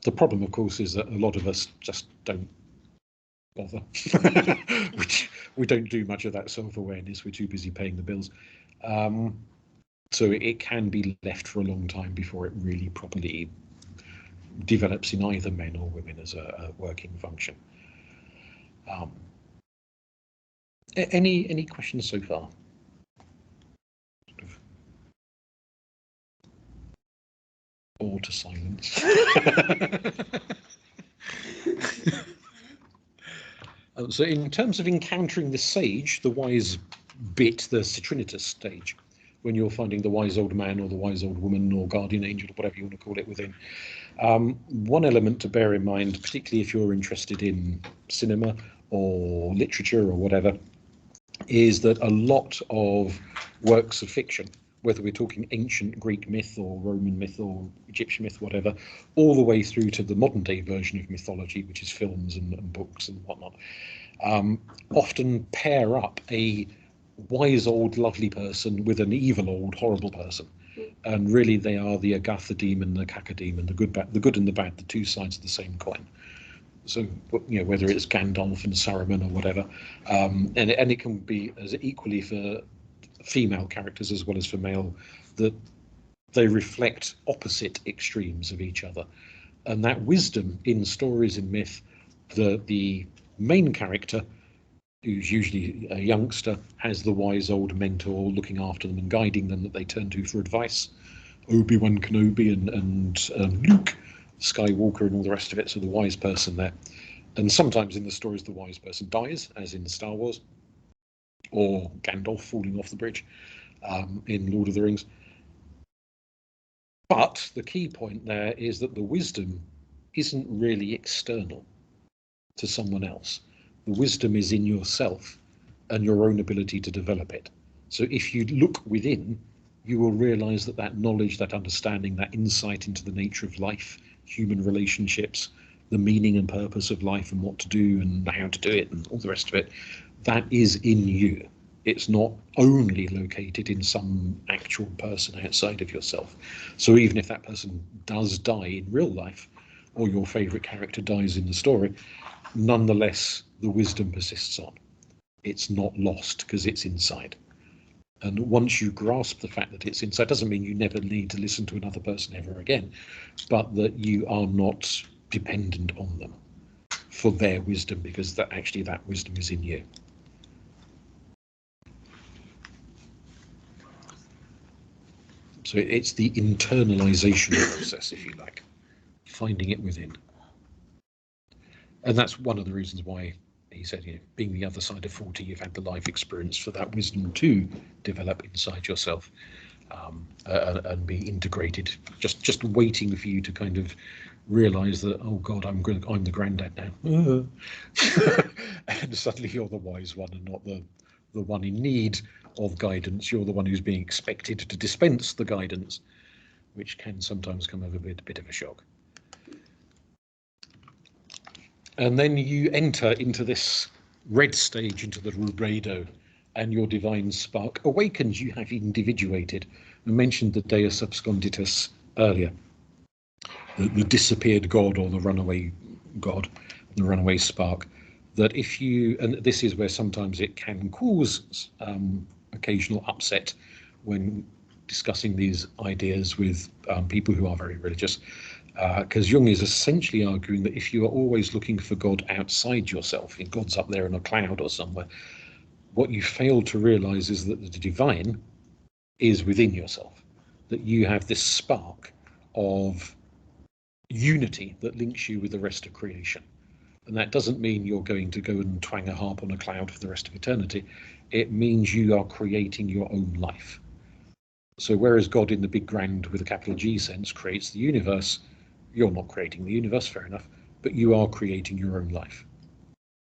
The problem, of course, is that a lot of us just don't bother. we don't do much of that self-awareness. We're too busy paying the bills. So it can be left for a long time before it really properly develops in either men or women as a working function. Any questions so far? Or to silence. So in terms of encountering the sage, the wise bit, the citrinitas stage, when you're finding the wise old man or the wise old woman or guardian angel or whatever you want to call it within, one element to bear in mind, particularly if you're interested in cinema or literature or whatever, is that a lot of works of fiction, whether we're talking ancient Greek myth or Roman myth or Egyptian myth, whatever, all the way through to the modern day version of mythology, which is films and books and whatnot, often pair up a wise old lovely person with an evil old horrible person. And really they are the Agatha demon, the Kaka demon, the good and the bad, the two sides of the same coin. So, whether it's Gandalf and Saruman or whatever, and it can be as equally for female characters as well as for male, that they reflect opposite extremes of each other. And that wisdom in stories in myth, the main character, who's usually a youngster, has the wise old mentor looking after them and guiding them that they turn to for advice. Obi-Wan Kenobi and Luke Skywalker and all the rest of it, so the wise person there. And sometimes in the stories the wise person dies, as in Star Wars, or Gandalf falling off the bridge in Lord of the Rings. But the key point there is that the wisdom isn't really external to someone else. The wisdom is in yourself and your own ability to develop it. So if you look within, you will realize that that knowledge, that understanding, that insight into the nature of life, human relationships, the meaning and purpose of life and what to do and how to do it and all the rest of it, that is in you. It's not only located in some actual person outside of yourself. So even if that person does die in real life, or your favorite character dies in the story, nonetheless, the wisdom persists on. It's not lost because it's inside. And once you grasp the fact that it's inside, doesn't mean you never need to listen to another person ever again, but that you are not dependent on them for their wisdom, because that wisdom is in you. So it's the internalization process, if you like, finding it within. And that's one of the reasons why he said, being the other side of 40, you've had the life experience for that wisdom to develop inside yourself, and be integrated, just waiting for you to kind of realize that, oh God, I'm the granddad now. And suddenly you're the wise one and not the one in need of guidance. You're the one who's being expected to dispense the guidance, which can sometimes come as a bit of a shock. And then you enter into this red stage, into the Albedo, and your divine spark awakens. You have individuated. I mentioned the Deus Absconditus earlier, the disappeared god, or the runaway god, the runaway spark. That if you, and this is where sometimes it can cause occasional upset when discussing these ideas with people who are very religious, because Jung is essentially arguing that if you are always looking for God outside yourself, if God's up there in a cloud or somewhere, what you fail to realize is that the divine is within yourself, that you have this spark of unity that links you with the rest of creation. And that doesn't mean you're going to go and twang a harp on a cloud for the rest of eternity. It means you are creating your own life. So whereas God in the big grand with a capital G sense creates the universe, you're not creating the universe, fair enough, but you are creating your own life.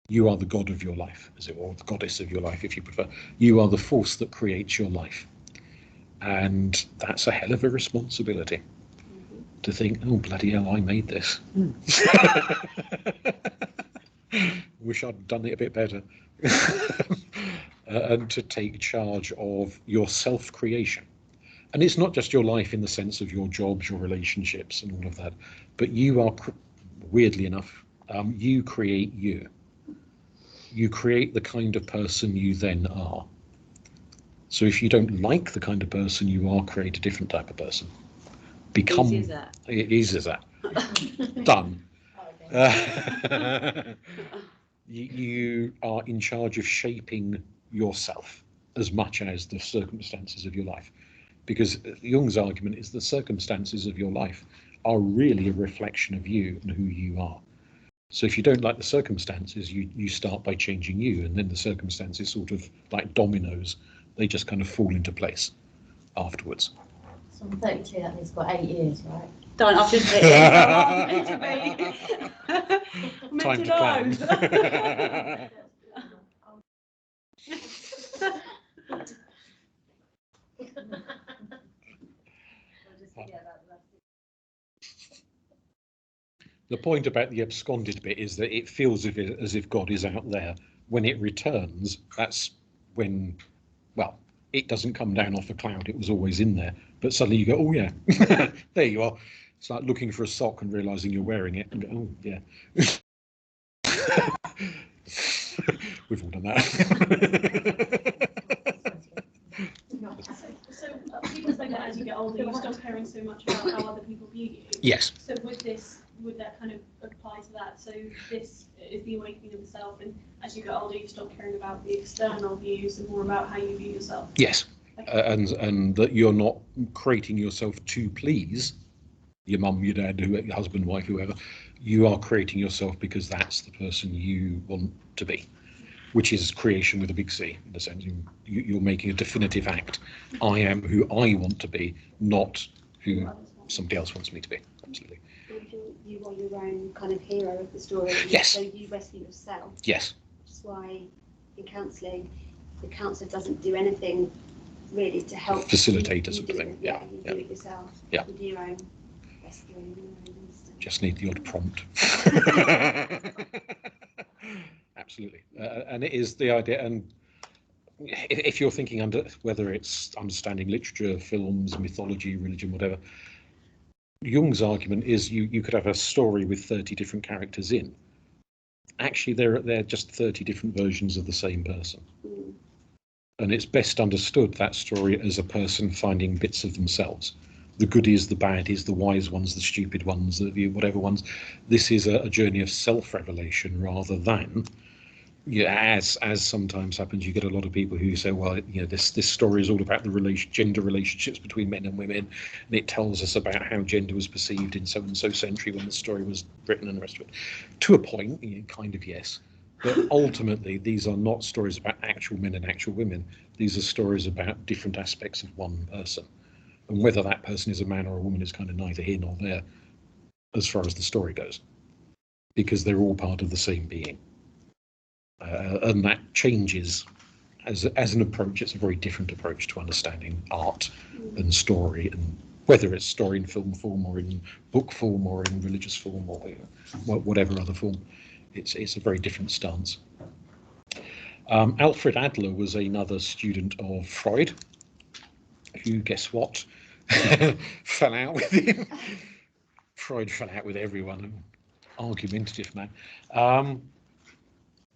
You are the god of your life, as it were, or the goddess of your life, if you prefer. You are the force that creates your life. And that's a hell of a responsibility. To think, oh, bloody hell, I made this. Wish I'd done it a bit better. And to take charge of your self-creation. And it's not just your life in the sense of your jobs, your relationships and all of that, but you are, weirdly enough, you create you. You create the kind of person you then are. So if you don't like the kind of person you are, create a different type of person. Become, Easy as that. Easy as that. Done. You are in charge of shaping yourself as much as the circumstances of your life. Because Jung's argument is the circumstances of your life are really a reflection of you and who you are. So if you don't like the circumstances, you start by changing you, and then the circumstances sort of like dominoes, they just kind of fall into place afterwards. So I'm 32, that means about 8 years, right? Don't, I've just hit it. I'm meant to be. Time to plan. The point about the absconded bit is that it feels as if God is out there. When it returns, that's when, well, it doesn't come down off a cloud, it was always in there. But suddenly you go, oh yeah, there you are. It's like looking for a sock and realising you're wearing it and go, oh yeah. We've all done that. So people say that as you get older, you stop caring so much about how other people view you. Yes. So with this, would that kind of apply to that? So this is the awakening of the self, and as you get older, you stop caring about the external views and more about how you view yourself. Yes. Okay. And that you're not creating yourself to please your mum, your dad, your husband, wife, whoever. You are creating yourself because that's the person you want to be, which is creation with a big C, in a sense. You're making a definitive act. I am who I want to be, not who somebody else wants me to be. Absolutely. You are your own kind of hero of the story. Yes. So you rescue yourself. Yes. Which is why in counselling, the counsellor doesn't do anything really to help facilitate you sort of thing. Yeah. You do it yourself. Yeah. You do your own rescuing, your own wisdom. Just need the odd prompt. Absolutely. And it is the idea, and if you're thinking under whether it's understanding literature, films, mythology, religion, whatever, Jung's argument is you could have a story with 30 different characters in. Actually, they're just 30 different versions of the same person. Mm. And it's best understood, that story, as a person finding bits of themselves. The goodies, the baddies, the wise ones, the stupid ones, the whatever ones. This is a journey of self-revelation rather than Yeah, as sometimes happens, you get a lot of people who say, well, this story is all about the gender relationships between men and women, and it tells us about how gender was perceived in so and so century when the story was written and the rest of it. To a point, kind of, yes, but ultimately these are not stories about actual men and actual women. These are stories about different aspects of one person, and whether that person is a man or a woman is kind of neither here nor there as far as the story goes, because they're all part of the same being. And that changes as an approach. It's a very different approach to understanding art and story, and whether it's story in film form or in book form or in religious form or whatever other form. It's a very different stance. Alfred Adler was another student of Freud, who, guess what, fell out with him. Freud fell out with everyone, an argumentative man.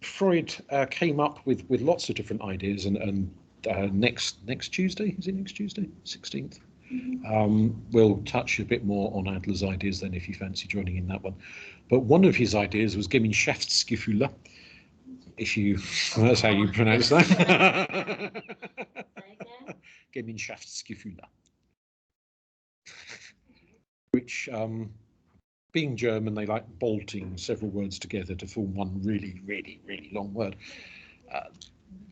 Freud came up with lots of different ideas, and next Tuesday, is it next Tuesday, 16th? We'll touch a bit more on Adler's ideas then, if you fancy joining in that one. But one of his ideas was Gemeinschaftsgefühle, that's how you pronounce that. Gemeinschaftsgefühle, which, being German, they like bolting several words together to form one really, really, really long word.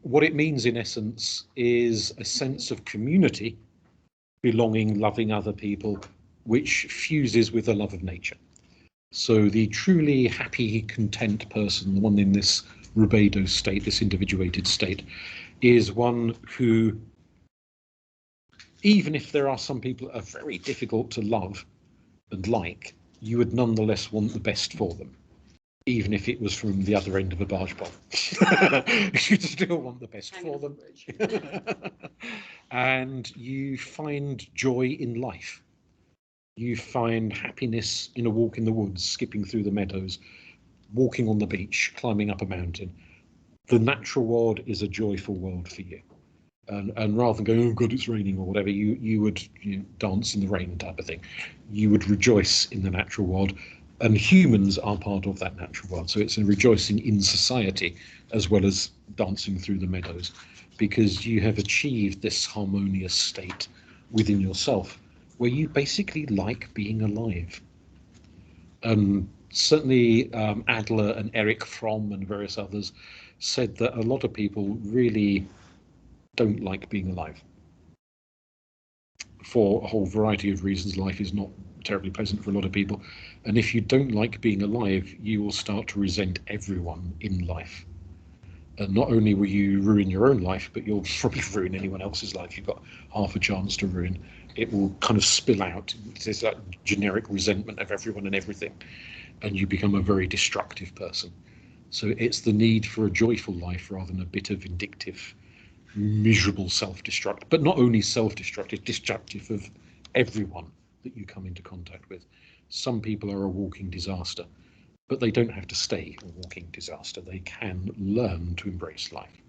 What it means, in essence, is a sense of community, belonging, loving other people, which fuses with a love of nature. So the truly happy, content person, the one in this Repressed state, this individuated state, is one who, even if there are some people that are very difficult to love and like, you would nonetheless want the best for them, even if it was from the other end of a barge pole. You'd still want the best for them. And you find joy in life. You find happiness in a walk in the woods, skipping through the meadows, walking on the beach, climbing up a mountain. The natural world is a joyful world for you. And rather than going, oh God, it's raining or whatever, you would dance in the rain type of thing. You would rejoice in the natural world, and humans are part of that natural world. So it's a rejoicing in society as well as dancing through the meadows, because you have achieved this harmonious state within yourself where you basically like being alive. Certainly Adler and Erich Fromm and various others said that a lot of people really don't like being alive. For a whole variety of reasons, life is not terribly pleasant for a lot of people. And if you don't like being alive, you will start to resent everyone in life. And not only will you ruin your own life, but you'll probably ruin anyone else's life. You've got half a chance to ruin. It will kind of spill out. There's that generic resentment of everyone and everything. And you become a very destructive person. So it's the need for a joyful life rather than a bitter, vindictive, miserable self-destructive, but not only self-destructive, destructive of everyone that you come into contact with. Some people are a walking disaster, but they don't have to stay a walking disaster. They can learn to embrace life.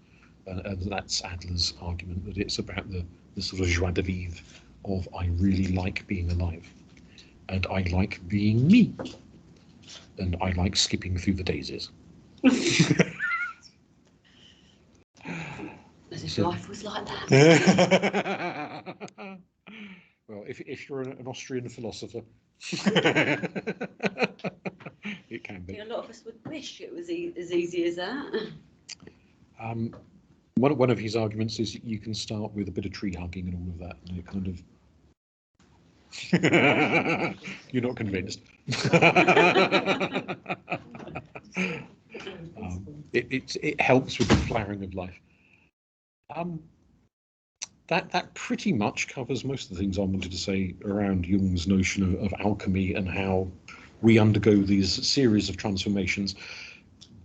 And that's Adler's argument, that it's about the sort of joie de vivre of I really like being alive, and I like being me, and I like skipping through the daisies. As if life was like that. Well, if you're an Austrian philosopher, it can be. A lot of us would wish it was as easy as that. One of his arguments is you can start with a bit of tree hugging and all of that, and it kind of you're not convinced. It helps with the flowering of life. That pretty much covers most of the things I wanted to say around Jung's notion of alchemy and how we undergo these series of transformations.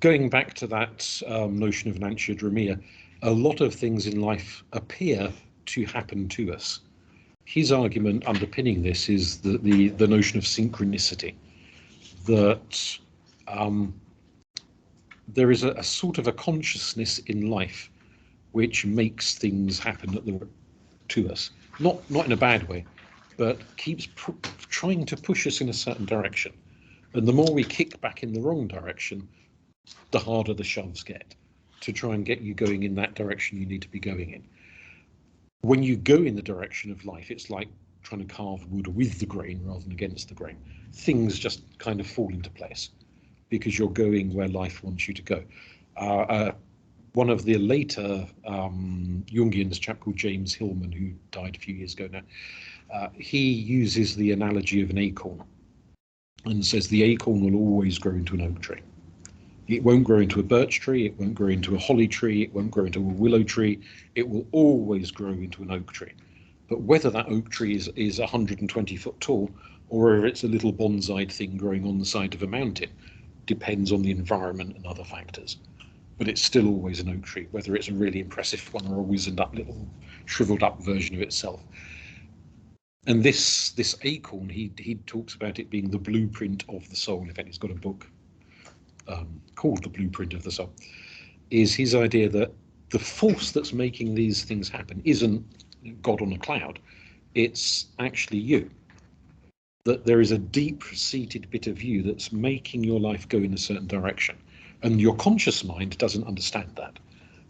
Going back to that notion of Nantia, a lot of things in life appear to happen to us. His argument underpinning this is the notion of synchronicity, that there is a sort of a consciousness in life which makes things happen to us, not in a bad way, but keeps trying to push us in a certain direction. And the more we kick back in the wrong direction, the harder the shoves get. to try and get you going in that direction you need to be going in. When you go in the direction of life, it's like trying to carve wood with the grain rather than against the grain. Things just kind of fall into place because you're going where life wants you to go. One of the later Jungians, a chap called James Hillman, who died a few years ago now, he uses the analogy of an acorn and says the acorn will always grow into an oak tree. It won't grow into a birch tree, it won't grow into a holly tree, it won't grow into a willow tree, it will always grow into an oak tree. But whether that oak tree is 120 foot tall or whether it's a little bonsai thing growing on the side of a mountain depends on the environment and other factors. But it's still always an oak tree, whether it's a really impressive one or a wizened up little shriveled up version of itself. And this acorn, he talks about it being the blueprint of the soul. In fact, he's got a book called The Blueprint of the Soul. Is his idea that the force that's making these things happen isn't God on a cloud, it's actually you. That there is a deep-seated bit of you that's making your life go in a certain direction. And your conscious mind doesn't understand that.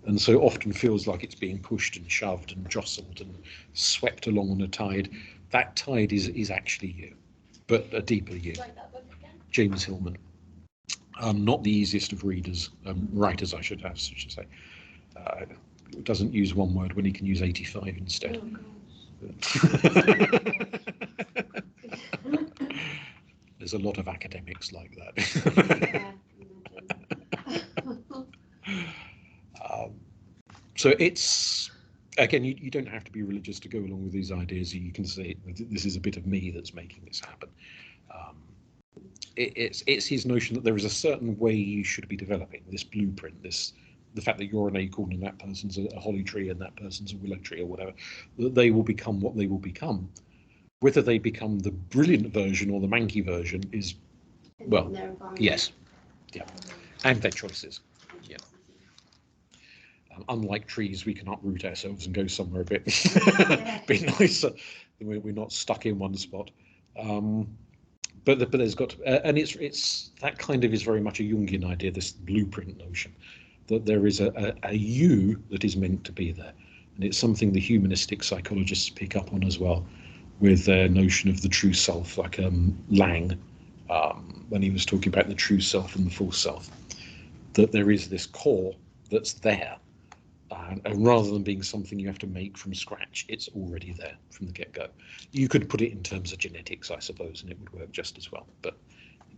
And so often feels like it's being pushed and shoved and jostled and swept along on a tide. That tide is actually you, but a deeper you. James Hillman. Not the easiest of readers, writers I should say. Doesn't use one word when he can use 85 instead. There's a lot of academics like that. So it's, again, you don't have to be religious to go along with these ideas. You can say, this is a bit of me that's making this happen. It's his notion that there is a certain way you should be developing, this blueprint, the fact that you're an acorn and that person's a holly tree and that person's a willow tree or whatever, that they will become what they will become. Whether they become the brilliant version or the manky version is, well, yes, yeah, and their choices, yeah. Unlike trees, we can uproot ourselves and go somewhere a bit, bit nicer. We're not stuck in one spot. But there's got to, and it's that kind of is very much a Jungian idea, this blueprint notion, that there is a you that is meant to be there, and it's something the humanistic psychologists pick up on as well, with their notion of the true self, like Lang, when he was talking about the true self and the false self, that there is this core that's there, and rather than being something you have to make from scratch, it's already there from the get-go. You could put it in terms of genetics, I suppose, and it would work just as well, but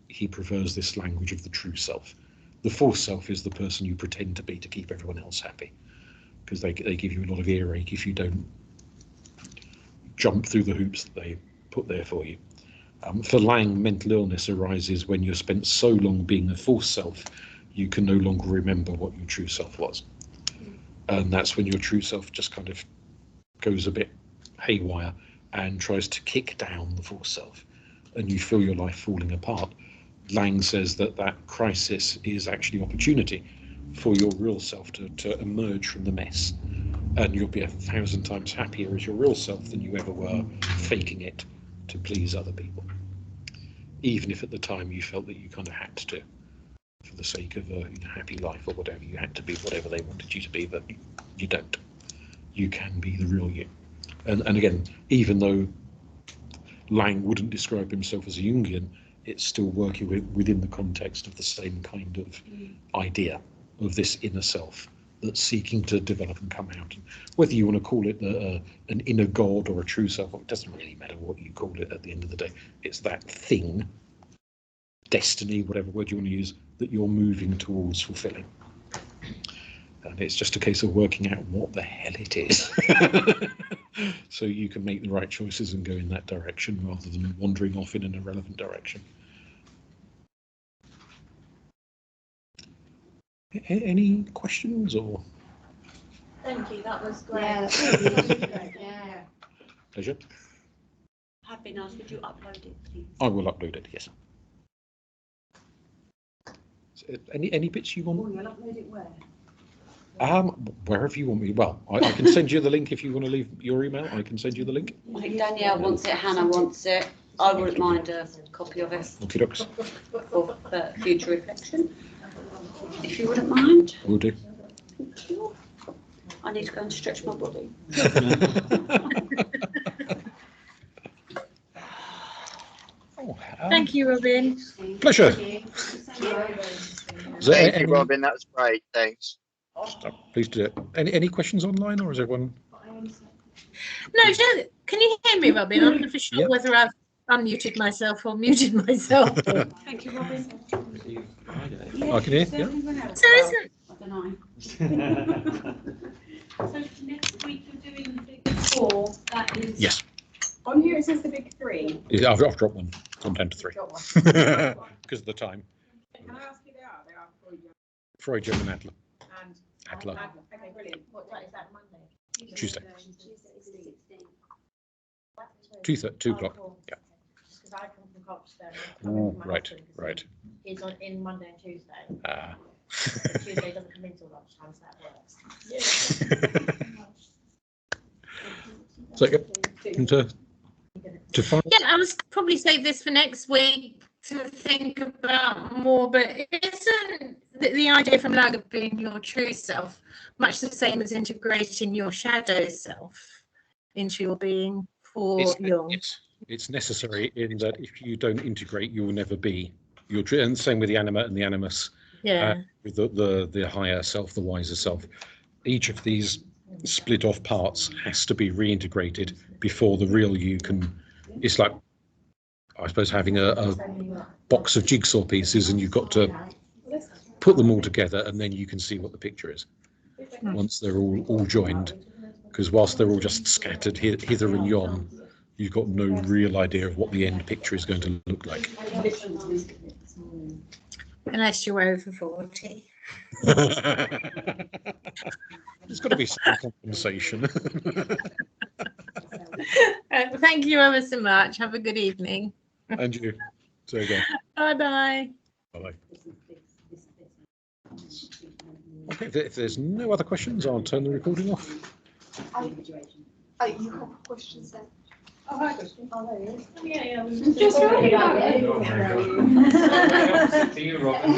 he prefers this language of the true self. The false self is the person you pretend to be to keep everyone else happy, because they give you a lot of earache if you don't jump through the hoops that they put there for you. For Lang, mental illness arises when you're spent so long being a false self, you can no longer remember what your true self was. And that's when your true self just kind of goes a bit haywire and tries to kick down the false self, and you feel your life falling apart. Lang says that crisis is actually opportunity for your real self to emerge from the mess, and you'll be 1,000 times happier as your real self than you ever were faking it to please other people, even if at the time you felt that you kind of had to, for the sake of a happy life or whatever. You had to be whatever they wanted you to be, but you don't. You can be the real you. And again, even though Lang wouldn't describe himself as a Jungian, it's still working within the context of the same kind of idea of this inner self that's seeking to develop and come out. And whether you want to call it an inner God or a true self, it doesn't really matter what you call it at the end of the day. It's that thing, destiny, whatever word you want to use, that you're moving towards fulfilling. And it's just a case of working out what the hell it is. So you can make the right choices and go in that direction rather than wandering off in an irrelevant direction. Any questions or? Thank you, that was great. Yeah, that's really great. Yeah. Pleasure. Have been asked, would you upload it, please? I will upload it, yes. So, any bits you want? Oh, you'll upload it where? Wherever you want me. Well, I can send you the link if you want to leave your email. I can send you the link. I think Danielle wants it, Hannah wants it. I wouldn't mind a copy of it Okay, dokes. for future reflection, if you wouldn't mind. Will do. I need to go and stretch my body. Thank you, Robin. Pleasure. Is there Thank you, Robin. That was great. Thanks. Please do it. Any questions online, or is everyone? No, can you hear me, Robin? I'm not sure whether I've unmuted myself or muted myself. Thank you, Robin. I can hear. Yeah. So isn't I don't know. So next week you're doing the big 4. That is. Yes. On here it says the big 3. I've dropped one. It's gone down to 3 Got one. because of the time. Can I ask who they are? They are Freud, Jung, and Adler. and Adler. Okay, brilliant. What day is that, Monday? Tuesday. 16. 2 o'clock. Yeah. Just because I come from Colchester. Oh, right. Right. He's in Monday and Tuesday. Ah. Tuesday doesn't come in till lunchtime, so that works. So to find. yeah, I was probably save this for next week to think about more, but isn't the idea from Lag of being your true self much the same as integrating your shadow self into your being for Jung? It's necessary in that if you don't integrate, you will never be your true. And the same with the Anima and the Animus. Yeah. With the higher self, the wiser self. Each of these split off parts has to be reintegrated before the real you can. It's like, I suppose, having a box of jigsaw pieces, and you've got to put them all together, and then you can see what the picture is once they're all joined. Because whilst they're all just scattered hither and yon, you've got no real idea of what the end picture is going to look like. Unless you're over 40. There's got to be some compensation. Thank you ever so much. Have a good evening. And you. So again. Bye-bye. Bye-bye. Okay, if there's no other questions, I'll turn the recording off. Oh, you have questions then? Oh, hi, Christian. Oh, there he is. Oh, yeah. Just right. See you, Robin.